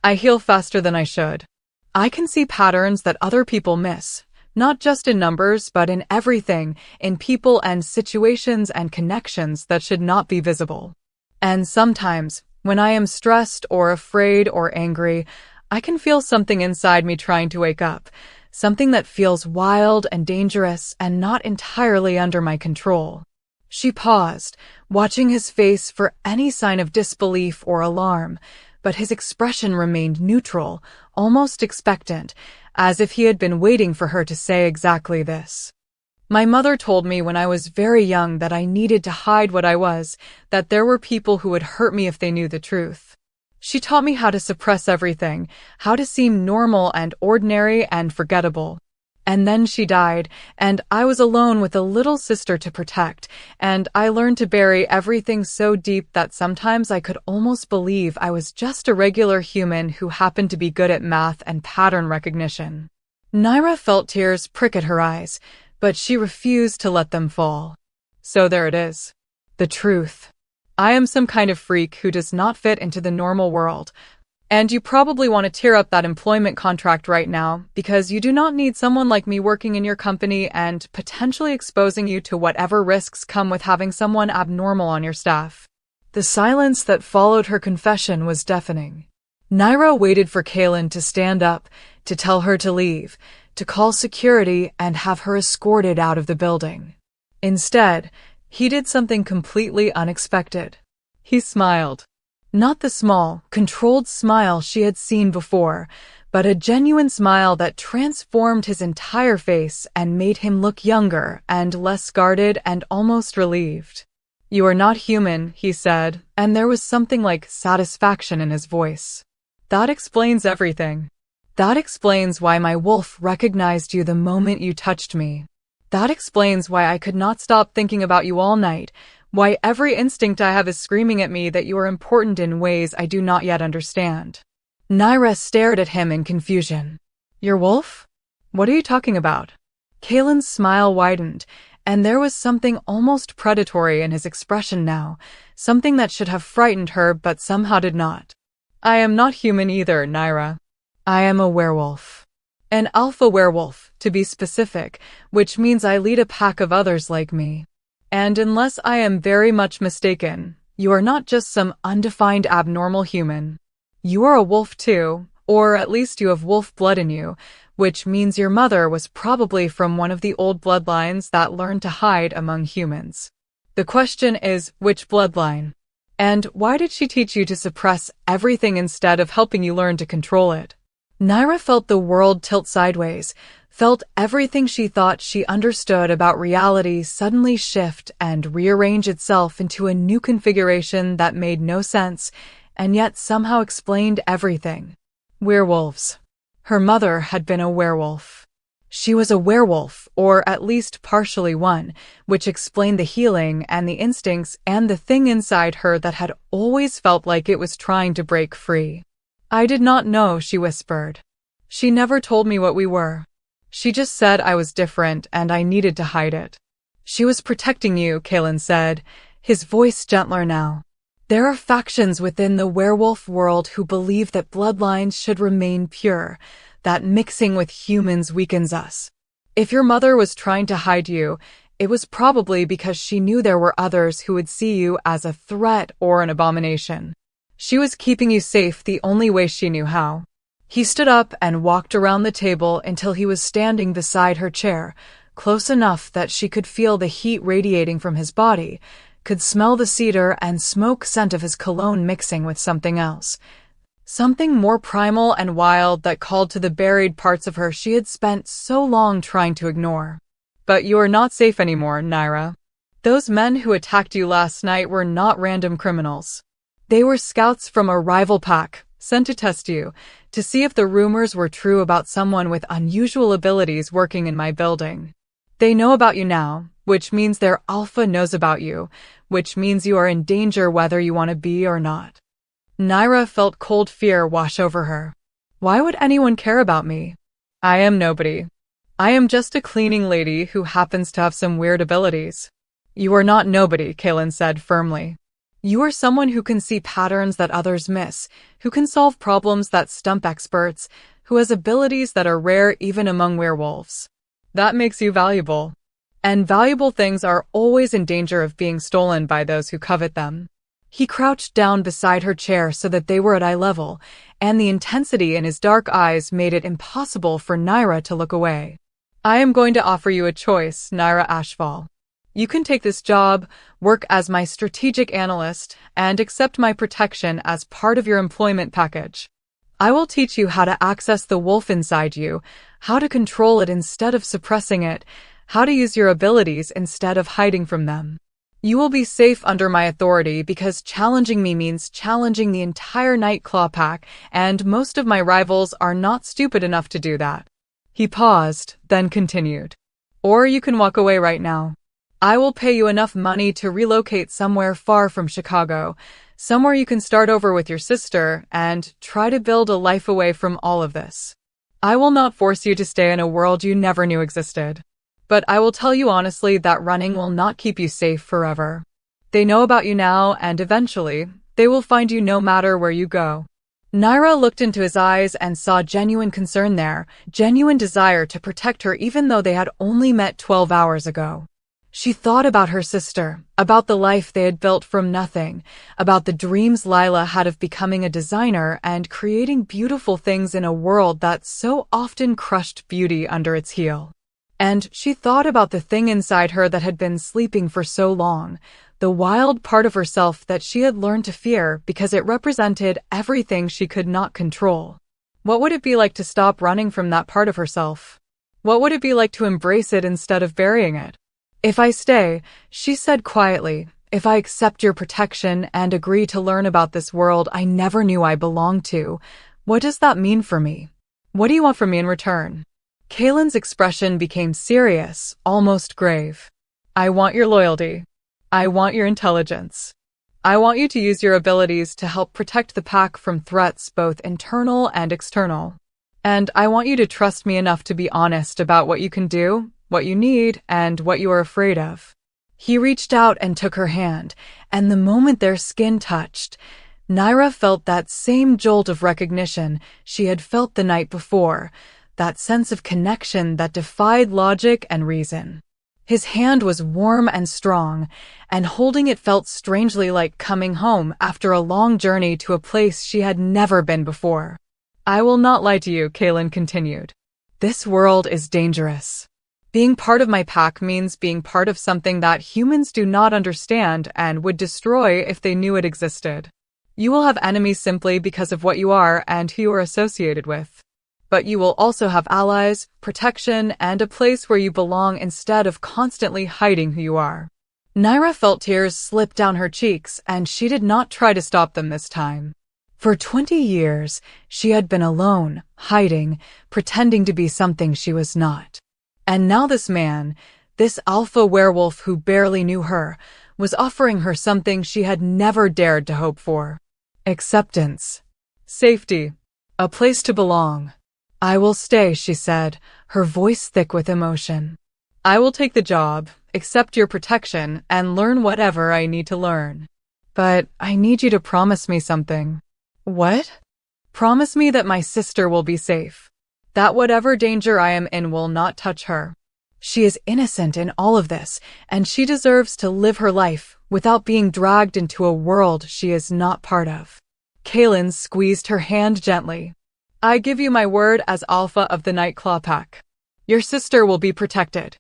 I heal faster than I should. I can see patterns that other people miss, not just in numbers but in everything, in people and situations and connections that should not be visible. And sometimes, when I am stressed or afraid or angry, I can feel something inside me trying to wake up, something that feels wild and dangerous and not entirely under my control. She paused, watching his face for any sign of disbelief or alarm, but his expression remained neutral, almost expectant, as if he had been waiting for her to say exactly this. My mother told me when I was very young that I needed to hide what I was, that there were people who would hurt me if they knew the truth. She taught me how to suppress everything, how to seem normal and ordinary and forgettable. And then she died, and I was alone with a little sister to protect, and I learned to bury everything so deep that sometimes I could almost believe I was just a regular human who happened to be good at math and pattern recognition. Naira felt tears prick at her eyes, but she refused to let them fall. So there it is. The truth. I am some kind of freak who does not fit into the normal world. And you probably want to tear up that employment contract right now, because you do not need someone like me working in your company and potentially exposing you to whatever risks come with having someone abnormal on your staff. The silence that followed her confession was deafening. Naira waited for Kaylin to stand up, to tell her to leave, to call security and have her escorted out of the building. Instead, he did something completely unexpected. He smiled. Not the small, controlled smile she had seen before, but a genuine smile that transformed his entire face and made him look younger and less guarded and almost relieved. "You are not human," he said, and there was something like satisfaction in his voice. "That explains everything. That explains why my wolf recognized you the moment you touched me. That explains why I could not stop thinking about you all night, why every instinct I have is screaming at me that you are important in ways I do not yet understand." Naira stared at him in confusion. "Your wolf? What are you talking about?" Kaylin's smile widened, and there was something almost predatory in his expression now, something that should have frightened her but somehow did not. "I am not human either, Naira. I am a werewolf. An alpha werewolf, to be specific, which means I lead a pack of others like me. And unless I am very much mistaken, you are not just some undefined abnormal human. You are a wolf too, or at least you have wolf blood in you, which means your mother was probably from one of the old bloodlines that learned to hide among humans. The question is, which bloodline? And why did she teach you to suppress everything instead of helping you learn to control it?" Naira felt the world tilt sideways, felt everything she thought she understood about reality suddenly shift and rearrange itself into a new configuration that made no sense, and yet somehow explained everything. Werewolves. Her mother had been a werewolf. She was a werewolf, or at least partially one, which explained the healing and the instincts and the thing inside her that had always felt like it was trying to break free. "I did not know," she whispered. "She never told me what we were. She just said I was different and I needed to hide it." "She was protecting you," Kaylin said, his voice gentler now. "There are factions within the werewolf world who believe that bloodlines should remain pure, that mixing with humans weakens us. If your mother was trying to hide you, it was probably because she knew there were others who would see you as a threat or an abomination. She was keeping you safe the only way she knew how." He stood up and walked around the table until he was standing beside her chair, close enough that she could feel the heat radiating from his body, could smell the cedar and smoke scent of his cologne mixing with something else. Something more primal and wild that called to the buried parts of her she had spent so long trying to ignore. "But you are not safe anymore, Naira. Those men who attacked you last night were not random criminals. They were scouts from a rival pack, sent to test you, to see if the rumors were true about someone with unusual abilities working in my building. They know about you now, which means their alpha knows about you, which means you are in danger whether you want to be or not." Naira felt cold fear wash over her. Why would anyone care about me? I am nobody. I am just a cleaning lady who happens to have some weird abilities. "You are not nobody," Kaylin said firmly. "You are someone who can see patterns that others miss, who can solve problems that stump experts, who has abilities that are rare even among werewolves. That makes you valuable. And valuable things are always in danger of being stolen by those who covet them." He crouched down beside her chair so that they were at eye level, and the intensity in his dark eyes made it impossible for Naira to look away. "I am going to offer you a choice, Naira Ashval. You can take this job, work as my strategic analyst, and accept my protection as part of your employment package. I will teach you how to access the wolf inside you, how to control it instead of suppressing it, how to use your abilities instead of hiding from them. You will be safe under my authority because challenging me means challenging the entire Nightclaw pack, and most of my rivals are not stupid enough to do that. He paused, then continued. Or you can walk away right now. I will pay you enough money to relocate somewhere far from Chicago, somewhere you can start over with your sister and try to build a life away from all of this. I will not force you to stay in a world you never knew existed. But I will tell you honestly that running will not keep you safe forever. They know about you now, and eventually, they will find you no matter where you go. Naira looked into his eyes and saw genuine concern there, genuine desire to protect her even though they had only met 12 hours ago. She thought about her sister, about the life they had built from nothing, about the dreams Lila had of becoming a designer and creating beautiful things in a world that so often crushed beauty under its heel. And she thought about the thing inside her that had been sleeping for so long, the wild part of herself that she had learned to fear because it represented everything she could not control. What would it be like to stop running from that part of herself? What would it be like to embrace it instead of burying it? If I stay, she said quietly, if I accept your protection and agree to learn about this world I never knew I belonged to, what does that mean for me? What do you want from me in return? Kaylin's expression became serious, almost grave. I want your loyalty. I want your intelligence. I want you to use your abilities to help protect the pack from threats both internal and external. And I want you to trust me enough to be honest about what you can do, what you need, and what you are afraid of. He reached out and took her hand, and the moment their skin touched, Naira felt that same jolt of recognition she had felt the night before, that sense of connection that defied logic and reason. His hand was warm and strong, and holding it felt strangely like coming home after a long journey to a place she had never been before. I will not lie to you, Kaylin continued. This world is dangerous. Being part of my pack means being part of something that humans do not understand and would destroy if they knew it existed. You will have enemies simply because of what you are and who you are associated with. But you will also have allies, protection, and a place where you belong instead of constantly hiding who you are. Naira felt tears slip down her cheeks, and she did not try to stop them this time. For 20 years, she had been alone, hiding, pretending to be something she was not. And now this man, this alpha werewolf who barely knew her, was offering her something she had never dared to hope for. Acceptance. Safety. A place to belong. I will stay, she said, her voice thick with emotion. I will take the job, accept your protection, and learn whatever I need to learn. But I need you to promise me something. What? Promise me that my sister will be safe. That whatever danger I am in will not touch her. She is innocent in all of this, and she deserves to live her life without being dragged into a world she is not part of. Kaylin squeezed her hand gently. I give you my word as alpha of the Nightclaw Pack. Your sister will be protected.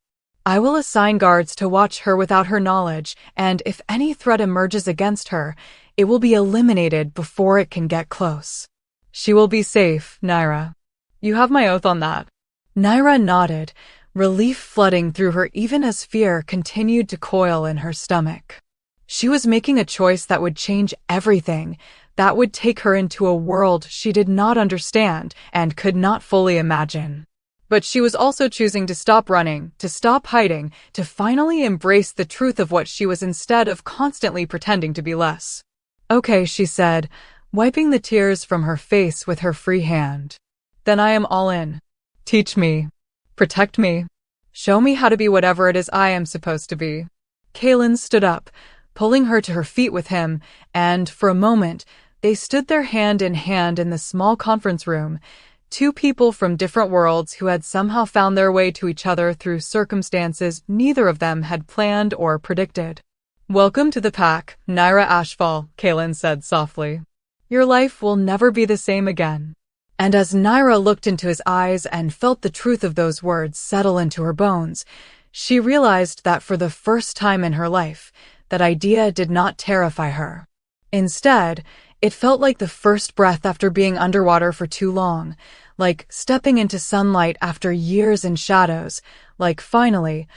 I will assign guards to watch her without her knowledge, and if any threat emerges against her, it will be eliminated before it can get close. She will be safe, Naira. You have my oath on that. Naira nodded, relief flooding through her even as fear continued to coil in her stomach. She was making a choice that would change everything, that would take her into a world she did not understand and could not fully imagine. But she was also choosing to stop running, to stop hiding, to finally embrace the truth of what she was instead of constantly pretending to be less. Okay, she said, wiping the tears from her face with her free hand. Then I am all in. Teach me. Protect me. Show me how to be whatever it is I am supposed to be. Kaylin stood up, pulling her to her feet with him, and, for a moment, they stood there hand in hand in the small conference room, two people from different worlds who had somehow found their way to each other through circumstances neither of them had planned or predicted. Welcome to the pack, Naira Ashfall, Kaylin said softly. Your life will never be the same again. And as Naira looked into his eyes and felt the truth of those words settle into her bones, she realized that for the first time in her life, that idea did not terrify her. Instead, it felt like the first breath after being underwater for too long, like stepping into sunlight after years in shadows, like finally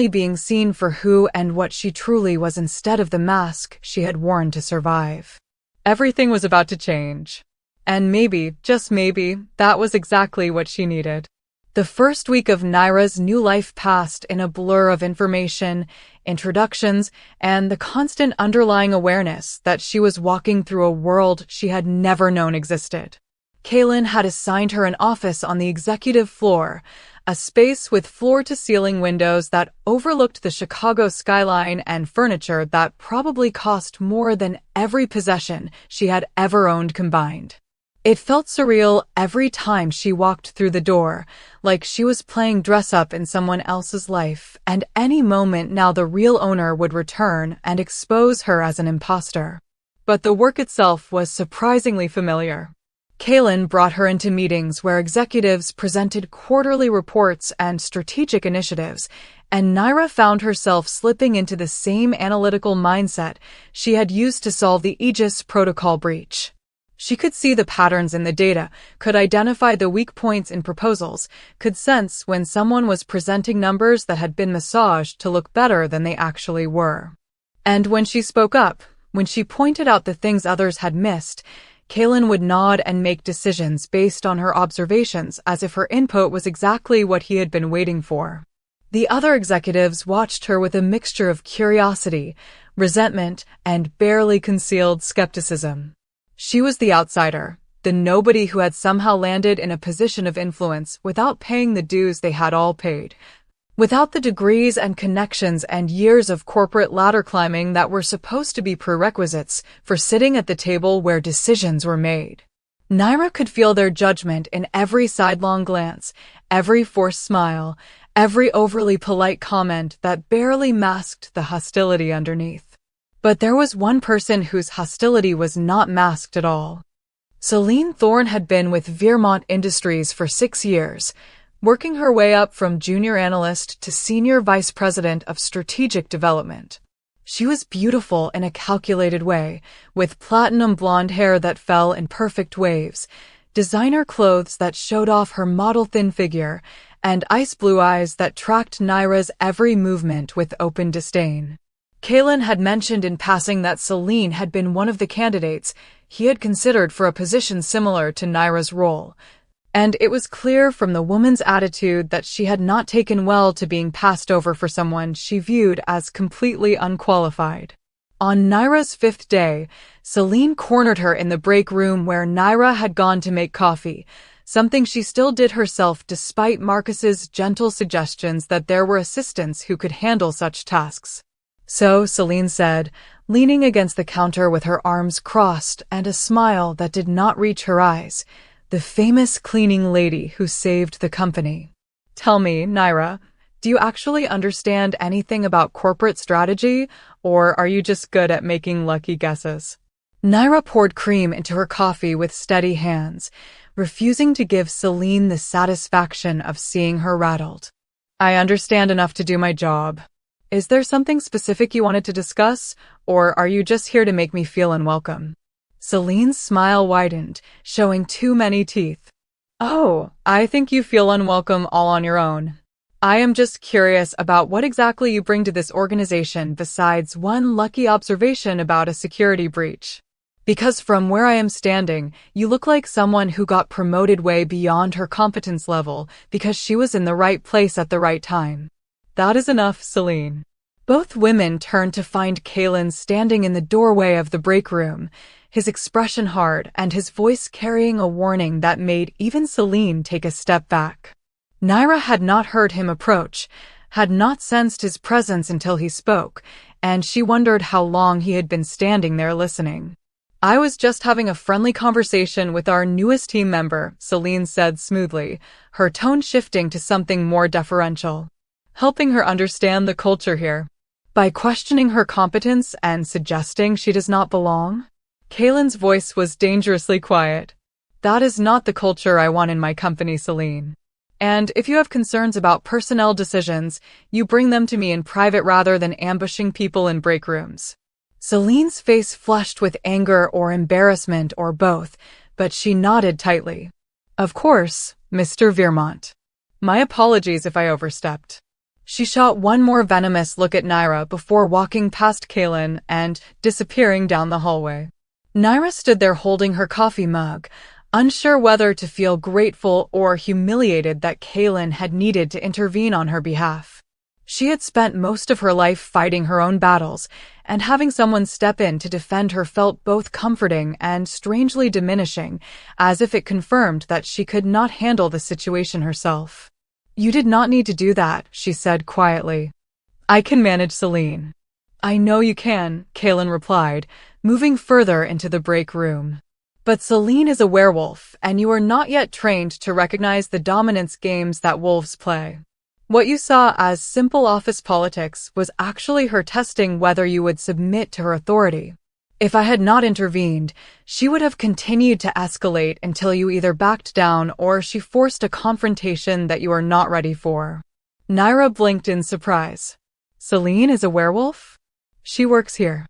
being seen for who and what she truly was instead of the mask she had worn to survive. Everything was about to change. And maybe, just maybe, that was exactly what she needed. The first week of Naira's new life passed in a blur of information, introductions, and the constant underlying awareness that she was walking through a world she had never known existed. Kaylin had assigned her an office on the executive floor, a space with floor-to-ceiling windows that overlooked the Chicago skyline and furniture that probably cost more than every possession she had ever owned combined. It felt surreal every time she walked through the door, like she was playing dress-up in someone else's life, and any moment now the real owner would return and expose her as an imposter. But the work itself was surprisingly familiar. Kaylin brought her into meetings where executives presented quarterly reports and strategic initiatives, and Naira found herself slipping into the same analytical mindset she had used to solve the Aegis protocol breach. She could see the patterns in the data, could identify the weak points in proposals, could sense when someone was presenting numbers that had been massaged to look better than they actually were. And when she spoke up, when she pointed out the things others had missed, Kaylin would nod and make decisions based on her observations as if her input was exactly what he had been waiting for. The other executives watched her with a mixture of curiosity, resentment, and barely concealed skepticism. She was the outsider, the nobody who had somehow landed in a position of influence without paying the dues they had all paid, without the degrees and connections and years of corporate ladder climbing that were supposed to be prerequisites for sitting at the table where decisions were made. Naira could feel their judgment in every sidelong glance, every forced smile, every overly polite comment that barely masked the hostility underneath. But there was one person whose hostility was not masked at all. Celine Thorne had been with Werewolf Industries for 6 years, working her way up from junior analyst to senior vice president of strategic development. She was beautiful in a calculated way, with platinum blonde hair that fell in perfect waves, designer clothes that showed off her model-thin figure, and ice blue eyes that tracked Naira's every movement with open disdain. Kaylin had mentioned in passing that Celine had been one of the candidates he had considered for a position similar to Naira's role, and it was clear from the woman's attitude that she had not taken well to being passed over for someone she viewed as completely unqualified. On Naira's 5th day, Celine cornered her in the break room where Naira had gone to make coffee, something she still did herself despite Marcus's gentle suggestions that there were assistants who could handle such tasks. So, Celine said, leaning against the counter with her arms crossed and a smile that did not reach her eyes, the famous cleaning lady who saved the company. Tell me, Naira, do you actually understand anything about corporate strategy, or are you just good at making lucky guesses? Naira poured cream into her coffee with steady hands, refusing to give Celine the satisfaction of seeing her rattled. I understand enough to do my job. Is there something specific you wanted to discuss, or are you just here to make me feel unwelcome? Celine's smile widened, showing too many teeth. Oh, I think you feel unwelcome all on your own. I am just curious about what exactly you bring to this organization besides one lucky observation about a security breach. Because from where I am standing, you look like someone who got promoted way beyond her competence level because she was in the right place at the right time. That is enough, Celine. Both women turned to find Kaylin standing in the doorway of the break room, his expression hard and his voice carrying a warning that made even Celine take a step back. Naira had not heard him approach, had not sensed his presence until he spoke, and she wondered how long he had been standing there listening. I was just having a friendly conversation with our newest team member, Celine said smoothly, her tone shifting to something more deferential, helping her understand the culture here. By questioning her competence and suggesting she does not belong? Kaylin's voice was dangerously quiet. That is not the culture I want in my company, Celine. And if you have concerns about personnel decisions, you bring them to me in private rather than ambushing people in break rooms. Celine's face flushed with anger or embarrassment or both, but she nodded tightly. Of course, Mr. Werewolf. My apologies if I overstepped. She shot one more venomous look at Naira before walking past Kaylin and disappearing down the hallway. Naira stood there holding her coffee mug, unsure whether to feel grateful or humiliated that Kaylin had needed to intervene on her behalf. She had spent most of her life fighting her own battles, and having someone step in to defend her felt both comforting and strangely diminishing, as if it confirmed that she could not handle the situation herself. "You did not need to do that," she said quietly. "I can manage Celine." "I know you can," Kaylin replied, moving further into the break room. "But Celine is a werewolf, and you are not yet trained to recognize the dominance games that wolves play. What you saw as simple office politics was actually her testing whether you would submit to her authority. If I had not intervened, she would have continued to escalate until you either backed down or she forced a confrontation that you are not ready for." Naira blinked in surprise. "Celine is a werewolf? She works here."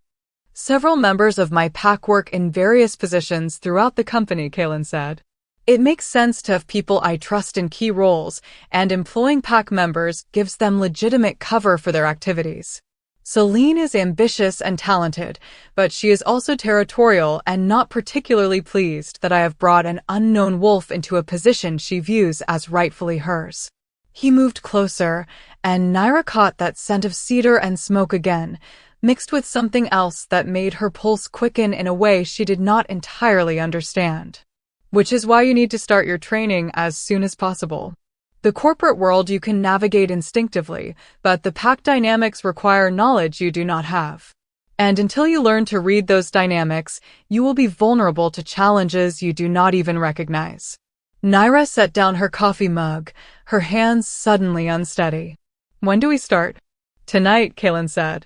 "Several members of my pack work in various positions throughout the company," Kaylin said. "It makes sense to have people I trust in key roles, and employing pack members gives them legitimate cover for their activities. Celine is ambitious and talented, but she is also territorial and not particularly pleased that I have brought an unknown wolf into a position she views as rightfully hers." He moved closer, and Naira caught that scent of cedar and smoke again, mixed with something else that made her pulse quicken in a way she did not entirely understand. "Which is why you need to start your training as soon as possible. The corporate world you can navigate instinctively, but the pack dynamics require knowledge you do not have. And until you learn to read those dynamics, you will be vulnerable to challenges you do not even recognize." Naira set down her coffee mug, her hands suddenly unsteady. "When do we start?" "Tonight," Kaylin said.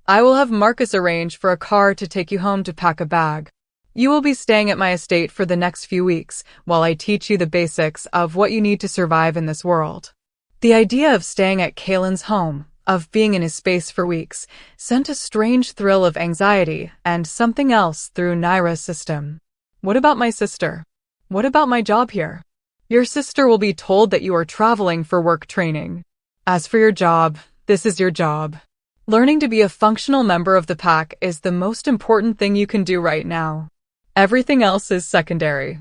"I will have Marcus arrange for a car to take you home to pack a bag. You will be staying at my estate for the next few weeks while I teach you the basics of what you need to survive in this world." The idea of staying at Kaylin's home, of being in his space for weeks, sent a strange thrill of anxiety and something else through Naira's system. "What about my sister? What about my job here?" "Your sister will be told that you are traveling for work training. As for your job, this is your job. Learning to be a functional member of the pack is the most important thing you can do right now. Everything else is secondary."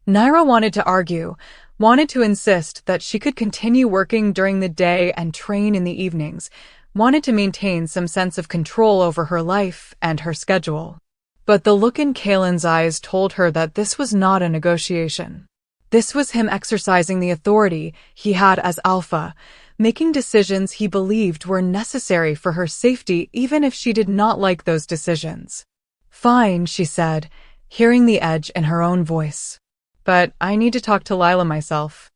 Naira wanted to argue, wanted to insist that she could continue working during the day and train in the evenings, wanted to maintain some sense of control over her life and her schedule. But the look in Kaylin's eyes told her that this was not a negotiation. This was him exercising the authority he had as alpha, making decisions he believed were necessary for her safety even if she did not like those decisions. "Fine," she said, hearing the edge in her own voice. "But I need to talk to Lila myself.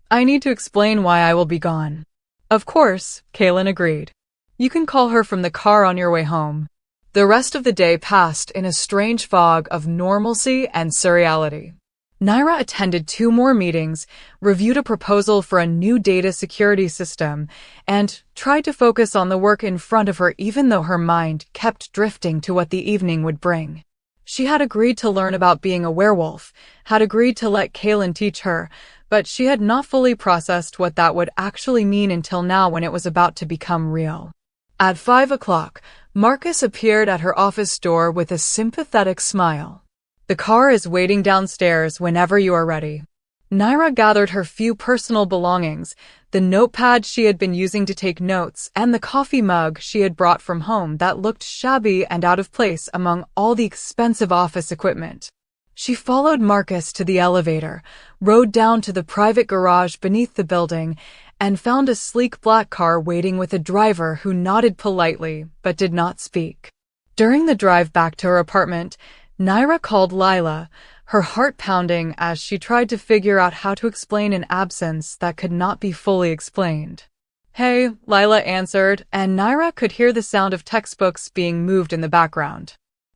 I need to explain why I will be gone." "Of course," Kaylin agreed. "You can call her from the car on your way home." The rest of the day passed in a strange fog of normalcy and surreality. Naira attended 2 more meetings, reviewed a proposal for a new data security system, and tried to focus on the work in front of her even though her mind kept drifting to what the evening would bring. She had agreed to learn about being a werewolf, had agreed to let Kaylin teach her, but she had not fully processed what that would actually mean until now when it was about to become real. At 5 o'clock, Marcus appeared at her office door with a sympathetic smile. "The car is waiting downstairs whenever you are ready." Naira gathered her few personal belongings, the notepad she had been using to take notes, and the coffee mug she had brought from home that looked shabby and out of place among all the expensive office equipment. She followed Marcus to the elevator, rode down to the private garage beneath the building, and found a sleek black car waiting with a driver who nodded politely but did not speak. During the drive back to her apartment, Naira called Lila, her heart pounding as she tried to figure out how to explain an absence that could not be fully explained. "Hey," Lila answered, and Naira could hear the sound of textbooks being moved in the background.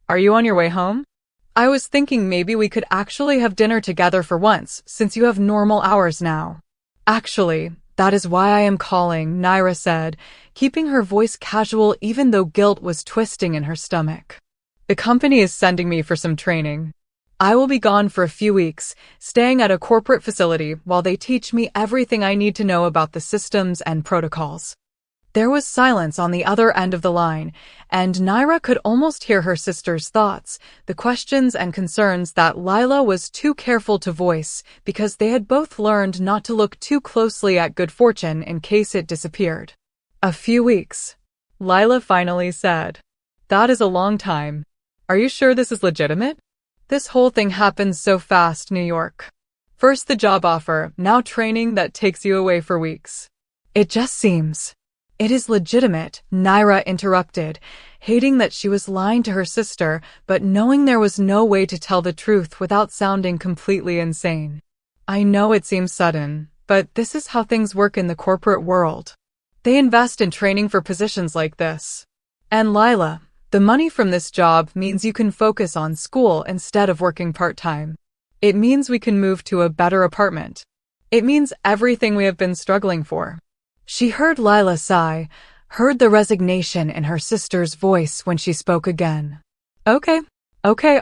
"Are you on your way home? I was thinking maybe we could actually have dinner together for once, since you have normal hours now." "Actually, that is why I am calling," Naira said, keeping her voice casual even though guilt was twisting in her stomach. "The company is sending me for some training. I will be gone for a few weeks, staying at a corporate facility while they teach me everything I need to know about the systems and protocols." There was silence on the other end of the line, and Naira could almost hear her sister's thoughts, the questions and concerns that Lila was too careful to voice because they had both learned not to look too closely at good fortune in case it disappeared. A few weeks. Lila finally said. That is a long time. Are you sure this is legitimate? This whole thing happened so fast, New York. First the job offer, now training that takes you away for weeks. It just seems. It is legitimate, Naira interrupted, hating that she was lying to her sister, but knowing there was no way to tell the truth without sounding completely insane. I know it seems sudden, but this is how things work in the corporate world. They invest in training for positions like this. And Lila, the money from this job means you can focus on school instead of working part-time. It means we can move to a better apartment. It means everything we have been struggling for. She heard Lila sigh, heard the resignation in her sister's voice when she spoke again. Okay,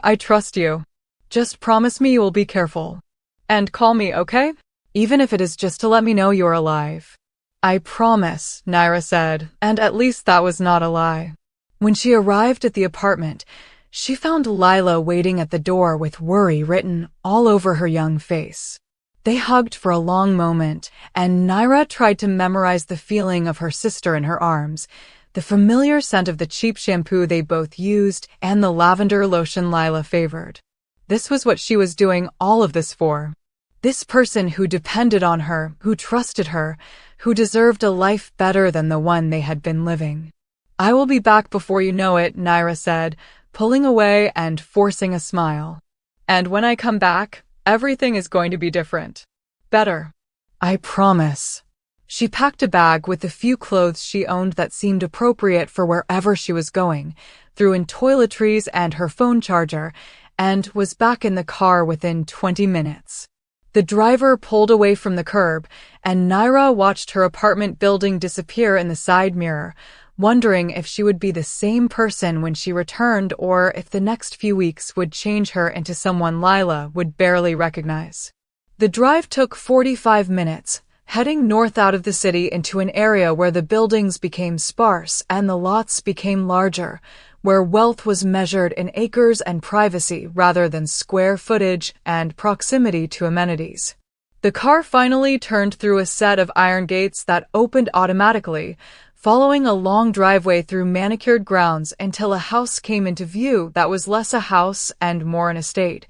I trust you. Just promise me you will be careful. And call me, okay? Even if it is just to let me know you're alive. I promise, Naira said, and at least that was not a lie. When she arrived at the apartment, she found Lila waiting at the door with worry written all over her young face. They hugged for a long moment, and Naira tried to memorize the feeling of her sister in her arms, the familiar scent of the cheap shampoo they both used, and the lavender lotion Lila favored. This was what she was doing all of this for. This person who depended on her, who trusted her, who deserved a life better than the one they had been living. I will be back before you know it, Naira said, pulling away and forcing a smile. And when I come back, everything is going to be different. Better. I promise. She packed a bag with the few clothes she owned that seemed appropriate for wherever she was going, threw in toiletries and her phone charger, and was back in the car within 20 minutes. The driver pulled away from the curb, and Naira watched her apartment building disappear in the side mirror, wondering if she would be the same person when she returned or if the next few weeks would change her into someone Lila would barely recognize. The drive took 45 minutes, heading north out of the city into an area where the buildings became sparse and the lots became larger, where wealth was measured in acres and privacy rather than square footage and proximity to amenities. The car finally turned through a set of iron gates that opened automatically, following a long driveway through manicured grounds until a house came into view that was less a house and more an estate.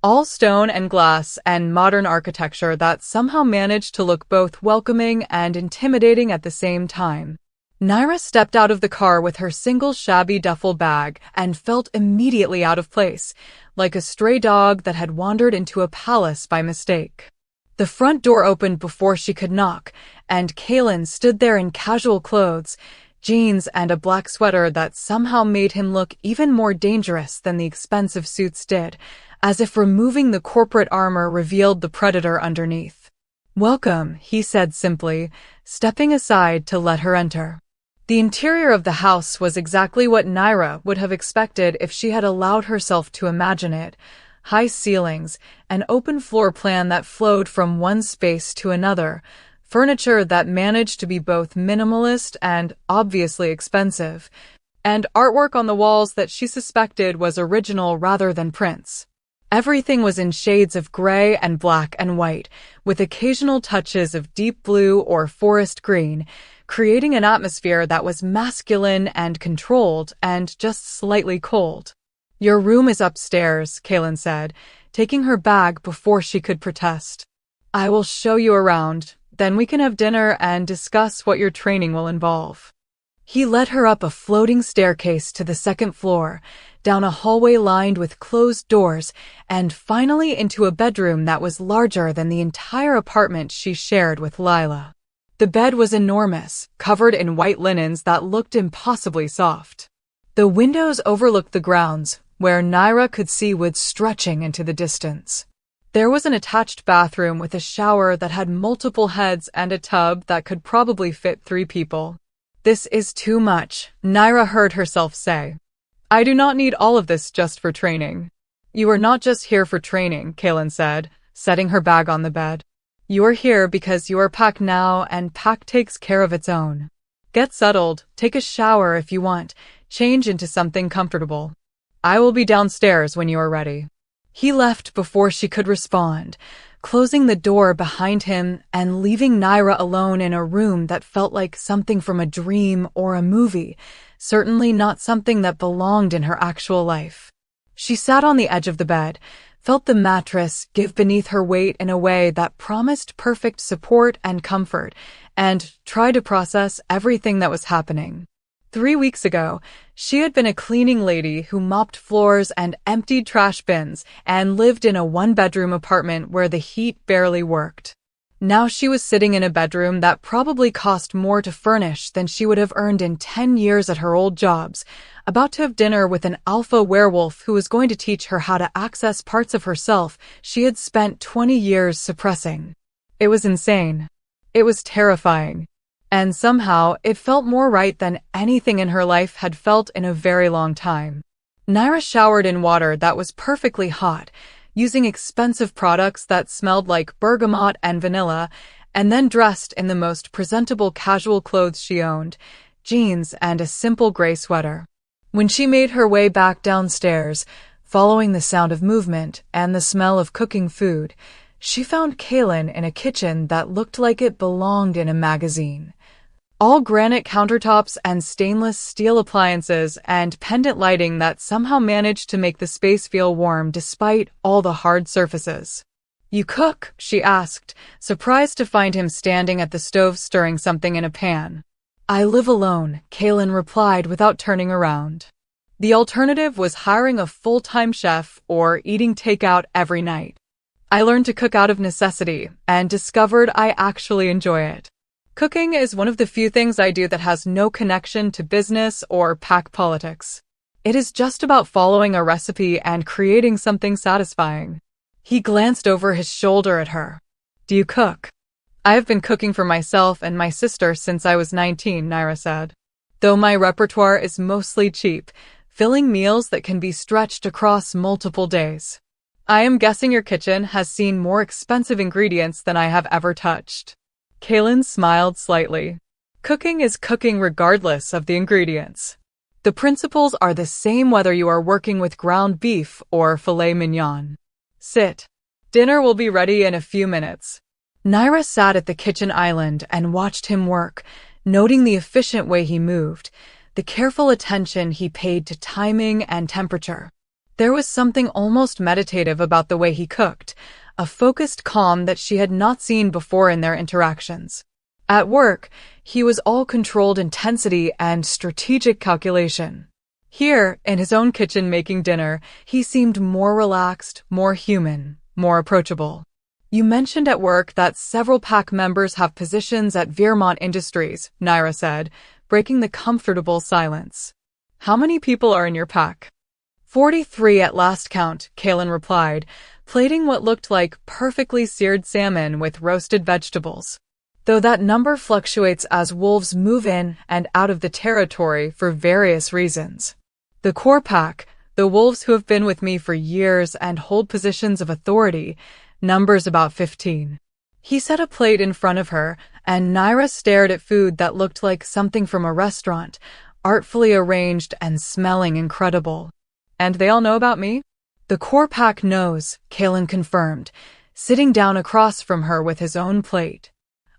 All stone and glass and modern architecture that somehow managed to look both welcoming and intimidating at the same time. Naira stepped out of the car with her single shabby duffel bag and felt immediately out of place, like a stray dog that had wandered into a palace by mistake. The front door opened before she could knock, and Kalen stood there in casual clothes, jeans and a black sweater that somehow made him look even more dangerous than the expensive suits did, as if removing the corporate armor revealed the predator underneath. "Welcome," he said simply, stepping aside to let her enter. The interior of the house was exactly what Naira would have expected if she had allowed herself to imagine it. High ceilings, an open floor plan that flowed from one space to another, furniture that managed to be both minimalist and obviously expensive, and artwork on the walls that she suspected was original rather than prints. Everything was in shades of gray and black and white, with occasional touches of deep blue or forest green, creating an atmosphere that was masculine and controlled and just slightly cold. "Your room is upstairs," Kalen said, taking her bag before she could protest. "I will show you around, then we can have dinner and discuss what your training will involve." He led her up a floating staircase to the second floor, down a hallway lined with closed doors, and finally into a bedroom that was larger than the entire apartment she shared with Lila. The bed was enormous, covered in white linens that looked impossibly soft. The windows overlooked the grounds, where Naira could see woods stretching into the distance. There was an attached bathroom with a shower that had multiple heads and a tub that could probably fit 3 people. "This is too much," Naira heard herself say. "I do not need all of this just for training." "You are not just here for training," Kalen said, setting her bag on the bed. "You are here because you are packed now and pack takes care of its own." Get settled, take a shower if you want, change into something comfortable. I will be downstairs when you are ready. He left before she could respond, closing the door behind him and leaving Naira alone in a room that felt like something from a dream or a movie, certainly not something that belonged in her actual life. She sat on the edge of the bed, felt the mattress give beneath her weight in a way that promised perfect support and comfort, and tried to process everything that was happening. 3 weeks ago, she had been a cleaning lady who mopped floors and emptied trash bins and lived in a one-bedroom apartment where the heat barely worked. Now she was sitting in a bedroom that probably cost more to furnish than she would have earned in 10 years at her old jobs, about to have dinner with an alpha werewolf who was going to teach her how to access parts of herself she had spent 20 years suppressing. It was insane. It was terrifying. And somehow, it felt more right than anything in her life had felt in a very long time. Naira showered in water that was perfectly hot, using expensive products that smelled like bergamot and vanilla, and then dressed in the most presentable casual clothes she owned, jeans and a simple gray sweater. When she made her way back downstairs, following the sound of movement and the smell of cooking food, she found Kaylin in a kitchen that looked like it belonged in a magazine. All granite countertops and stainless steel appliances and pendant lighting that somehow managed to make the space feel warm despite all the hard surfaces. "You cook?" she asked, surprised to find him standing at the stove stirring something in a pan. "I live alone," Kaylin replied without turning around. The alternative was hiring a full-time chef or eating takeout every night. "I learned to cook out of necessity and discovered I actually enjoy it. Cooking is one of the few things I do that has no connection to business or pack politics. It is just about following a recipe and creating something satisfying." He glanced over his shoulder at her. "Do you cook?" "I have been cooking for myself and my sister since I was 19, Naira said. "Though my repertoire is mostly cheap, filling meals that can be stretched across multiple days. I am guessing your kitchen has seen more expensive ingredients than I have ever touched." Kaylin smiled slightly. "Cooking is cooking regardless of the ingredients. The principles are the same whether you are working with ground beef or filet mignon. Sit. Dinner will be ready in a few minutes." Naira sat at the kitchen island and watched him work, noting the efficient way he moved, the careful attention he paid to timing and temperature. There was something almost meditative about the way he cooked, a focused calm that she had not seen before in their interactions. At work, he was all controlled intensity and strategic calculation. Here, in his own kitchen making dinner, he seemed more relaxed, more human, more approachable. "You mentioned at work that several pack members have positions at Werewolf Industries," Naira said, breaking the comfortable silence. "How many people are in your pack?" 43 at last count, Kaylin replied, plating what looked like perfectly seared salmon with roasted vegetables. Though that number fluctuates as wolves move in and out of the territory for various reasons. The core pack, the wolves who have been with me for years and hold positions of authority, numbers about 15. He set a plate in front of her, and Naira stared at food that looked like something from a restaurant, artfully arranged and smelling incredible. "And they all know about me?" "The core pack knows," Kaylin confirmed, sitting down across from her with his own plate.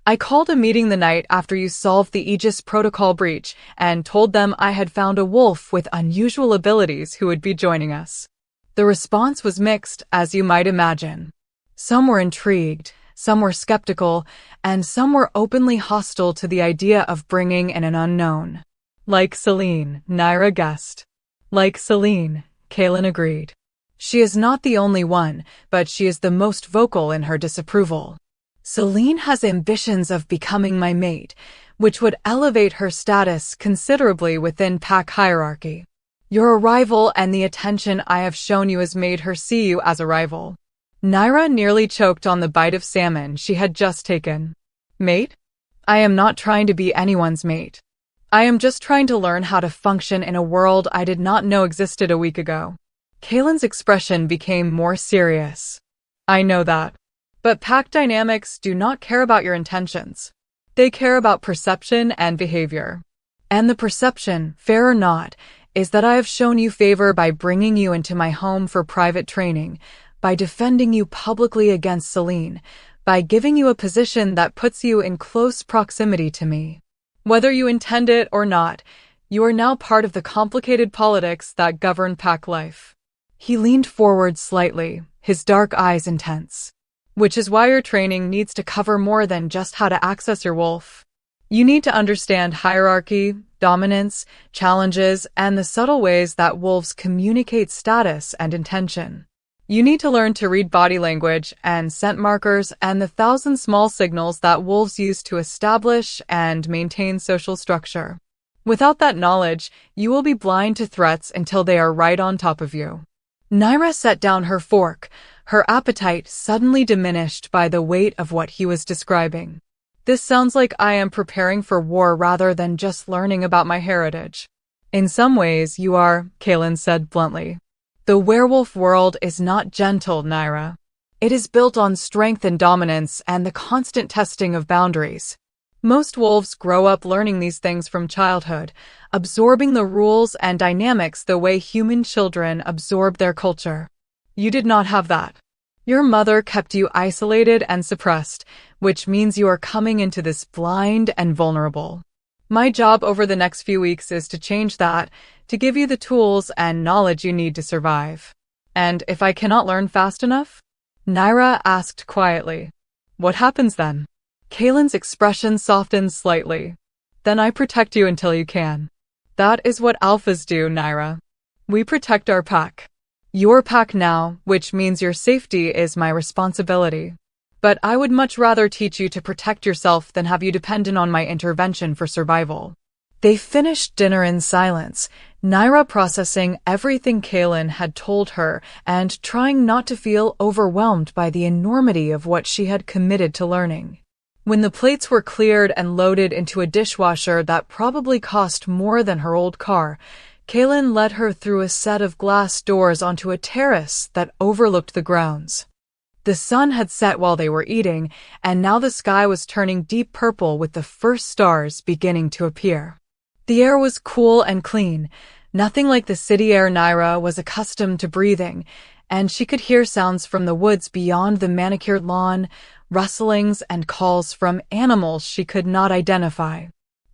"I called a meeting the night after you solved the Aegis protocol breach and told them I had found a wolf with unusual abilities who would be joining us. The response was mixed, as you might imagine. Some were intrigued, some were skeptical, and some were openly hostile to the idea of bringing in an unknown. Like Celine, Naira guessed. Like Celine, Kaylin agreed. She is not the only one, but she is the most vocal in her disapproval. Celine has ambitions of becoming my mate, which would elevate her status considerably within pack hierarchy. Your arrival and the attention I have shown you has made her see you as a rival." Naira nearly choked on the bite of salmon she had just taken. "Mate? I am not trying to be anyone's mate. I am just trying to learn how to function in a world I did not know existed a week ago." Kaylin's expression became more serious. "I know that. But pack dynamics do not care about your intentions. They care about perception and behavior. And the perception, fair or not, is that I have shown you favor by bringing you into my home for private training, by defending you publicly against Celine, by giving you a position that puts you in close proximity to me. Whether you intend it or not, you are now part of the complicated politics that govern pack life. He leaned forward slightly, his dark eyes intense. Which is why your training needs to cover more than just how to access your wolf. You need to understand hierarchy, dominance, challenges, and the subtle ways that wolves communicate status and intention. You need to learn to read body language and scent markers and the thousand small signals that wolves use to establish and maintain social structure. Without that knowledge, you will be blind to threats until they are right on top of you. Naira set down her fork, her appetite suddenly diminished by the weight of what he was describing. This sounds like I am preparing for war rather than just learning about my heritage. In some ways, you are, Kaelin said bluntly. The werewolf world is not gentle, Naira. It is built on strength and dominance and the constant testing of boundaries. Most wolves grow up learning these things from childhood, absorbing the rules and dynamics the way human children absorb their culture. You did not have that. Your mother kept you isolated and suppressed, which means you are coming into this blind and vulnerable. My job over the next few weeks is to change that, to give you the tools and knowledge you need to survive. And if I cannot learn fast enough? Naira asked quietly. What happens then? Kaelin's expression softened slightly. Then I protect you until you can. That is what alphas do, Naira. We protect our pack. Your pack now, which means your safety is my responsibility. But I would much rather teach you to protect yourself than have you dependent on my intervention for survival. They finished dinner in silence, Naira processing everything Kaelin had told her and trying not to feel overwhelmed by the enormity of what she had committed to learning. When the plates were cleared and loaded into a dishwasher that probably cost more than her old car, Kaelin led her through a set of glass doors onto a terrace that overlooked the grounds. The sun had set while they were eating, and now the sky was turning deep purple with the first stars beginning to appear. The air was cool and clean, nothing like the city air Naira was accustomed to breathing, and she could hear sounds from the woods beyond the manicured lawn, rustlings and calls from animals she could not identify.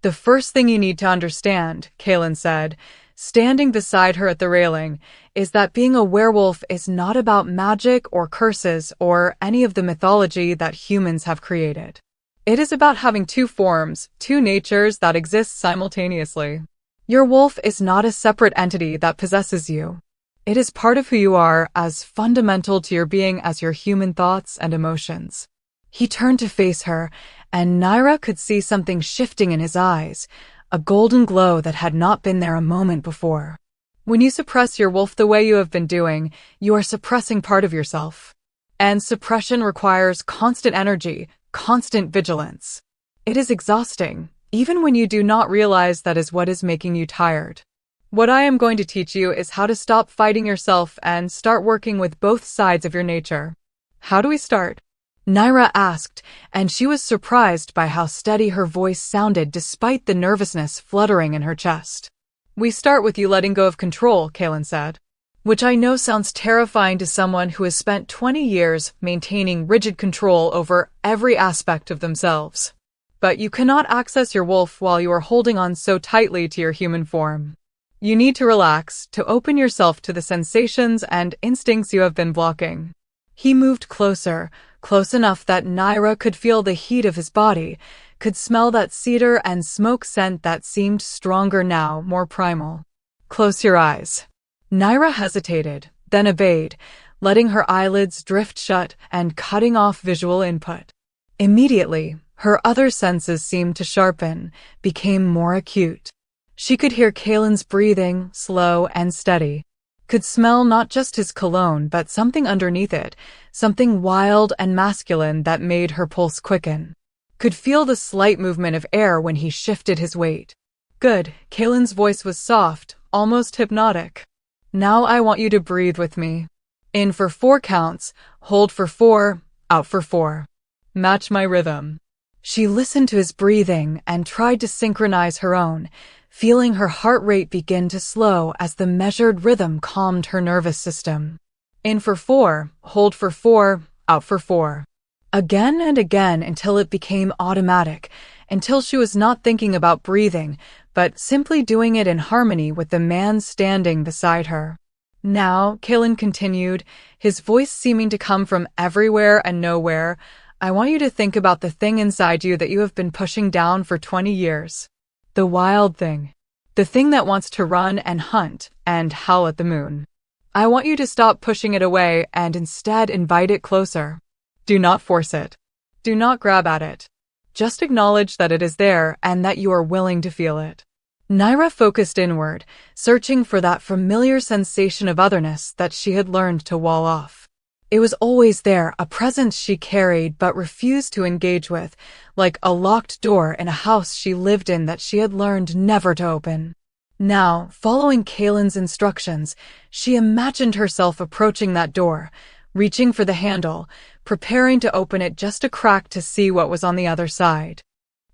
The first thing you need to understand, Kaelin said, standing beside her at the railing, is that being a werewolf is not about magic or curses or any of the mythology that humans have created. It is about having two forms, two natures that exist simultaneously. Your wolf is not a separate entity that possesses you. It is part of who you are, as fundamental to your being as your human thoughts and emotions. He turned to face her, and Naira could see something shifting in his eyes, a golden glow that had not been there a moment before. When you suppress your wolf the way you have been doing, you are suppressing part of yourself. And suppression requires constant energy, constant vigilance. It is exhausting, even when you do not realize that is what is making you tired. What I am going to teach you is how to stop fighting yourself and start working with both sides of your nature. How do we start? Naira asked, and she was surprised by how steady her voice sounded despite the nervousness fluttering in her chest. We start with you letting go of control, Kaelin said. Which I know sounds terrifying to someone who has spent 20 years maintaining rigid control over every aspect of themselves. But you cannot access your wolf while you are holding on so tightly to your human form. You need to relax, to open yourself to the sensations and instincts you have been blocking. He moved closer, close enough that Naira could feel the heat of his body, could smell that cedar and smoke scent that seemed stronger now, more primal. Close your eyes. Naira hesitated, then obeyed, letting her eyelids drift shut and cutting off visual input. Immediately, her other senses seemed to sharpen, became more acute. She could hear Kaelin's breathing, slow and steady. Could smell not just his cologne but something underneath it, something wild and masculine that made her pulse quicken. Could feel the slight movement of air when he shifted his weight. Good, Kaelin's voice was soft, almost hypnotic. Now I want you to breathe with me. In for 4 counts, hold for 4, out for 4. Match my rhythm. She listened to his breathing and tried to synchronize her own, feeling her heart rate begin to slow as the measured rhythm calmed her nervous system. In for 4, hold for 4, out for 4. Again and again until it became automatic, until she was not thinking about breathing, but simply doing it in harmony with the man standing beside her. Now, Kalen continued, his voice seeming to come from everywhere and nowhere, I want you to think about the thing inside you that you have been pushing down for 20 years. The wild thing. The thing that wants to run and hunt and howl at the moon. I want you to stop pushing it away and instead invite it closer. Do not force it. Do not grab at it. Just acknowledge that it is there and that you are willing to feel it. Naira focused inward, searching for that familiar sensation of otherness that she had learned to wall off. It was always there, a presence she carried but refused to engage with, like a locked door in a house she lived in that she had learned never to open. Now, following Kalen's instructions, she imagined herself approaching that door, reaching for the handle, preparing to open it just a crack to see what was on the other side.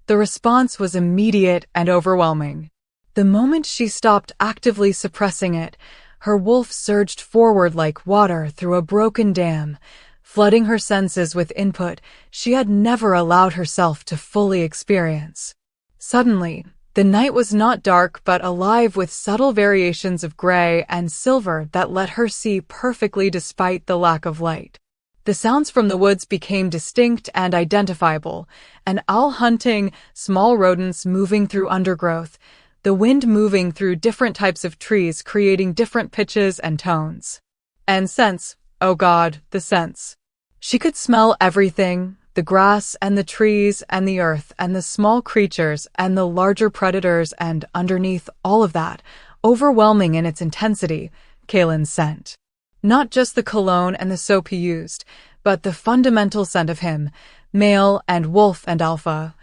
The response was immediate and overwhelming. The moment she stopped actively suppressing it, her wolf surged forward like water through a broken dam, flooding her senses with input she had never allowed herself to fully experience. Suddenly, the night was not dark but alive with subtle variations of gray and silver that let her see perfectly despite the lack of light. The sounds from the woods became distinct and identifiable, an owl hunting, small rodents moving through undergrowth, the wind moving through different types of trees creating different pitches and tones. And scents, oh God, the scents. She could smell everything, the grass and the trees and the earth and the small creatures and the larger predators, and underneath all of that, overwhelming in its intensity, Kalen's scent. Not just the cologne and the soap he used, but the fundamental scent of him, male and wolf and alpha.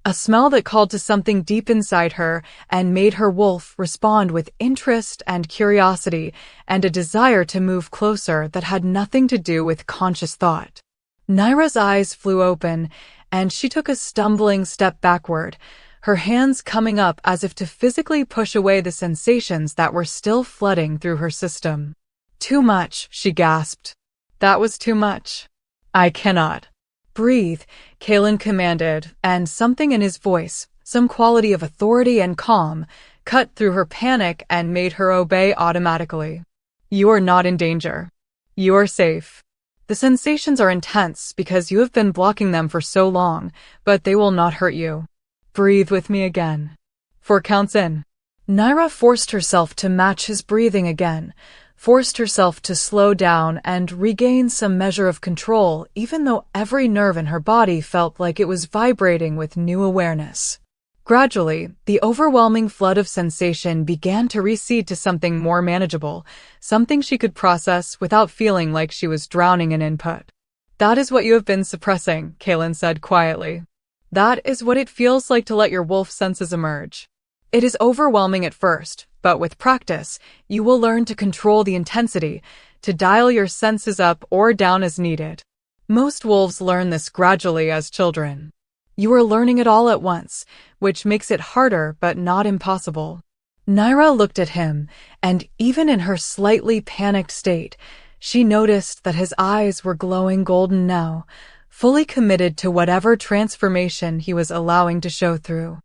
A smell that called to something deep inside her and made her wolf respond with interest and curiosity and a desire to move closer that had nothing to do with conscious thought. Naira's eyes flew open, and she took a stumbling step backward, her hands coming up as if to physically push away the sensations that were still flooding through her system. Too much, she gasped. That was too much. I cannot. Breathe, Kalen commanded, and something in his voice, some quality of authority and calm, cut through her panic and made her obey automatically. You are not in danger. You are safe. The sensations are intense because you have been blocking them for so long, but they will not hurt you. Breathe with me again. 4 counts in. Naira forced herself to match his breathing again, forced herself to slow down and regain some measure of control, even though every nerve in her body felt like it was vibrating with new awareness. Gradually, the overwhelming flood of sensation began to recede to something more manageable, something she could process without feeling like she was drowning in input. That is what you have been suppressing, Kalen said quietly. That is what it feels like to let your wolf senses emerge. It is overwhelming at first, but with practice, you will learn to control the intensity, to dial your senses up or down as needed. Most wolves learn this gradually as children. You are learning it all at once, which makes it harder but not impossible. Naira looked at him, and even in her slightly panicked state, she noticed that his eyes were glowing golden now, fully committed to whatever transformation he was allowing to show through.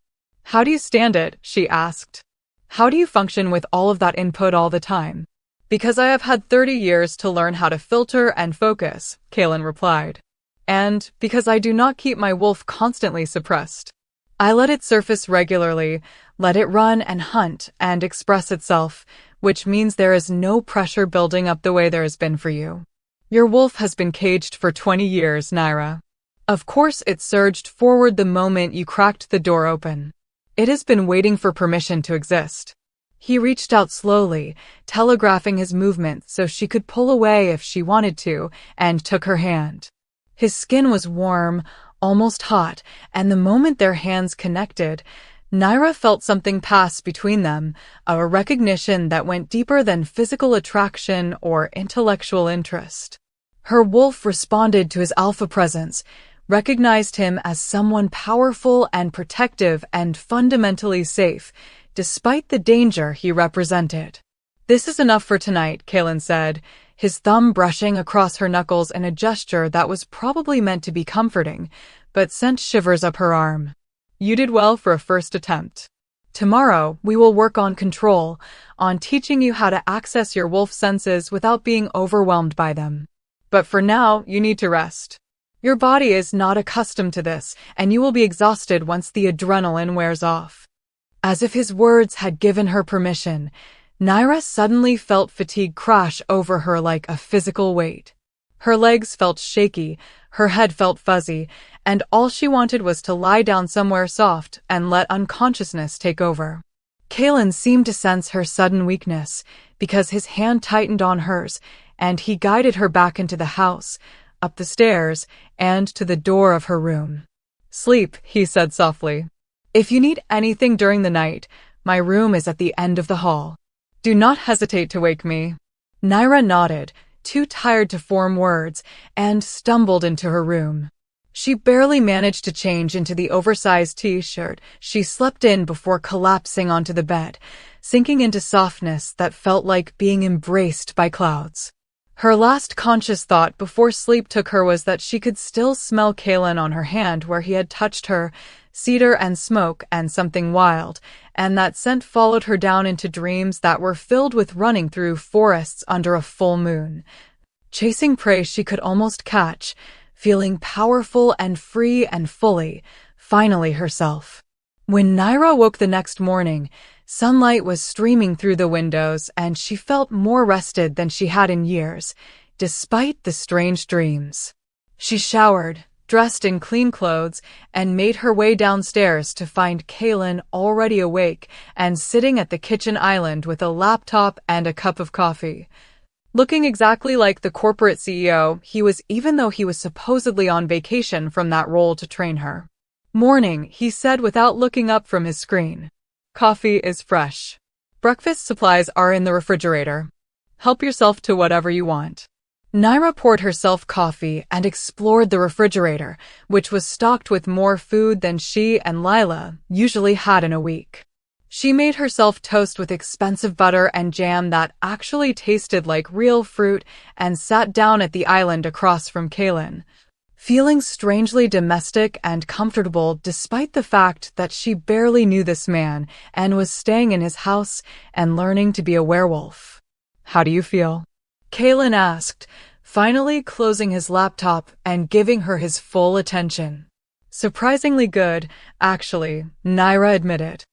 How do you stand it? She asked. How do you function with all of that input all the time? Because I have had 30 years to learn how to filter and focus, Kalen replied. And because I do not keep my wolf constantly suppressed. I let it surface regularly, let it run and hunt and express itself, which means there is no pressure building up the way there has been for you. Your wolf has been caged for 20 years, Naira. Of course it surged forward the moment you cracked the door open. It has been waiting for permission to exist. He reached out slowly, telegraphing his movement so she could pull away if she wanted to, and took her hand. His skin was warm, almost hot, and the moment their hands connected, Naira felt something pass between them, a recognition that went deeper than physical attraction or intellectual interest. Her wolf responded to his alpha presence, recognized him as someone powerful and protective and fundamentally safe, despite the danger he represented. "This is enough for tonight," Kaelin said, his thumb brushing across her knuckles in a gesture that was probably meant to be comforting, but sent shivers up her arm. "You did well for a first attempt. Tomorrow, we will work on control, on teaching you how to access your wolf senses without being overwhelmed by them. But for now, you need to rest. Your body is not accustomed to this, and you will be exhausted once the adrenaline wears off." As if his words had given her permission, Naira suddenly felt fatigue crash over her like a physical weight. Her legs felt shaky, her head felt fuzzy, and all she wanted was to lie down somewhere soft and let unconsciousness take over. Kaelin seemed to sense her sudden weakness, because his hand tightened on hers, and he guided her back into the house, up the stairs, and to the door of her room. "Sleep," he said softly. "If you need anything during the night, my room is at the end of the hall. Do not hesitate to wake me." Naira nodded, too tired to form words, and stumbled into her room. She barely managed to change into the oversized t-shirt she slept in before collapsing onto the bed, sinking into softness that felt like being embraced by clouds. Her last conscious thought before sleep took her was that she could still smell Kaelin on her hand where he had touched her, cedar and smoke and something wild, and that scent followed her down into dreams that were filled with running through forests under a full moon, chasing prey she could almost catch, feeling powerful and free and fully, finally herself. When Naira woke the next morning, sunlight was streaming through the windows and she felt more rested than she had in years, despite the strange dreams. She showered, dressed in clean clothes, and made her way downstairs to find Kaelin already awake and sitting at the kitchen island with a laptop and a cup of coffee. Looking exactly like the corporate CEO he was, even though he was supposedly on vacation from that role to train her. "Morning," he said without looking up from his screen. "Coffee is fresh. Breakfast supplies are in the refrigerator. Help yourself to whatever you want." Naira poured herself coffee and explored the refrigerator, which was stocked with more food than she and Lila usually had in a week. She made herself toast with expensive butter and jam that actually tasted like real fruit and sat down at the island across from Kaelin, feeling strangely domestic and comfortable despite the fact that she barely knew this man and was staying in his house and learning to be a werewolf. "How do you feel?" Kaelin asked, finally closing his laptop and giving her his full attention. "Surprisingly good, actually," Naira admitted.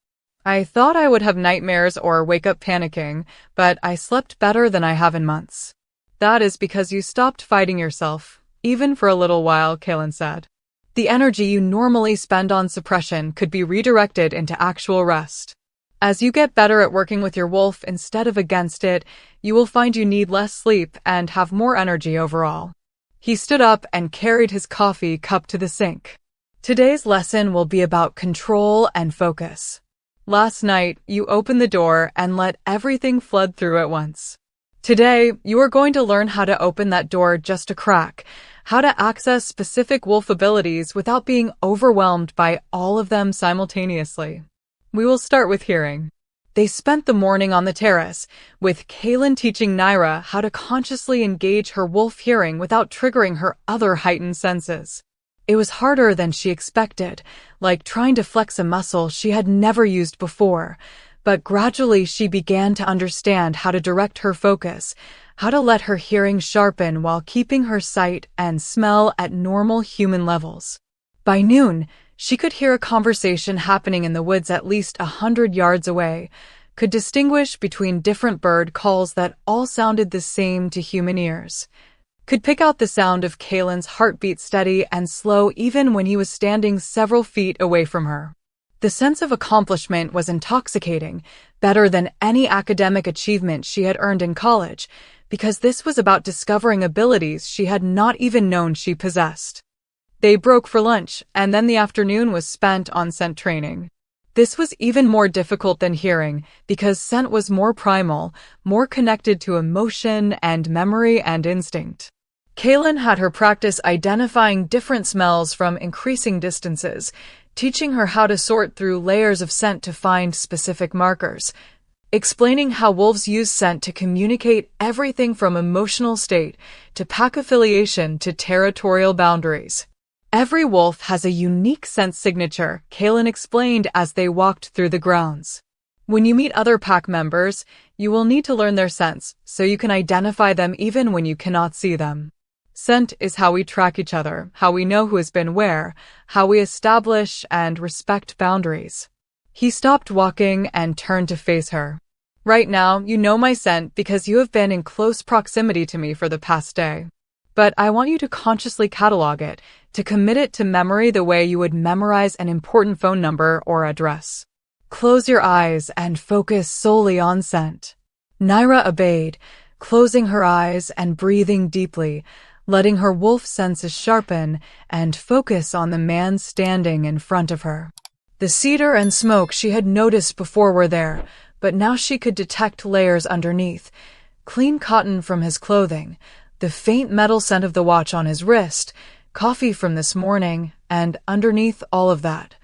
"I thought I would have nightmares or wake up panicking, but I slept better than I have in months." "That is because you stopped fighting yourself, even for a little while," Kaelin said. "The energy you normally spend on suppression could be redirected into actual rest. As you get better at working with your wolf instead of against it, you will find you need less sleep and have more energy overall." He stood up and carried his coffee cup to the sink. "Today's lesson will be about control and focus. Last night, you opened the door and let everything flood through at once. Today, you are going to learn how to open that door just a crack, how to access specific wolf abilities without being overwhelmed by all of them simultaneously. We will start with hearing." They spent the morning on the terrace, with Kaelin teaching Naira how to consciously engage her wolf hearing without triggering her other heightened senses. It was harder than she expected, like trying to flex a muscle she had never used before, but gradually she began to understand how to direct her focus, how to let her hearing sharpen while keeping her sight and smell at normal human levels. By noon, she could hear a conversation happening in the woods at least 100 yards away, could distinguish between different bird calls that all sounded the same to human ears, could pick out the sound of Kaelin's heartbeat steady and slow even when he was standing several feet away from her. The sense of accomplishment was intoxicating, better than any academic achievement she had earned in college, because this was about discovering abilities she had not even known she possessed. They broke for lunch, and then the afternoon was spent on scent training. This was even more difficult than hearing, because scent was more primal, more connected to emotion and memory and instinct. Kaylin had her practice identifying different smells from increasing distances, teaching her how to sort through layers of scent to find specific markers, explaining how wolves use scent to communicate everything from emotional state to pack affiliation to territorial boundaries. Every wolf has a unique scent signature, Kaylin explained as they walked through the grounds. When you meet other pack members, you will need to learn their scents so you can identify them even when you cannot see them. Scent is how we track each other, how we know who has been where, how we establish and respect boundaries. He stopped walking and turned to face her. Right now, you know my scent because you have been in close proximity to me for the past day. But I want you to consciously catalog it, to commit it to memory the way you would memorize an important phone number or address. Close your eyes and focus solely on scent. Naira obeyed, closing her eyes and breathing deeply, letting her wolf senses sharpen and focus on the man standing in front of her. The cedar and smoke she had noticed before were there, but now she could detect layers underneath. Clean cotton from his clothing, the faint metal scent of the watch on his wrist, coffee from this morning, and underneath all of that,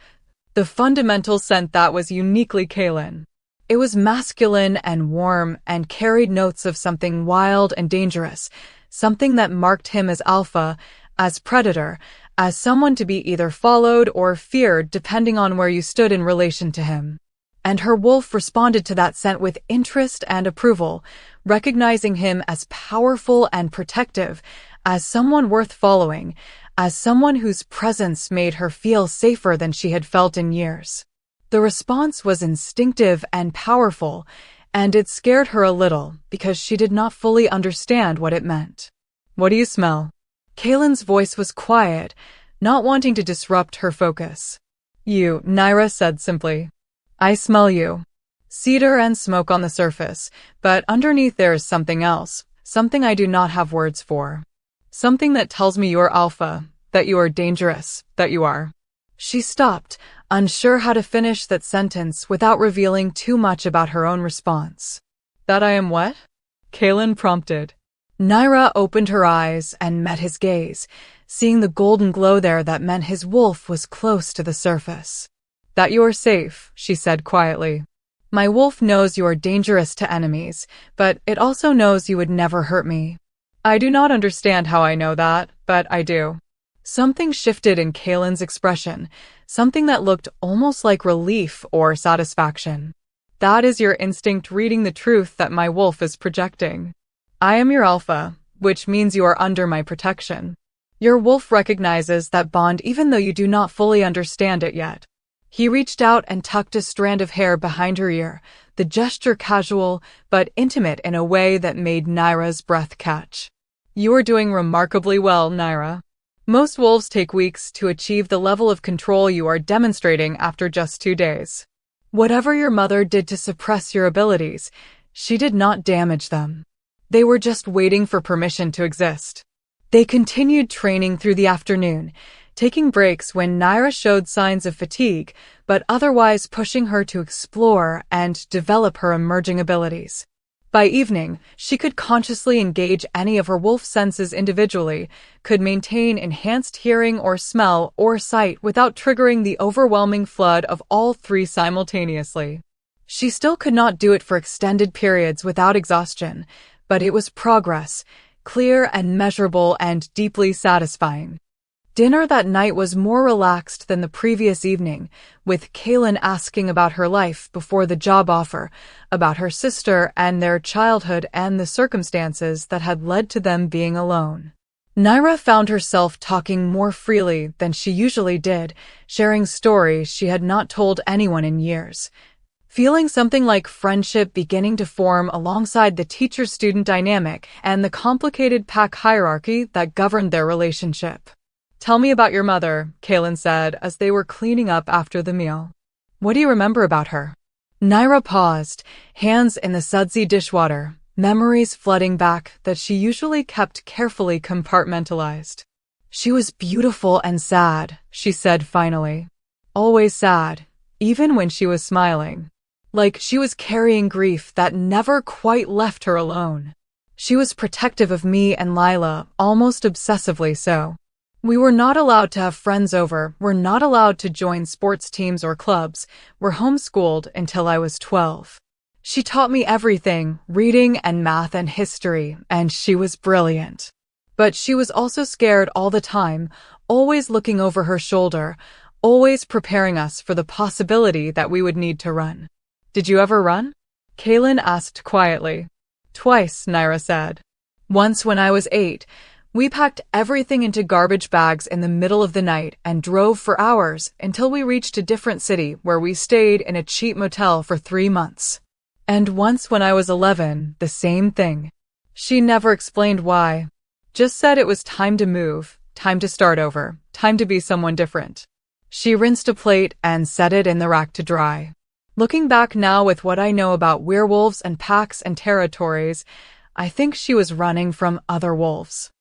the fundamental scent that was uniquely Kaylin. It was masculine and warm and carried notes of something wild and dangerous, something that marked him as alpha, as predator, as someone to be either followed or feared depending on where you stood in relation to him. And her wolf responded to that scent with interest and approval, recognizing him as powerful and protective, as someone worth following, as someone whose presence made her feel safer than she had felt in years. The response was instinctive and powerful, and it scared her a little because she did not fully understand what it meant. "What do you smell?" Kaylin's voice was quiet, not wanting to disrupt her focus. "You," Naira said simply. "I smell you." Cedar and smoke on the surface, but underneath there is something else, something I do not have words for. Something that tells me you're alpha, that you are dangerous, that you are. She stopped, unsure how to finish that sentence without revealing too much about her own response. "That I am what?" Kaylin prompted. Naira opened her eyes and met his gaze, seeing the golden glow there that meant his wolf was close to the surface. "That you are safe," she said quietly. "My wolf knows you are dangerous to enemies, but it also knows you would never hurt me. I do not understand how I know that, but I do." Something shifted in Kaylin's expression, something that looked almost like relief or satisfaction. "That is your instinct reading the truth that my wolf is projecting. I am your alpha, which means you are under my protection. Your wolf recognizes that bond even though you do not fully understand it yet." He reached out and tucked a strand of hair behind her ear, the gesture casual but intimate in a way that made Naira's breath catch. "You are doing remarkably well, Naira. Most wolves take weeks to achieve the level of control you are demonstrating after just 2 days. Whatever your mother did to suppress your abilities, she did not damage them. They were just waiting for permission to exist." They continued training through the afternoon, taking breaks when Naira showed signs of fatigue, but otherwise pushing her to explore and develop her emerging abilities. By evening, she could consciously engage any of her wolf senses individually, could maintain enhanced hearing or smell or sight without triggering the overwhelming flood of all three simultaneously. She still could not do it for extended periods without exhaustion, but it was progress, clear and measurable and deeply satisfying. Dinner that night was more relaxed than the previous evening, with Kaylin asking about her life before the job offer, about her sister and their childhood and the circumstances that had led to them being alone. Naira found herself talking more freely than she usually did, sharing stories she had not told anyone in years. Feeling something like friendship beginning to form alongside the teacher-student dynamic and the complicated pack hierarchy that governed their relationship. "Tell me about your mother," Kaylin said as they were cleaning up after the meal. "What do you remember about her?" Naira paused, hands in the sudsy dishwater, memories flooding back that she usually kept carefully compartmentalized. "She was beautiful and sad," she said finally. "Always sad, even when she was smiling. Like she was carrying grief that never quite left her alone." She was protective of me and Lila, almost obsessively so. We were not allowed to have friends over, were not allowed to join sports teams or clubs, were homeschooled until I was 12. She taught me everything, reading and math and history, and she was brilliant. But she was also scared all the time, always looking over her shoulder, always preparing us for the possibility that we would need to run. Did you ever run? Kaylin asked quietly. Twice, Naira said. Once when I was 8, we packed everything into garbage bags in the middle of the night and drove for hours until we reached a different city where we stayed in a cheap motel for 3 months. And once when I was 11, the same thing. She never explained why. Just said it was time to move, time to start over, time to be someone different. She rinsed a plate and set it in the rack to dry. Looking back now with what I know about werewolves and packs and territories, I think she was running from other wolves.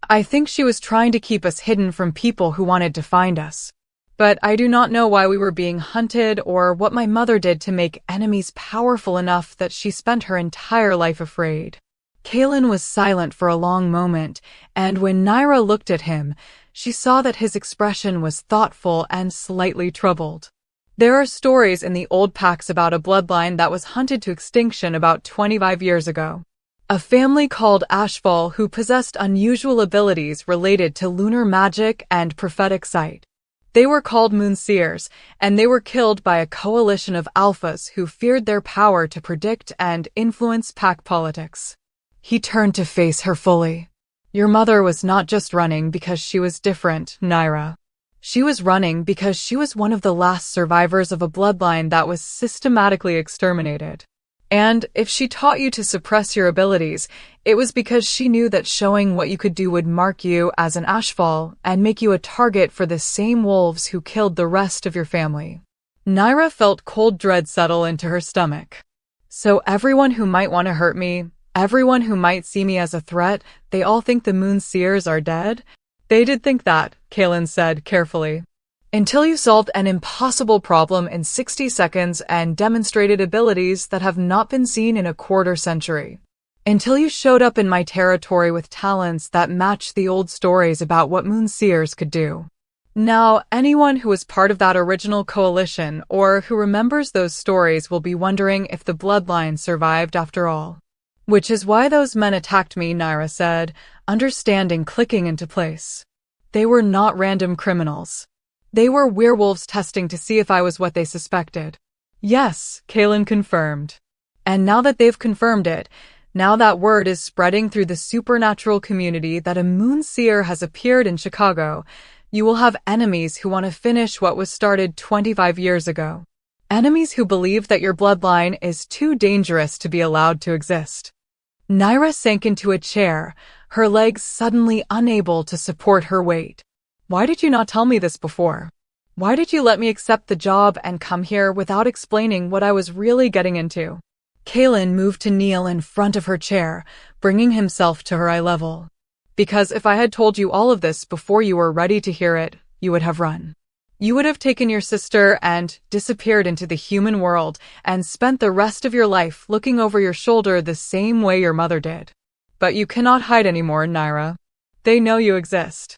I think she was trying to keep us hidden from people who wanted to find us. But I do not know why we were being hunted or what my mother did to make enemies powerful enough that she spent her entire life afraid. Kaylin was silent for a long moment, and when Naira looked at him, she saw that his expression was thoughtful and slightly troubled. There are stories in the old packs about a bloodline that was hunted to extinction about 25 years ago. A family called Ashfall who possessed unusual abilities related to lunar magic and prophetic sight. They were called Moonseers, and they were killed by a coalition of alphas who feared their power to predict and influence pack politics. He turned to face her fully. Your mother was not just running because she was different, Naira. She was running because she was one of the last survivors of a bloodline that was systematically exterminated. And if she taught you to suppress your abilities, it was because she knew that showing what you could do would mark you as an Ashfall and make you a target for the same wolves who killed the rest of your family. Naira felt cold dread settle into her stomach. So everyone who might want to hurt me, everyone who might see me as a threat, they all think the Moonseers are dead? They did think that, Kaylin said carefully. Until you solved an impossible problem in 60 seconds and demonstrated abilities that have not been seen in a quarter century. Until you showed up in my territory with talents that matched the old stories about what Moonseers could do. Now, anyone who was part of that original coalition or who remembers those stories will be wondering if the bloodline survived after all. Which is why those men attacked me, Naira said, understanding clicking into place. They were not random criminals. They were werewolves testing to see if I was what they suspected. Yes, Kaylin confirmed. And now that they've confirmed it, now that word is spreading through the supernatural community that a Moonseer has appeared in Chicago, you will have enemies who want to finish what was started 25 years ago. Enemies who believe that your bloodline is too dangerous to be allowed to exist. Naira sank into a chair, her legs suddenly unable to support her weight. Why did you not tell me this before? Why did you let me accept the job and come here without explaining what I was really getting into? Kaylin moved to kneel in front of her chair, bringing himself to her eye level. Because if I had told you all of this before you were ready to hear it, you would have run. You would have taken your sister and disappeared into the human world and spent the rest of your life looking over your shoulder the same way your mother did. But you cannot hide anymore, Naira. They know you exist.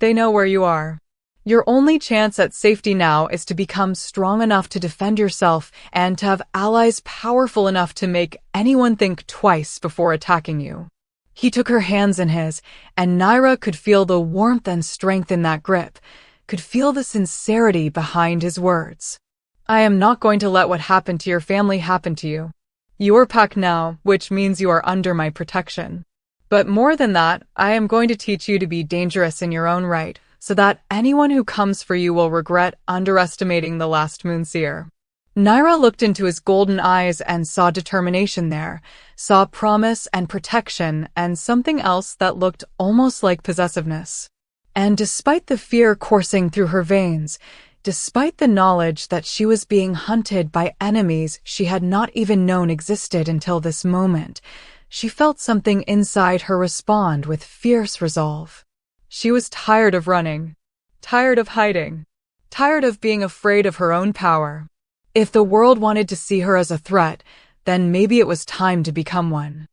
They know where you are. Your only chance at safety now is to become strong enough to defend yourself and to have allies powerful enough to make anyone think twice before attacking you. He took her hands in his, and Naira could feel the warmth and strength in that grip, could feel the sincerity behind his words. I am not going to let what happened to your family happen to you. You are packed now, which means you are under my protection. But more than that, I am going to teach you to be dangerous in your own right, so that anyone who comes for you will regret underestimating the last Moonseer. Naira looked into his golden eyes and saw determination there, saw promise and protection and something else that looked almost like possessiveness. And despite the fear coursing through her veins, despite the knowledge that she was being hunted by enemies she had not even known existed until this moment, she felt something inside her respond with fierce resolve. She was tired of running, tired of hiding, tired of being afraid of her own power. If the world wanted to see her as a threat, then maybe it was time to become one.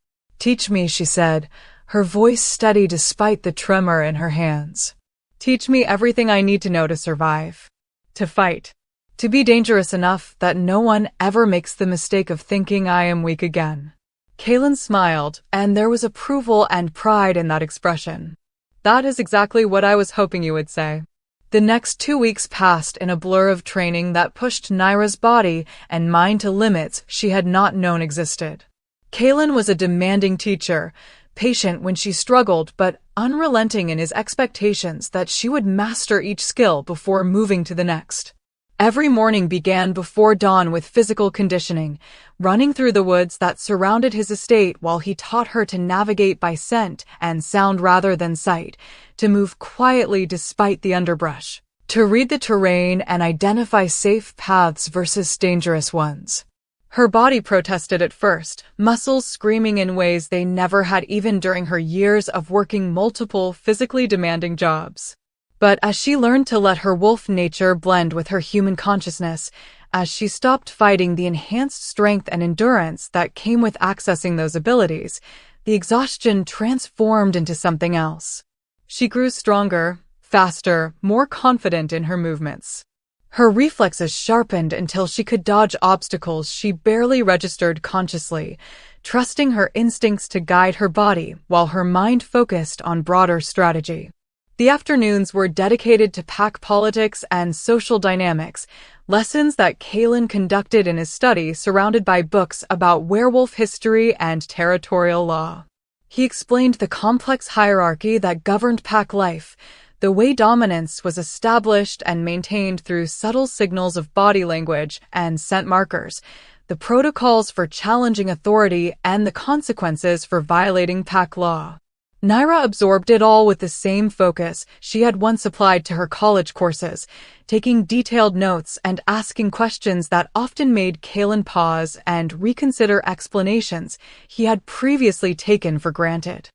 Teach me, she said, her voice steady despite the tremor in her hands. Teach me everything I need to know to survive. To fight. To be dangerous enough that no one ever makes the mistake of thinking I am weak again. Kaylin smiled, and there was approval and pride in that expression. That is exactly what I was hoping you would say. The next 2 weeks passed in a blur of training that pushed Naira's body and mind to limits she had not known existed. Kaylin was a demanding teacher, patient when she struggled but unrelenting in his expectations that she would master each skill before moving to the next. Every morning began before dawn with physical conditioning, running through the woods that surrounded his estate while he taught her to navigate by scent and sound rather than sight, to move quietly despite the underbrush, to read the terrain and identify safe paths versus dangerous ones. Her body protested at first, muscles screaming in ways they never had even during her years of working multiple physically demanding jobs. But as she learned to let her wolf nature blend with her human consciousness, as she stopped fighting the enhanced strength and endurance that came with accessing those abilities, the exhaustion transformed into something else. She grew stronger, faster, more confident in her movements. Her reflexes sharpened until she could dodge obstacles she barely registered consciously, trusting her instincts to guide her body while her mind focused on broader strategy. The afternoons were dedicated to pack politics and social dynamics, lessons that Kaylin conducted in his study surrounded by books about werewolf history and territorial law. He explained the complex hierarchy that governed pack life, the way dominance was established and maintained through subtle signals of body language and scent markers, the protocols for challenging authority and the consequences for violating pack law. Naira absorbed it all with the same focus she had once applied to her college courses, taking detailed notes and asking questions that often made Kaylin pause and reconsider explanations he had previously taken for granted.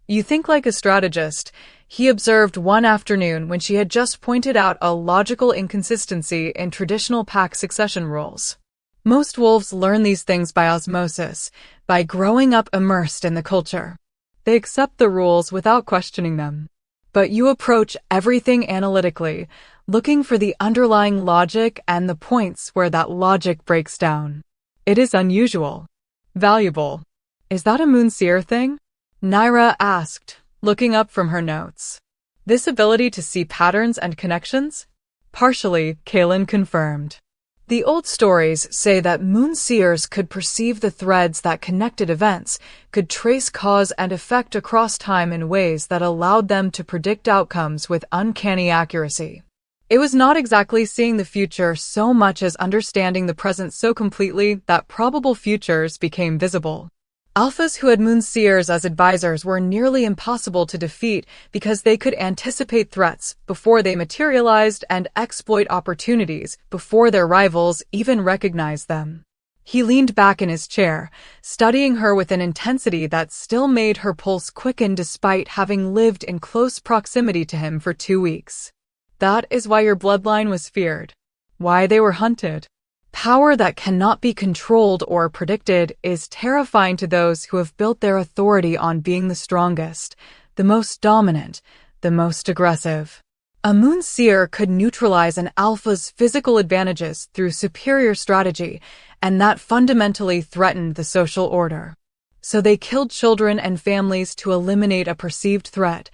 You think like a strategist, he observed one afternoon when she had just pointed out a logical inconsistency in traditional pack succession rules. Most wolves learn these things by osmosis, by growing up immersed in the culture. They accept the rules without questioning them. But you approach everything analytically, looking for the underlying logic and the points where that logic breaks down. It is unusual. Valuable. Is that a Moonseer thing? Naira asked, looking up from her notes. This ability to see patterns and connections? Partially, Kaylin confirmed. The old stories say that Moonseers could perceive the threads that connected events, could trace cause and effect across time in ways that allowed them to predict outcomes with uncanny accuracy. It was not exactly seeing the future so much as understanding the present so completely that probable futures became visible. Alphas who had Moonseers as advisors were nearly impossible to defeat because they could anticipate threats before they materialized and exploit opportunities before their rivals even recognized them. He leaned back in his chair, studying her with an intensity that still made her pulse quicken despite having lived in close proximity to him for 2 weeks. That is why your bloodline was feared. Why they were hunted. Power that cannot be controlled or predicted is terrifying to those who have built their authority on being the strongest, the most dominant, the most aggressive. A Moonseer could neutralize an alpha's physical advantages through superior strategy, and that fundamentally threatened the social order. So they killed children and families to eliminate a perceived threat,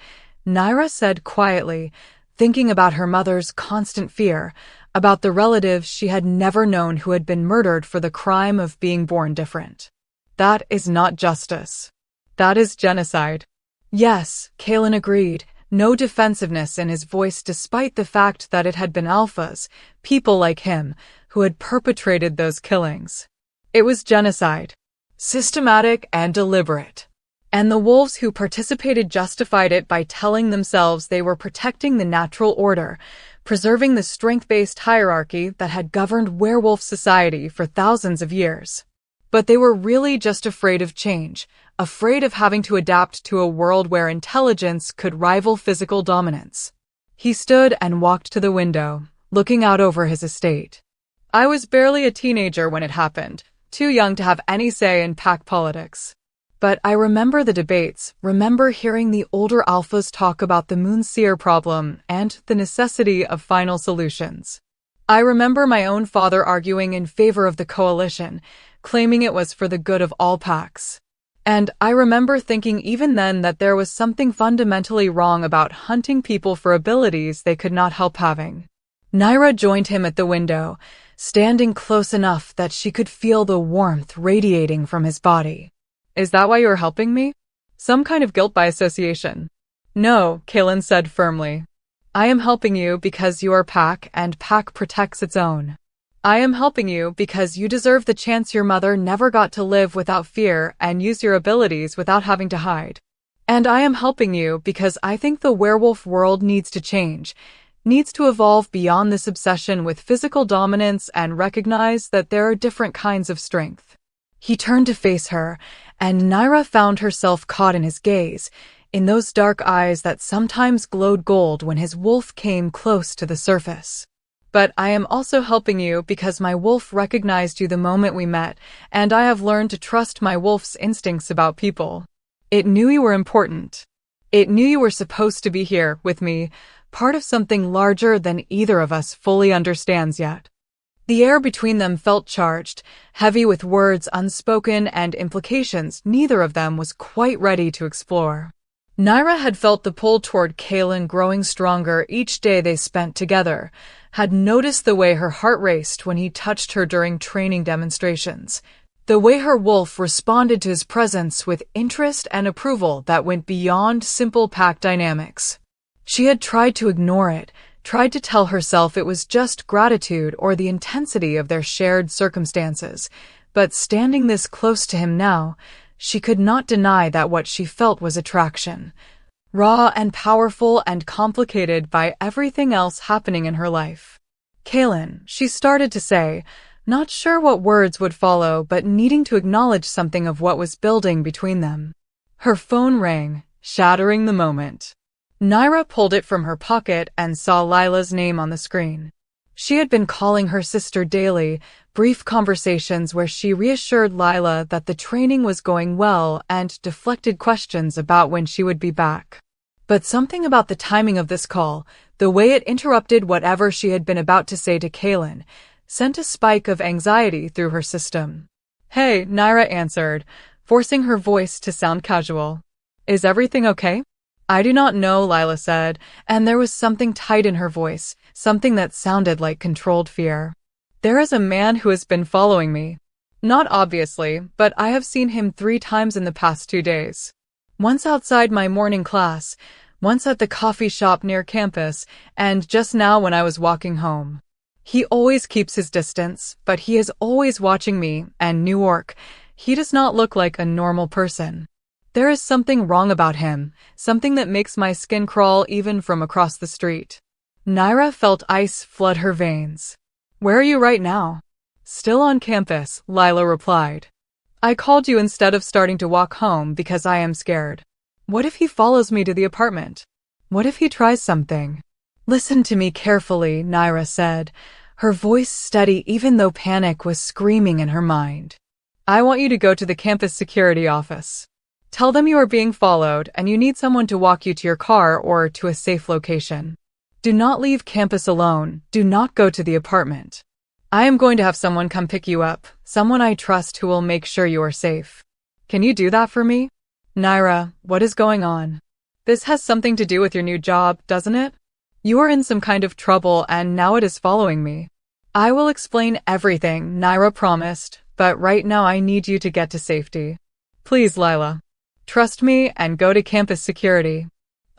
Naira said quietly, thinking about her mother's constant fear, about the relatives she had never known who had been murdered for the crime of being born different. That is not justice. That is genocide. Yes, Kaylin agreed, no defensiveness in his voice despite the fact that it had been alphas, people like him, who had perpetrated those killings. It was genocide. Systematic and deliberate. And the wolves who participated justified it by telling themselves they were protecting the natural order, preserving the strength-based hierarchy that had governed werewolf society for thousands of years. But they were really just afraid of change, afraid of having to adapt to a world where intelligence could rival physical dominance. He stood and walked to the window, looking out over his estate. I was barely a teenager when it happened, too young to have any say in pack politics. But I remember the debates, remember hearing the older alphas talk about the Moonseer problem and the necessity of final solutions. I remember my own father arguing in favor of the coalition, claiming it was for the good of all packs. And I remember thinking even then that there was something fundamentally wrong about hunting people for abilities they could not help having. Naira joined him at the window, standing close enough that she could feel the warmth radiating from his body. Is that why you are helping me? Some kind of guilt by association. No, Kaylin said firmly. I am helping you because you are Pack and Pack protects its own. I am helping you because you deserve the chance your mother never got to live without fear and use your abilities without having to hide. And I am helping you because I think the werewolf world needs to change, needs to evolve beyond this obsession with physical dominance and recognize that there are different kinds of strength. He turned to face her, and Naira found herself caught in his gaze, in those dark eyes that sometimes glowed gold when his wolf came close to the surface. But I am also helping you because my wolf recognized you the moment we met, and I have learned to trust my wolf's instincts about people. It knew you were important. It knew you were supposed to be here, with me, part of something larger than either of us fully understands yet. The air between them felt charged, heavy with words unspoken and implications neither of them was quite ready to explore. Naira had felt the pull toward Kaylin growing stronger each day they spent together, had noticed the way her heart raced when he touched her during training demonstrations, the way her wolf responded to his presence with interest and approval that went beyond simple pack dynamics. She had tried to ignore it, tried to tell herself it was just gratitude or the intensity of their shared circumstances, but standing this close to him now, she could not deny that what she felt was attraction, raw and powerful and complicated by everything else happening in her life. Kaylin, she started to say, not sure what words would follow but needing to acknowledge something of what was building between them. Her phone rang, shattering the moment. Naira pulled it from her pocket and saw Lila's name on the screen. She had been calling her sister daily, brief conversations where she reassured Lila that the training was going well and deflected questions about when she would be back. But something about the timing of this call, the way it interrupted whatever she had been about to say to Kaylin, sent a spike of anxiety through her system. Hey, Naira answered, forcing her voice to sound casual. Is everything okay? I do not know, Lila said, and there was something tight in her voice, something that sounded like controlled fear. There is a man who has been following me. Not obviously, but I have seen him 3 times in the past 2 days. Once outside my morning class, once at the coffee shop near campus, and just now when I was walking home. He always keeps his distance, but he is always watching me, and New York, he does not look like a normal person. There is something wrong about him, something that makes my skin crawl even from across the street. Naira felt ice flood her veins. Where are you right now? Still on campus, Lila replied. I called you instead of starting to walk home because I am scared. What if he follows me to the apartment? What if he tries something? Listen to me carefully, Naira said, her voice steady even though panic was screaming in her mind. I want you to go to the campus security office. Tell them you are being followed and you need someone to walk you to your car or to a safe location. Do not leave campus alone. Do not go to the apartment. I am going to have someone come pick you up, someone I trust who will make sure you are safe. Can you do that for me? Naira, what is going on? This has something to do with your new job, doesn't it? You are in some kind of trouble and now it is following me. I will explain everything, Naira promised, but right now I need you to get to safety. Please, Lila. Trust me and go to campus security.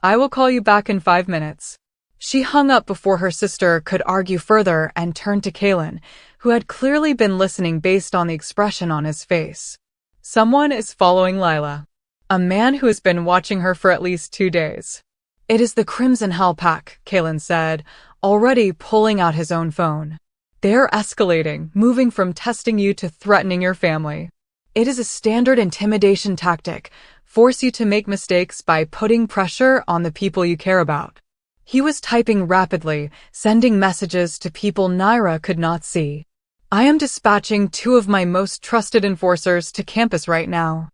I will call you back in 5 minutes. She hung up before her sister could argue further and turned to Kaylin, who had clearly been listening based on the expression on his face. Someone is following Lila. A man who has been watching her for at least 2 days. It is the Crimson Hell Pack, Kaylin said, already pulling out his own phone. They are escalating, moving from testing you to threatening your family. It is a standard intimidation tactic, force you to make mistakes by putting pressure on the people you care about. He was typing rapidly, sending messages to people Naira could not see. I am dispatching 2 of my most trusted enforcers to campus right now.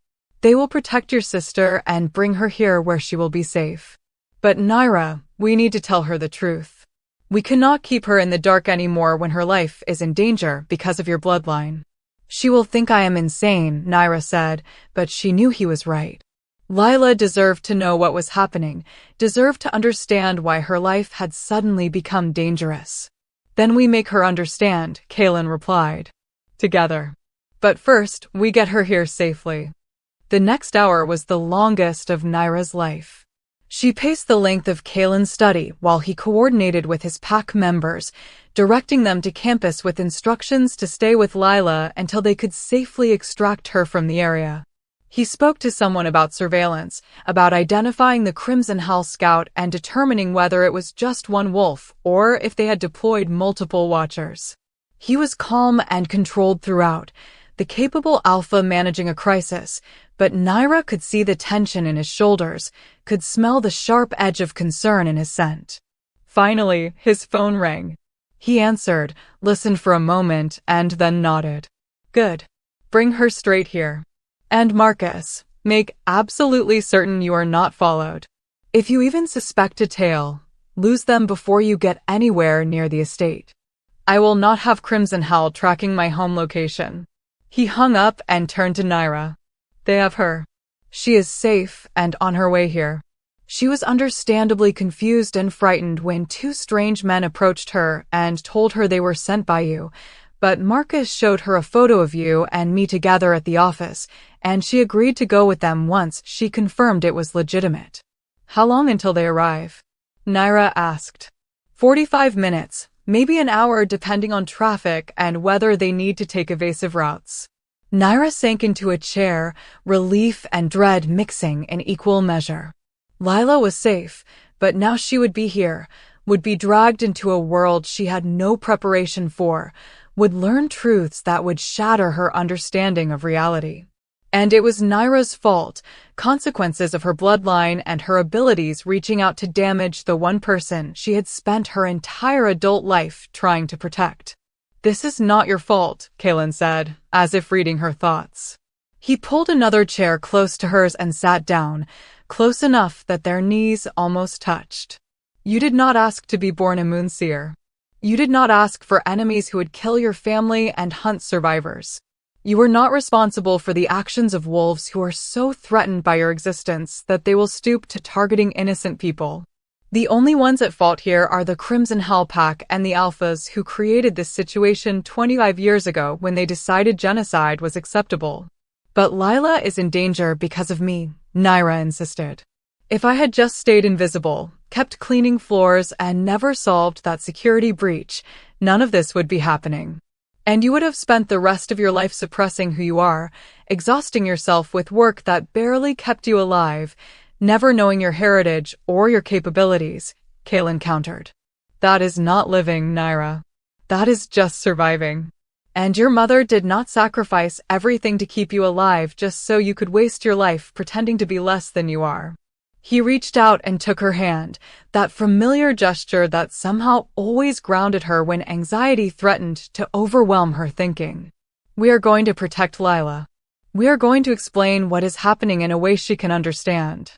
They will protect your sister and bring her here where she will be safe. But Naira, we need to tell her the truth. We cannot keep her in the dark anymore when her life is in danger because of your bloodline. She will think I am insane, Naira said, but she knew he was right. Lila deserved to know what was happening, deserved to understand why her life had suddenly become dangerous. Then we make her understand, Kaylin replied. Together. But first, we get her here safely. The next hour was the longest of Naira's life. She paced the length of Kaylin's study while he coordinated with his pack members, directing them to campus with instructions to stay with Lila until they could safely extract her from the area. He spoke to someone about surveillance, about identifying the Crimson Hell Scout and determining whether it was just one wolf or if they had deployed multiple watchers. He was calm and controlled throughout, the capable alpha managing a crisis, but Naira could see the tension in his shoulders, could smell the sharp edge of concern in his scent. Finally, his phone rang. He answered, listened for a moment, and then nodded. Good. Bring her straight here. And Marcus, make absolutely certain you are not followed. If you even suspect a tail, lose them before you get anywhere near the estate. I will not have Crimson Hell tracking my home location. He hung up and turned to Naira. They have her. She is safe and on her way here. She was understandably confused and frightened when two strange men approached her and told her they were sent by you, but Marcus showed her a photo of you and me together at the office, and she agreed to go with them once she confirmed it was legitimate. How long until they arrive? Naira asked. 45 minutes, maybe an hour depending on traffic and whether they need to take evasive routes. Naira sank into a chair, relief and dread mixing in equal measure. Lila was safe, but now she would be here, would be dragged into a world she had no preparation for, would learn truths that would shatter her understanding of reality. And it was Naira's fault, consequences of her bloodline and her abilities reaching out to damage the one person she had spent her entire adult life trying to protect. This is not your fault, Kaylin said, as if reading her thoughts. He pulled another chair close to hers and sat down, close enough that their knees almost touched. You did not ask to be born a moonseer. You did not ask for enemies who would kill your family and hunt survivors. You were not responsible for the actions of wolves who are so threatened by your existence that they will stoop to targeting innocent people. The only ones at fault here are the Crimson Hell Pack and the Alphas who created this situation 25 years ago when they decided genocide was acceptable. But Lila is in danger because of me, Naira insisted. If I had just stayed invisible, kept cleaning floors, and never solved that security breach, none of this would be happening. And you would have spent the rest of your life suppressing who you are, exhausting yourself with work that barely kept you alive, never knowing your heritage or your capabilities, Kaylin countered. That is not living, Naira. That is just surviving. And your mother did not sacrifice everything to keep you alive just so you could waste your life pretending to be less than you are. He reached out and took her hand, that familiar gesture that somehow always grounded her when anxiety threatened to overwhelm her thinking. We are going to protect Lila. We are going to explain what is happening in a way she can understand.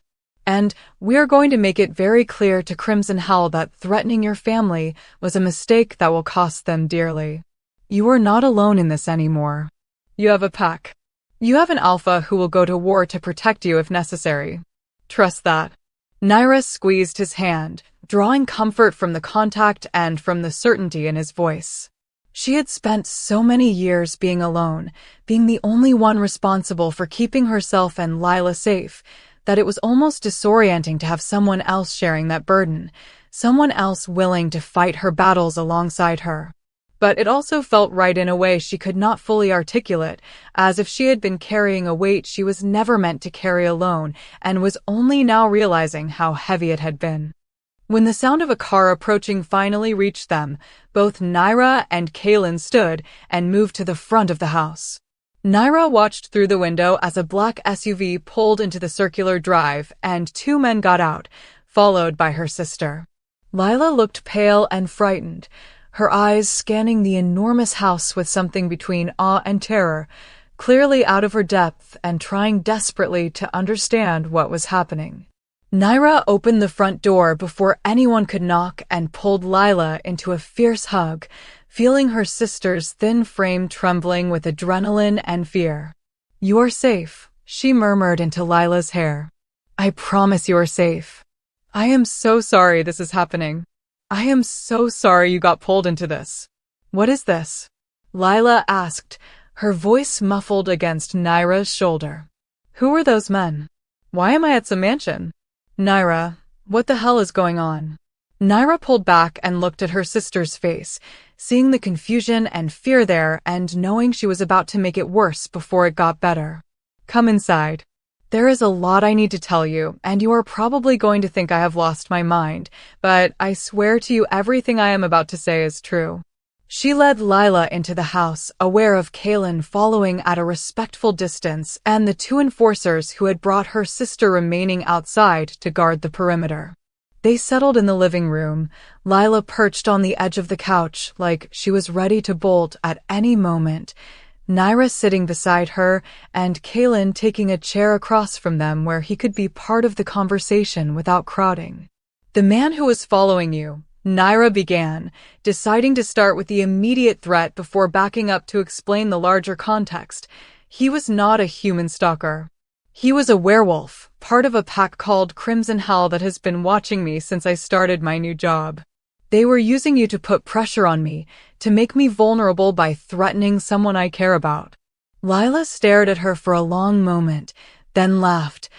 And we are going to make it very clear to Crimson Hell that threatening your family was a mistake that will cost them dearly. You are not alone in this anymore. You have a pack. You have an alpha who will go to war to protect you if necessary. Trust that. Naira squeezed his hand, drawing comfort from the contact and from the certainty in his voice. She had spent so many years being alone, being the only one responsible for keeping herself and Lila safe, that it was almost disorienting to have someone else sharing that burden, someone else willing to fight her battles alongside her. But it also felt right in a way she could not fully articulate, as if she had been carrying a weight she was never meant to carry alone and was only now realizing how heavy it had been. When the sound of a car approaching finally reached them, both Naira and Kaylin stood and moved to the front of the house. Naira watched through the window as a black SUV pulled into the circular drive and two men got out, followed by her sister. Lila looked pale and frightened, her eyes scanning the enormous house with something between awe and terror, clearly out of her depth and trying desperately to understand what was happening. Naira opened the front door before anyone could knock and pulled Lila into a fierce hug, feeling her sister's thin frame trembling with adrenaline and fear. "You are safe," she murmured into Lila's hair. "I promise you are safe. I am so sorry this is happening. I am so sorry you got pulled into this." "What is this?" Lila asked, her voice muffled against Naira's shoulder. "Who are those men? Why am I at some mansion?" "Naira, what the hell is going on?" Naira pulled back and looked at her sister's face, seeing the confusion and fear there and knowing she was about to make it worse before it got better. "Come inside. There is a lot I need to tell you, and you are probably going to think I have lost my mind, but I swear to you everything I am about to say is true." She led Lila into the house, aware of Kaylin following at a respectful distance and the two enforcers who had brought her sister remaining outside to guard the perimeter. They settled in the living room, Lila perched on the edge of the couch like she was ready to bolt at any moment, Naira sitting beside her and Kaylin taking a chair across from them where he could be part of the conversation without crowding. "The man who was following you," Naira began, deciding to start with the immediate threat before backing up to explain the larger context. He was not a human stalker. He was a werewolf, part of a pack called Crimson Hell that has been watching me since I started my new job. They were using you to put pressure on me, to make me vulnerable by threatening someone I care about. Lila stared at her for a long moment, then laughed,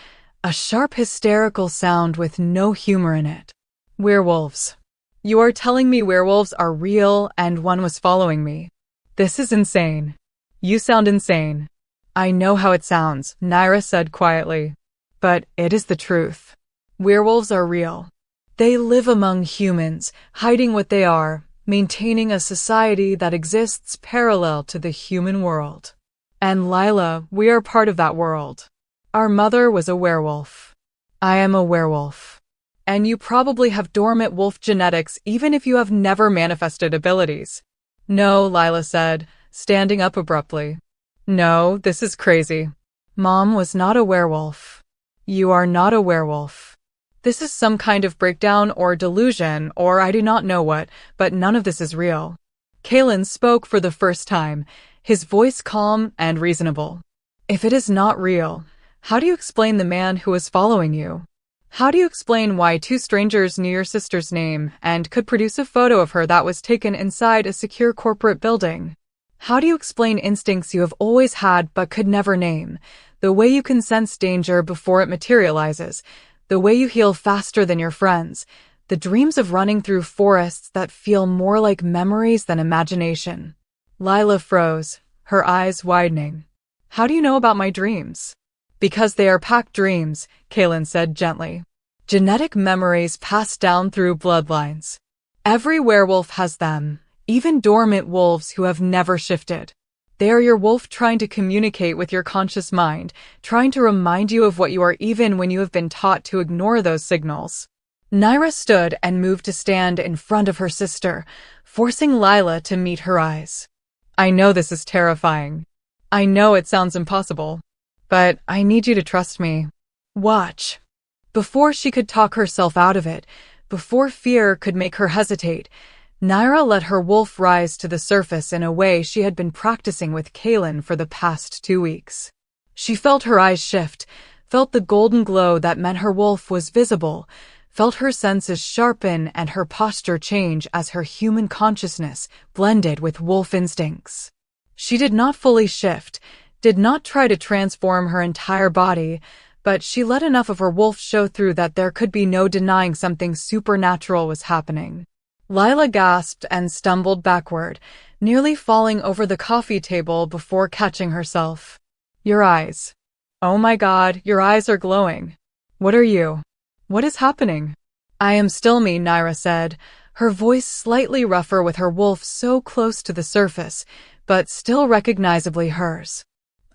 a sharp hysterical sound with no humor in it. "Werewolves. You are telling me werewolves are real and one was following me. This is insane. You sound insane." "I know how it sounds," Naira said quietly. "But it is the truth. Werewolves are real. They live among humans, hiding what they are, maintaining a society that exists parallel to the human world. And Lila, we are part of that world. Our mother was a werewolf. I am a werewolf. And you probably have dormant wolf genetics even if you have never manifested abilities." "No," Lila said, standing up abruptly. "No, this is crazy. Mom was not a werewolf. You are not a werewolf. This is some kind of breakdown or delusion or I do not know what, but none of this is real." Kaylin spoke for the first time, his voice calm and reasonable. "If it is not real, how do you explain the man who was following you? How do you explain why two strangers knew your sister's name and could produce a photo of her that was taken inside a secure corporate building? How do you explain instincts you have always had but could never name, the way you can sense danger before it materializes, the way you heal faster than your friends, the dreams of running through forests that feel more like memories than imagination?" Lila froze, her eyes widening. "How do you know about my dreams?" "Because they are pack dreams," Kaylin said gently. "Genetic memories passed down through bloodlines. Every werewolf has them, even dormant wolves who have never shifted. They are your wolf trying to communicate with your conscious mind, trying to remind you of what you are even when you have been taught to ignore those signals." Naira stood and moved to stand in front of her sister, forcing Lila to meet her eyes. "I know this is terrifying. I know it sounds impossible. But I need you to trust me. Watch." Before she could talk herself out of it, before fear could make her hesitate, Naira let her wolf rise to the surface in a way she had been practicing with Kaylin for the past 2 weeks. She felt her eyes shift, felt the golden glow that meant her wolf was visible, felt her senses sharpen and her posture change as her human consciousness blended with wolf instincts. She did not fully shift, did not try to transform her entire body, but she let enough of her wolf show through that there could be no denying something supernatural was happening. Lila gasped and stumbled backward, nearly falling over the coffee table before catching herself. "Your eyes. Oh my God, your eyes are glowing. What are you? What is happening?" "I am still me," Naira said, her voice slightly rougher with her wolf so close to the surface, but still recognizably hers.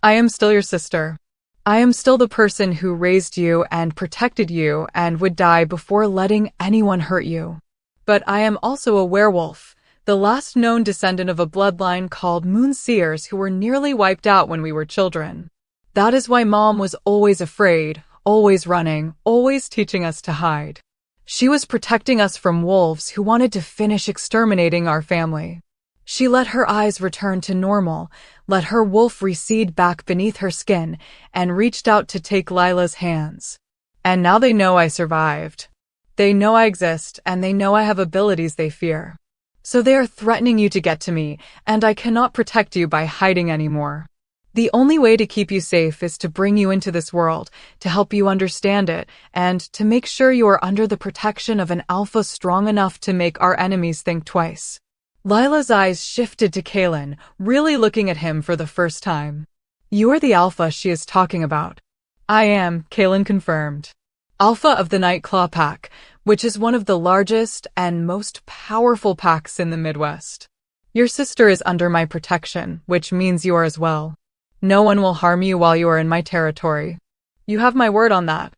"I am still your sister. I am still the person who raised you and protected you and would die before letting anyone hurt you. But I am also a werewolf, the last known descendant of a bloodline called Moon Seers who were nearly wiped out when we were children. That is why Mom was always afraid, always running, always teaching us to hide. She was protecting us from wolves who wanted to finish exterminating our family. She let her eyes return to normal, let her wolf recede back beneath her skin, and reached out to take Lila's hands. And now they know I survived. They know I exist, and they know I have abilities they fear. So they are threatening you to get to me, and I cannot protect you by hiding anymore. The only way to keep you safe is to bring you into this world, to help you understand it, and to make sure you are under the protection of an alpha strong enough to make our enemies think twice. Lila's eyes shifted to Kaylin, really looking at him for the first time. You are the alpha she is talking about. I am, Kaylin confirmed. Alpha of the Night Claw Pack, which is one of the largest and most powerful packs in the Midwest. Your sister is under my protection, which means you are as well. No one will harm you while you are in my territory. You have my word on that.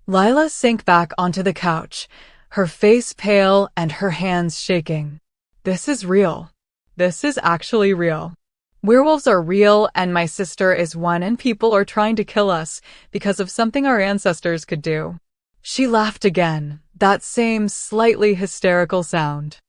Lila sank back onto the couch, her face pale and her hands shaking. This is real. This is actually real. Werewolves are real, and my sister is one, and people are trying to kill us because of something our ancestors could do. She laughed again, that same slightly hysterical sound.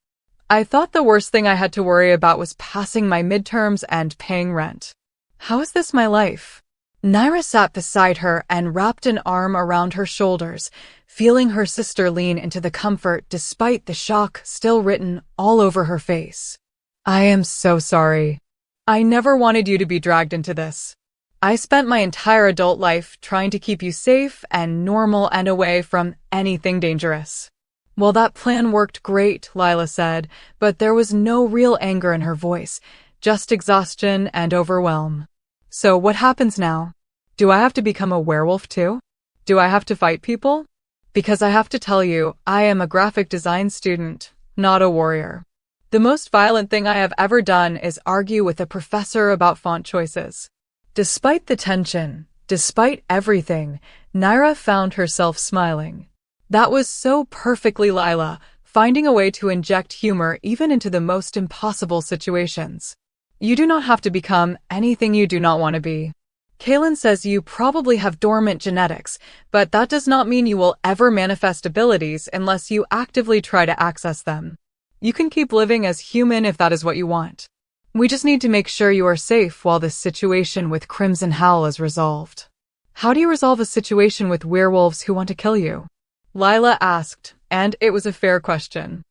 I thought the worst thing I had to worry about was passing my midterms and paying rent. How is this my life? Naira sat beside her and wrapped an arm around her shoulders, feeling her sister lean into the comfort despite the shock still written all over her face. I am so sorry. I never wanted you to be dragged into this. I spent my entire adult life trying to keep you safe and normal and away from anything dangerous. Well, that plan worked great, Lila said, but there was no real anger in her voice, just exhaustion and overwhelm. So what happens now? Do I have to become a werewolf too? Do I have to fight people? Because I have to tell you, I am a graphic design student, not a warrior. The most violent thing I have ever done is argue with a professor about font choices. Despite the tension, despite everything, Naira found herself smiling. That was so perfectly Lila, finding a way to inject humor even into the most impossible situations. You do not have to become anything you do not want to be. Kaylin says you probably have dormant genetics, but that does not mean you will ever manifest abilities unless you actively try to access them. You can keep living as human if that is what you want. We just need to make sure you are safe while this situation with Crimson Howl is resolved. How do you resolve a situation with werewolves who want to kill you? Lila asked, and it was a fair question.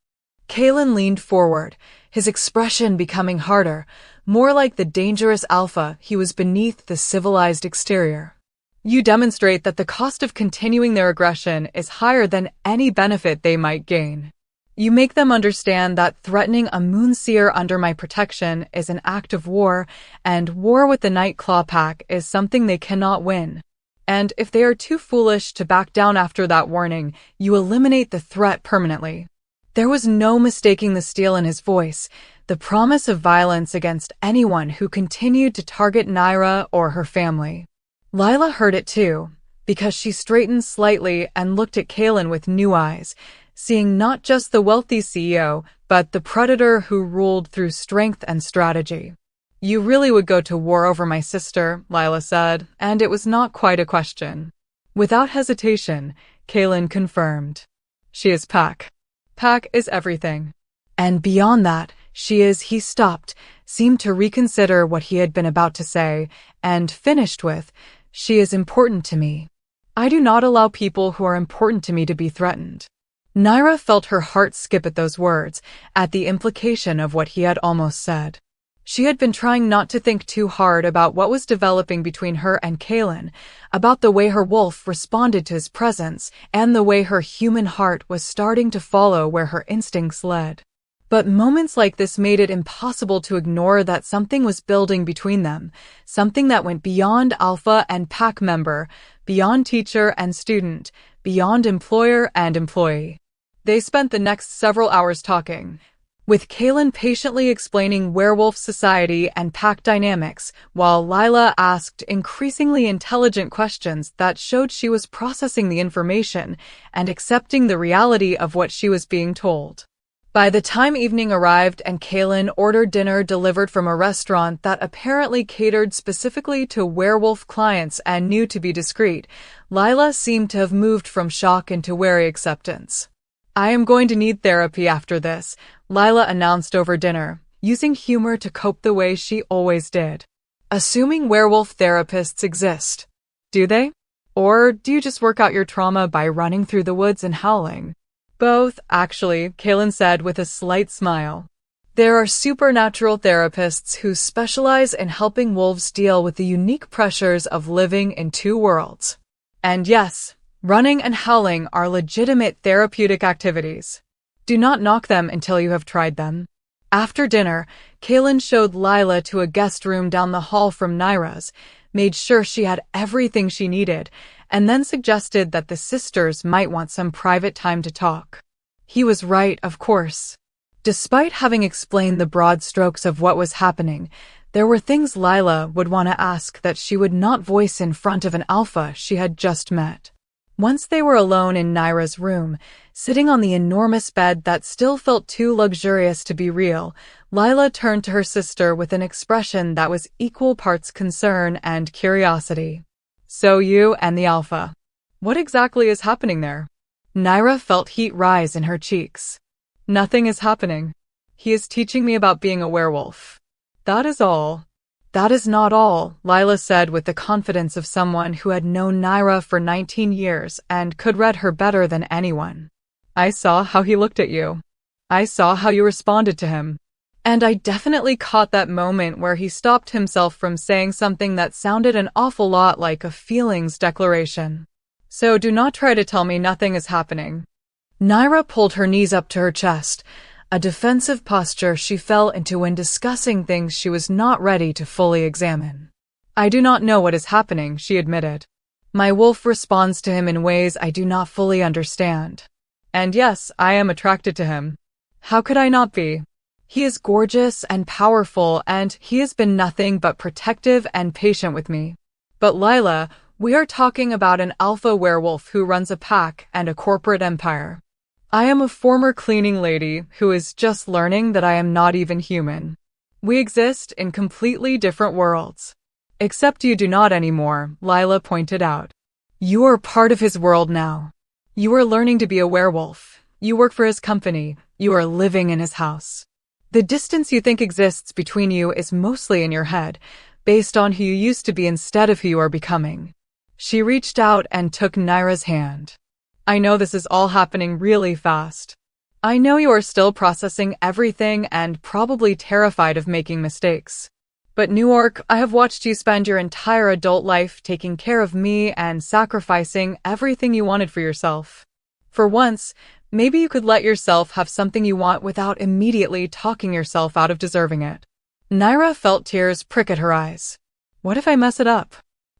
Kaylin leaned forward, his expression becoming harder, more like the dangerous alpha he was beneath the civilized exterior. You demonstrate that the cost of continuing their aggression is higher than any benefit they might gain. You make them understand that threatening a Moonseer under my protection is an act of war, and war with the Night Claw Pack is something they cannot win. And if they are too foolish to back down after that warning, you eliminate the threat permanently. There was no mistaking the steel in his voice, the promise of violence against anyone who continued to target Naira or her family. Lila heard it too, because she straightened slightly and looked at Kaylin with new eyes, seeing not just the wealthy CEO, but the predator who ruled through strength and strategy. You really would go to war over my sister, Lila said, and it was not quite a question. Without hesitation, Kaylin confirmed. She is Pack. Pack is everything. And beyond that, he stopped, seemed to reconsider what he had been about to say, and finished with, she is important to me. I do not allow people who are important to me to be threatened. Naira felt her heart skip at those words, at the implication of what he had almost said. She had been trying not to think too hard about what was developing between her and Kaylin, about the way her wolf responded to his presence, and the way her human heart was starting to follow where her instincts led. But moments like this made it impossible to ignore that something was building between them, something that went beyond alpha and pack member, beyond teacher and student, beyond employer and employee. They spent the next several hours talking, with Kaylin patiently explaining werewolf society and pack dynamics, while Lila asked increasingly intelligent questions that showed she was processing the information and accepting the reality of what she was being told. By the time evening arrived and Kaylin ordered dinner delivered from a restaurant that apparently catered specifically to werewolf clients and knew to be discreet, Lila seemed to have moved from shock into wary acceptance. "I am going to need therapy after this," Lila announced over dinner, using humor to cope the way she always did. Assuming werewolf therapists exist. Do they? Or do you just work out your trauma by running through the woods and howling? Both, actually, Kaylin said with a slight smile. There are supernatural therapists who specialize in helping wolves deal with the unique pressures of living in two worlds. And yes, running and howling are legitimate therapeutic activities. Do not knock them until you have tried them. After dinner, Kaylin showed Lila to a guest room down the hall from Naira's, made sure she had everything she needed, and then suggested that the sisters might want some private time to talk. He was right, of course. Despite having explained the broad strokes of what was happening, there were things Lila would want to ask that she would not voice in front of an alpha she had just met. Once they were alone in Naira's room, sitting on the enormous bed that still felt too luxurious to be real, Lila turned to her sister with an expression that was equal parts concern and curiosity. "So you and the alpha. What exactly is happening there?" Naira felt heat rise in her cheeks. "Nothing is happening. He is teaching me about being a werewolf. That is all." "That is not all," Lila said with the confidence of someone who had known Naira for 19 years and could read her better than anyone. "I saw how he looked at you. I saw how you responded to him. And I definitely caught that moment where he stopped himself from saying something that sounded an awful lot like a feelings declaration. So do not try to tell me nothing is happening." Naira pulled her knees up to her chest, a defensive posture she fell into when discussing things she was not ready to fully examine. "I do not know what is happening," she admitted. "My wolf responds to him in ways I do not fully understand. And yes, I am attracted to him. How could I not be? He is gorgeous and powerful, and he has been nothing but protective and patient with me. But Lila, we are talking about an alpha werewolf who runs a pack and a corporate empire. I am a former cleaning lady who is just learning that I am not even human. We exist in completely different worlds." "Except you do not anymore," Lila pointed out. "You are part of his world now. You are learning to be a werewolf. You work for his company. You are living in his house. The distance you think exists between you is mostly in your head, based on who you used to be instead of who you are becoming." She reached out and took Naira's hand. "I know this is all happening really fast. I know you are still processing everything and probably terrified of making mistakes. But Newark, I have watched you spend your entire adult life taking care of me and sacrificing everything you wanted for yourself. For once, maybe you could let yourself have something you want without immediately talking yourself out of deserving it." Naira felt tears prick at her eyes. What if I mess it up?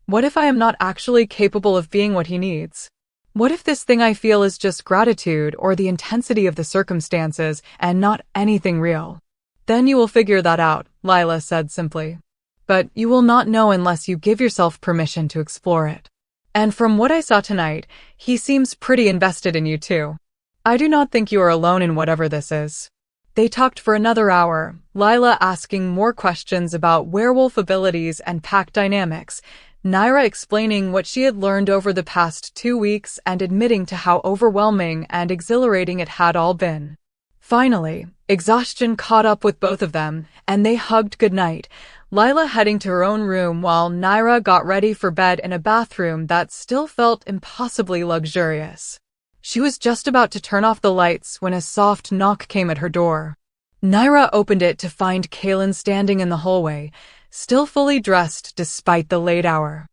What if I am not actually capable of being what he needs? What if this thing I feel is just gratitude or the intensity of the circumstances and not anything real? "Then you will figure that out," Lila said simply. "But you will not know unless you give yourself permission to explore it. And from what I saw tonight, he seems pretty invested in you too. I do not think you are alone in whatever this is." They talked for another hour, Lila asking more questions about werewolf abilities and pack dynamics, Naira explaining what she had learned over the past 2 weeks and admitting to how overwhelming and exhilarating it had all been. Finally, exhaustion caught up with both of them, and they hugged goodnight, Lila heading to her own room while Naira got ready for bed in a bathroom that still felt impossibly luxurious. She was just about to turn off the lights when a soft knock came at her door. Naira opened it to find Kaylin standing in the hallway, still fully dressed despite the late hour.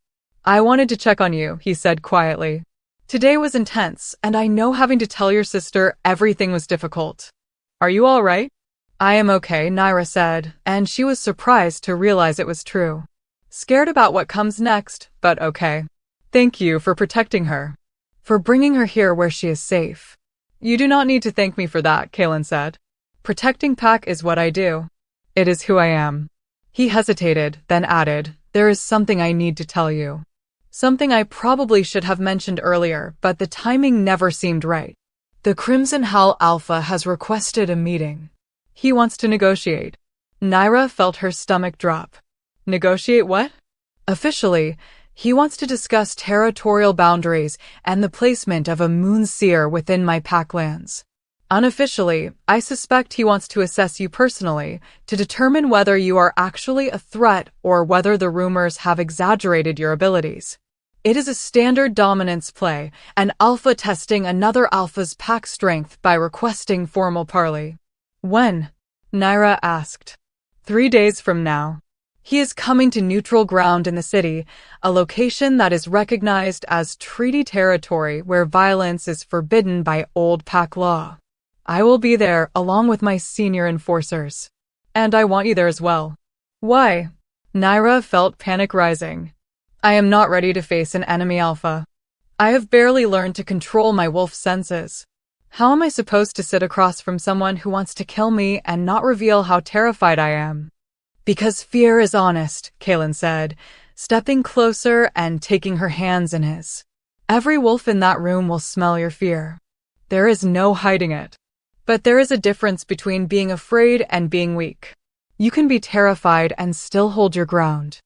"I wanted to check on you," he said quietly. "Today was intense, and I know having to tell your sister everything was difficult. Are you all right?" "I am okay," Naira said, and she was surprised to realize it was true. "Scared about what comes next, but okay. Thank you for protecting her. For bringing her here where she is safe." "You do not need to thank me for that," Kaylin said. "Protecting Pac is what I do. It is who I am." He hesitated, then added, "There is something I need to tell you. Something I probably should have mentioned earlier, but the timing never seemed right. The Crimson Howl Alpha has requested a meeting. He wants to negotiate. Naira felt her stomach drop. Negotiate what? Officially, he wants to discuss territorial boundaries and the placement of a moon seer within my packlands. Unofficially, I suspect he wants to assess you personally to determine whether you are actually a threat or whether the rumors have exaggerated your abilities. It is a standard dominance play, an alpha testing another alpha's pack strength by requesting formal parley. When? Naira asked. 3 days from now. He is coming to neutral ground in the city, a location that is recognized as treaty territory where violence is forbidden by old pack law. I will be there along with my senior enforcers. And I want you there as well. Why? Naira felt panic rising. I am not ready to face an enemy alpha. I have barely learned to control my wolf senses. How am I supposed to sit across from someone who wants to kill me and not reveal how terrified I am? Because fear is honest, Kaylin said, stepping closer and taking her hands in his. Every wolf in that room will smell your fear. There is no hiding it. But there is a difference between being afraid and being weak. You can be terrified and still hold your ground.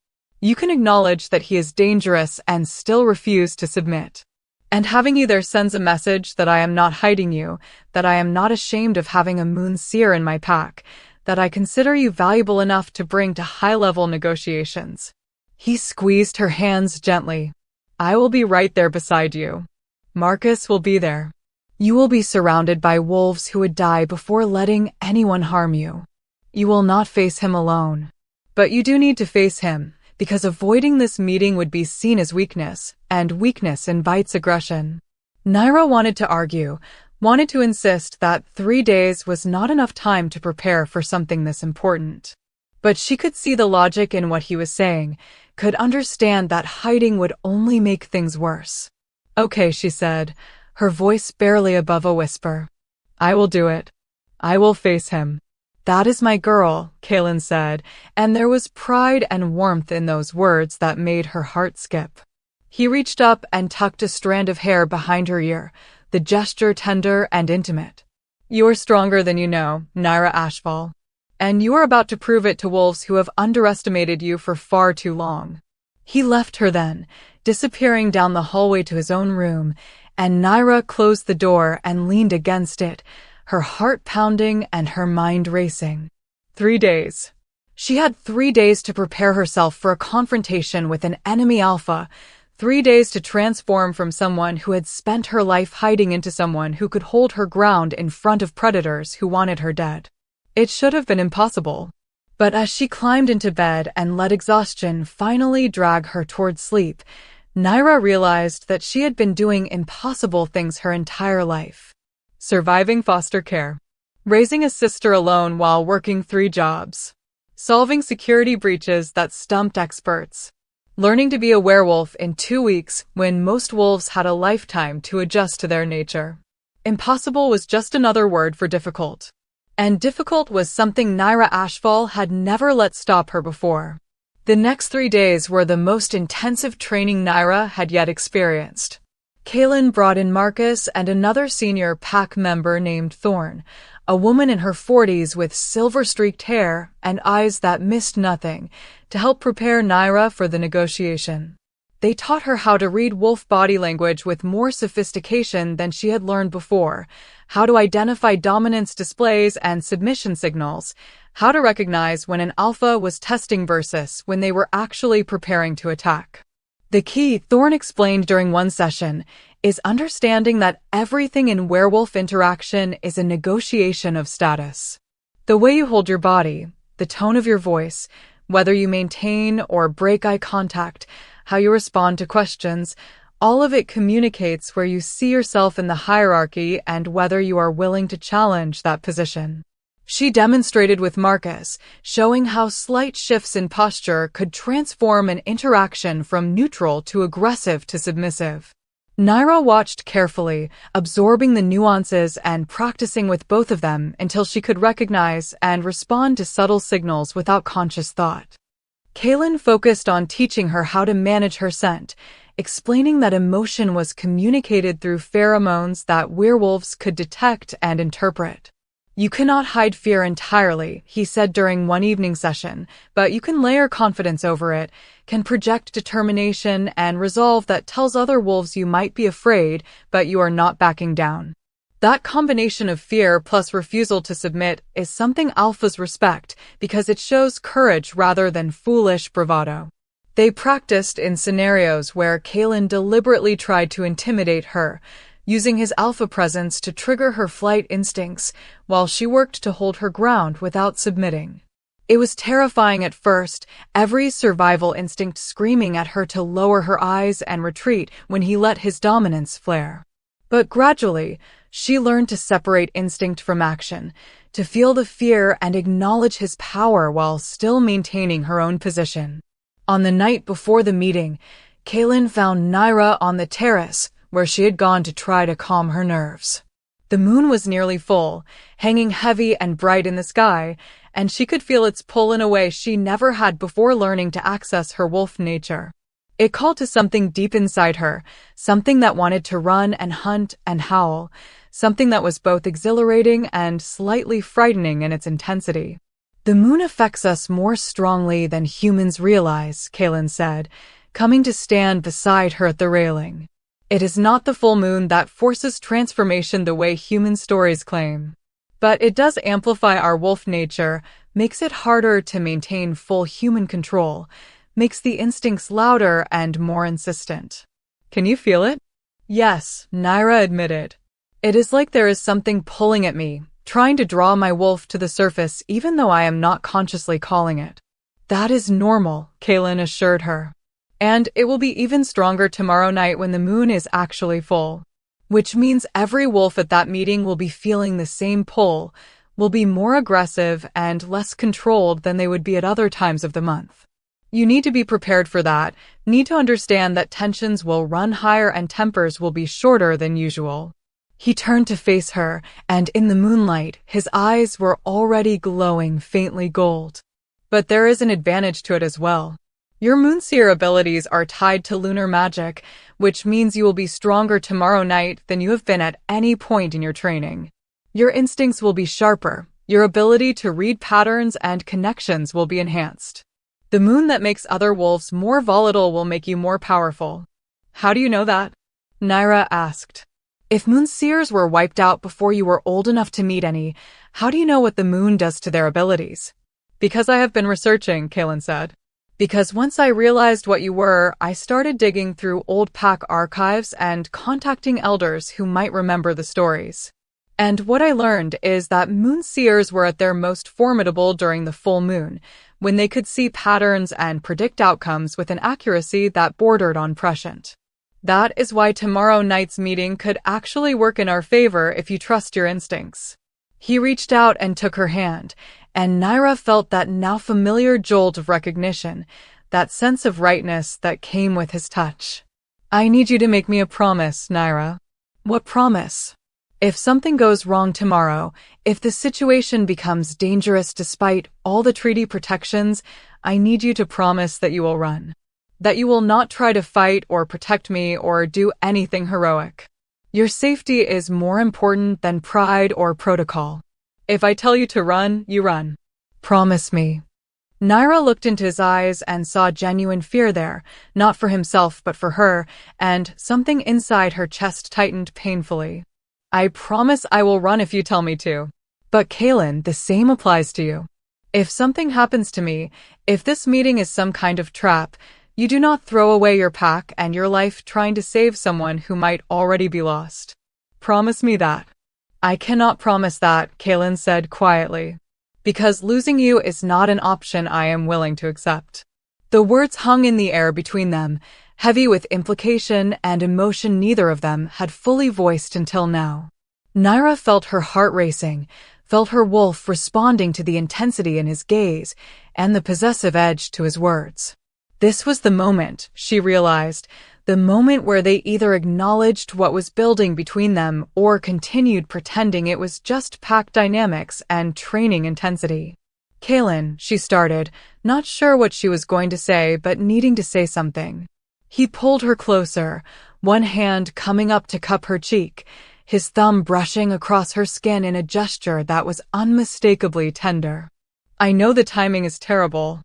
You can acknowledge that he is dangerous and still refuse to submit. And having either sends a message that I am not hiding you, that I am not ashamed of having a moon seer in my pack, that I consider you valuable enough to bring to high-level negotiations. He squeezed her hands gently. I will be right there beside you. Marcus will be there. You will be surrounded by wolves who would die before letting anyone harm you. You will not face him alone. But you do need to face him, because avoiding this meeting would be seen as weakness, and weakness invites aggression. Naira wanted to argue, wanted to insist that 3 days was not enough time to prepare for something this important. But she could see the logic in what he was saying, could understand that hiding would only make things worse. Okay, she said, her voice barely above a whisper. I will do it. I will face him. That is my girl, Kaylin said, and there was pride and warmth in those words that made her heart skip. He reached up and tucked a strand of hair behind her ear, the gesture tender and intimate. You are stronger than you know, Naira Ashfall. And you are about to prove it to wolves who have underestimated you for far too long. He left her then, disappearing down the hallway to his own room, and Naira closed the door and leaned against it, her heart pounding and her mind racing. 3 days. She had 3 days to prepare herself for a confrontation with an enemy alpha, 3 days to transform from someone who had spent her life hiding into someone who could hold her ground in front of predators who wanted her dead. It should have been impossible. But as she climbed into bed and let exhaustion finally drag her toward sleep, Naira realized that she had been doing impossible things her entire life. Surviving foster care. Raising a sister alone while working 3 jobs. Solving security breaches that stumped experts. Learning to be a werewolf in 2 weeks when most wolves had a lifetime to adjust to their nature. Impossible was just another word for difficult. And difficult was something Naira Ashfall had never let stop her before. The next 3 days were the most intensive training Naira had yet experienced. Kaylin brought in Marcus and another senior pack member named Thorn, a woman in her 40s with silver-streaked hair and eyes that missed nothing, to help prepare Naira for the negotiation. They taught her how to read wolf body language with more sophistication than she had learned before, how to identify dominance displays and submission signals, how to recognize when an alpha was testing versus when they were actually preparing to attack. The key, Thorn explained during one session, is understanding that everything in werewolf interaction is a negotiation of status. The way you hold your body, the tone of your voice, whether you maintain or break eye contact, how you respond to questions, all of it communicates where you see yourself in the hierarchy and whether you are willing to challenge that position. She demonstrated with Marcus, showing how slight shifts in posture could transform an interaction from neutral to aggressive to submissive. Naira watched carefully, absorbing the nuances and practicing with both of them until she could recognize and respond to subtle signals without conscious thought. Kaylin focused on teaching her how to manage her scent, explaining that emotion was communicated through pheromones that werewolves could detect and interpret. "You cannot hide fear entirely," he said during one evening session, "but you can layer confidence over it, can project determination and resolve that tells other wolves you might be afraid, but you are not backing down." That combination of fear plus refusal to submit is something alphas respect because it shows courage rather than foolish bravado. They practiced in scenarios where Kaylin deliberately tried to intimidate her, using his alpha presence to trigger her flight instincts while she worked to hold her ground without submitting. It was terrifying at first, every survival instinct screaming at her to lower her eyes and retreat when he let his dominance flare. But gradually, she learned to separate instinct from action, to feel the fear and acknowledge his power while still maintaining her own position. On the night before the meeting, Kaylin found Naira on the terrace, where she had gone to try to calm her nerves. The moon was nearly full, hanging heavy and bright in the sky, and she could feel its pull in a way she never had before learning to access her wolf nature. It called to something deep inside her, something that wanted to run and hunt and howl, something that was both exhilarating and slightly frightening in its intensity. "The moon affects us more strongly than humans realize," Kaylin said, coming to stand beside her at the railing. "It is not the full moon that forces transformation the way human stories claim. But it does amplify our wolf nature, makes it harder to maintain full human control, makes the instincts louder and more insistent." "Can you feel it?" "Yes," Naira admitted. "It is like there is something pulling at me, trying to draw my wolf to the surface even though I am not consciously calling it." "That is normal," Kaylin assured her. "And it will be even stronger tomorrow night when the moon is actually full. Which means every wolf at that meeting will be feeling the same pull, will be more aggressive and less controlled than they would be at other times of the month. You need to be prepared for that, need to understand that tensions will run higher and tempers will be shorter than usual." He turned to face her, and in the moonlight, his eyes were already glowing faintly gold. "But there is an advantage to it as well. Your moonseer abilities are tied to lunar magic, which means you will be stronger tomorrow night than you have been at any point in your training. Your instincts will be sharper, your ability to read patterns and connections will be enhanced. The moon that makes other wolves more volatile will make you more powerful." "How do you know that?" Naira asked. "If moonseers were wiped out before you were old enough to meet any, how do you know what the moon does to their abilities?" "Because I have been researching," Kaylin said. "Because once I realized what you were, I started digging through old pack archives and contacting elders who might remember the stories. And what I learned is that moonseers were at their most formidable during the full moon, when they could see patterns and predict outcomes with an accuracy that bordered on prescient. That is why tomorrow night's meeting could actually work in our favor if you trust your instincts." He reached out and took her hand, and Naira felt that now familiar jolt of recognition, that sense of rightness that came with his touch. "I need you to make me a promise, Naira." "What promise?" "If something goes wrong tomorrow, if the situation becomes dangerous despite all the treaty protections, I need you to promise that you will run. That you will not try to fight or protect me or do anything heroic. Your safety is more important than pride or protocol. If I tell you to run, you run. Promise me." Naira looked into his eyes and saw genuine fear there, not for himself but for her, and something inside her chest tightened painfully. "I promise I will run if you tell me to. But Kaylin, the same applies to you. If something happens to me, if this meeting is some kind of trap, you do not throw away your pack and your life trying to save someone who might already be lost. Promise me that." "I cannot promise that," Kaylin said quietly. "Because losing you is not an option I am willing to accept." The words hung in the air between them, heavy with implication and emotion neither of them had fully voiced until now. Naira felt her heart racing, felt her wolf responding to the intensity in his gaze and the possessive edge to his words. This was the moment, she realized, the moment where they either acknowledged what was building between them or continued pretending it was just pack dynamics and training intensity. "Kaylin," she started, not sure what she was going to say but needing to say something. He pulled her closer, one hand coming up to cup her cheek, his thumb brushing across her skin in a gesture that was unmistakably tender. I know the timing is terrible.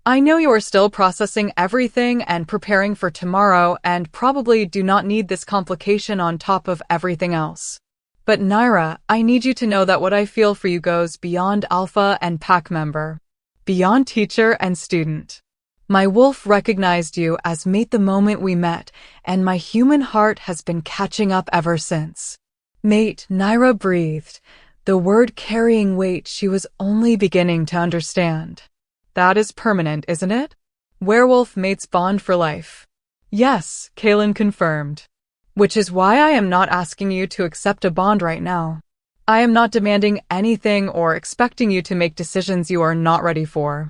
I know you are still processing everything and preparing for tomorrow and probably do not need this complication on top of everything else. But Naira, I need you to know that what I feel for you goes beyond alpha and pack member. Beyond teacher and student. My wolf recognized you as mate the moment we met, and my human heart has been catching up ever since. Mate, Naira breathed, the word carrying weight she was only beginning to understand. That is permanent, isn't it? Werewolf mates bond for life. Yes, Kaylin confirmed. Which is why I am not asking you to accept a bond right now. I am not demanding anything or expecting you to make decisions you are not ready for.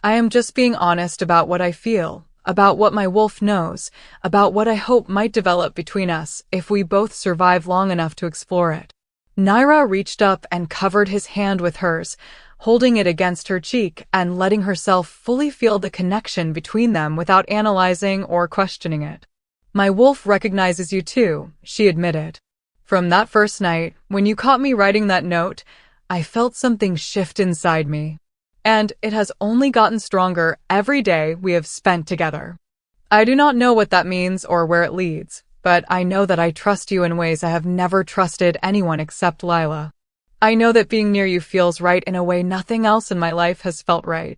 I am just being honest about what I feel, about what my wolf knows, about what I hope might develop between us if we both survive long enough to explore it. Naira reached up and covered his hand with hers, holding it against her cheek and letting herself fully feel the connection between them without analyzing or questioning it. My wolf recognizes you too, she admitted. From that first night, when you caught me writing that note, I felt something shift inside me. And it has only gotten stronger every day we have spent together. I do not know what that means or where it leads, but I know that I trust you in ways I have never trusted anyone except Lila. I know that being near you feels right in a way nothing else in my life has felt right.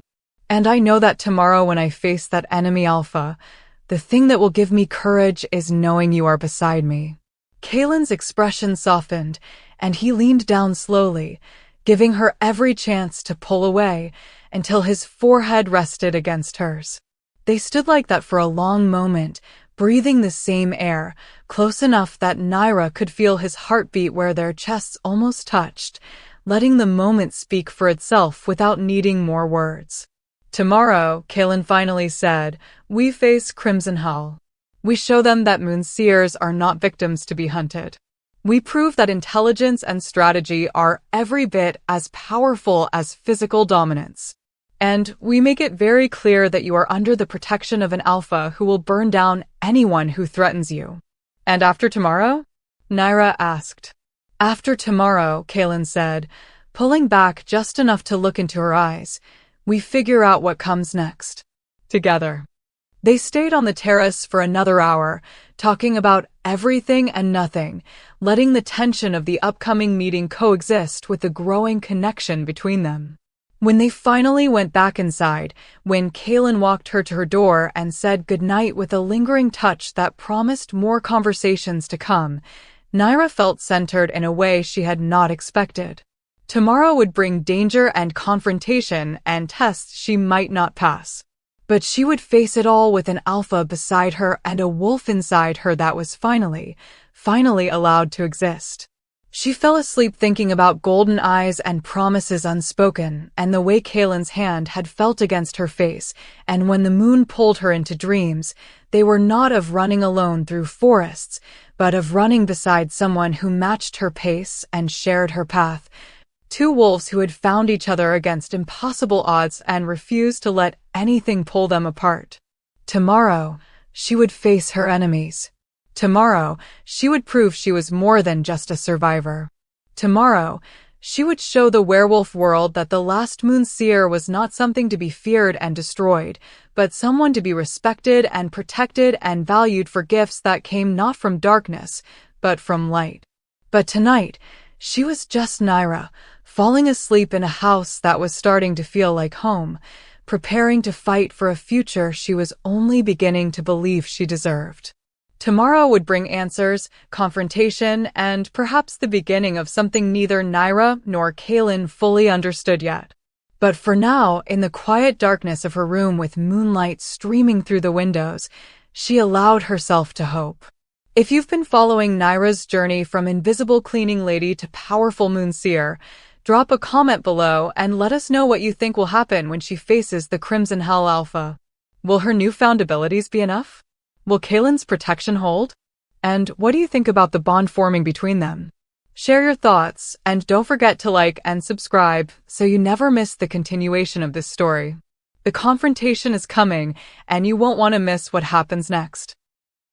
And I know that tomorrow when I face that enemy Alpha, the thing that will give me courage is knowing you are beside me. Kaylin's expression softened, and he leaned down slowly, giving her every chance to pull away until his forehead rested against hers. They stood like that for a long moment, breathing the same air, close enough that Naira could feel his heartbeat where their chests almost touched, letting the moment speak for itself without needing more words. Tomorrow, Kaylin finally said, we face Crimson Hell. We show them that Moonseers are not victims to be hunted. We prove that intelligence and strategy are every bit as powerful as physical dominance. And we make it very clear that you are under the protection of an alpha who will burn down anyone who threatens you. And after tomorrow? Naira asked. After tomorrow, Kaylin said, pulling back just enough to look into her eyes, we figure out what comes next. Together. They stayed on the terrace for another hour, talking about everything and nothing, letting the tension of the upcoming meeting coexist with the growing connection between them. When they finally went back inside, when Kaylin walked her to her door and said goodnight with a lingering touch that promised more conversations to come, Naira felt centered in a way she had not expected. Tomorrow would bring danger and confrontation and tests she might not pass. But she would face it all with an alpha beside her and a wolf inside her that was finally allowed to exist. She fell asleep thinking about golden eyes and promises unspoken, and the way Kaylin's hand had felt against her face, and when the moon pulled her into dreams, they were not of running alone through forests, but of running beside someone who matched her pace and shared her path. Two wolves who had found each other against impossible odds and refused to let anything pull them apart. Tomorrow, she would face her enemies. Tomorrow, she would prove she was more than just a survivor. Tomorrow, she would show the werewolf world that the last Moonseer was not something to be feared and destroyed, but someone to be respected and protected and valued for gifts that came not from darkness, but from light. But tonight, she was just Naira, falling asleep in a house that was starting to feel like home, preparing to fight for a future she was only beginning to believe she deserved. Tomorrow would bring answers, confrontation, and perhaps the beginning of something neither Naira nor Kaylin fully understood yet. But for now, in the quiet darkness of her room with moonlight streaming through the windows, she allowed herself to hope. If you've been following Naira's journey from invisible cleaning lady to powerful Moonseer, drop a comment below and let us know what you think will happen when she faces the Crimson Hell Alpha. Will her newfound abilities be enough? Will Kaylin's protection hold? And what do you think about the bond forming between them? Share your thoughts, and don't forget to like and subscribe so you never miss the continuation of this story. The confrontation is coming, and you won't want to miss what happens next.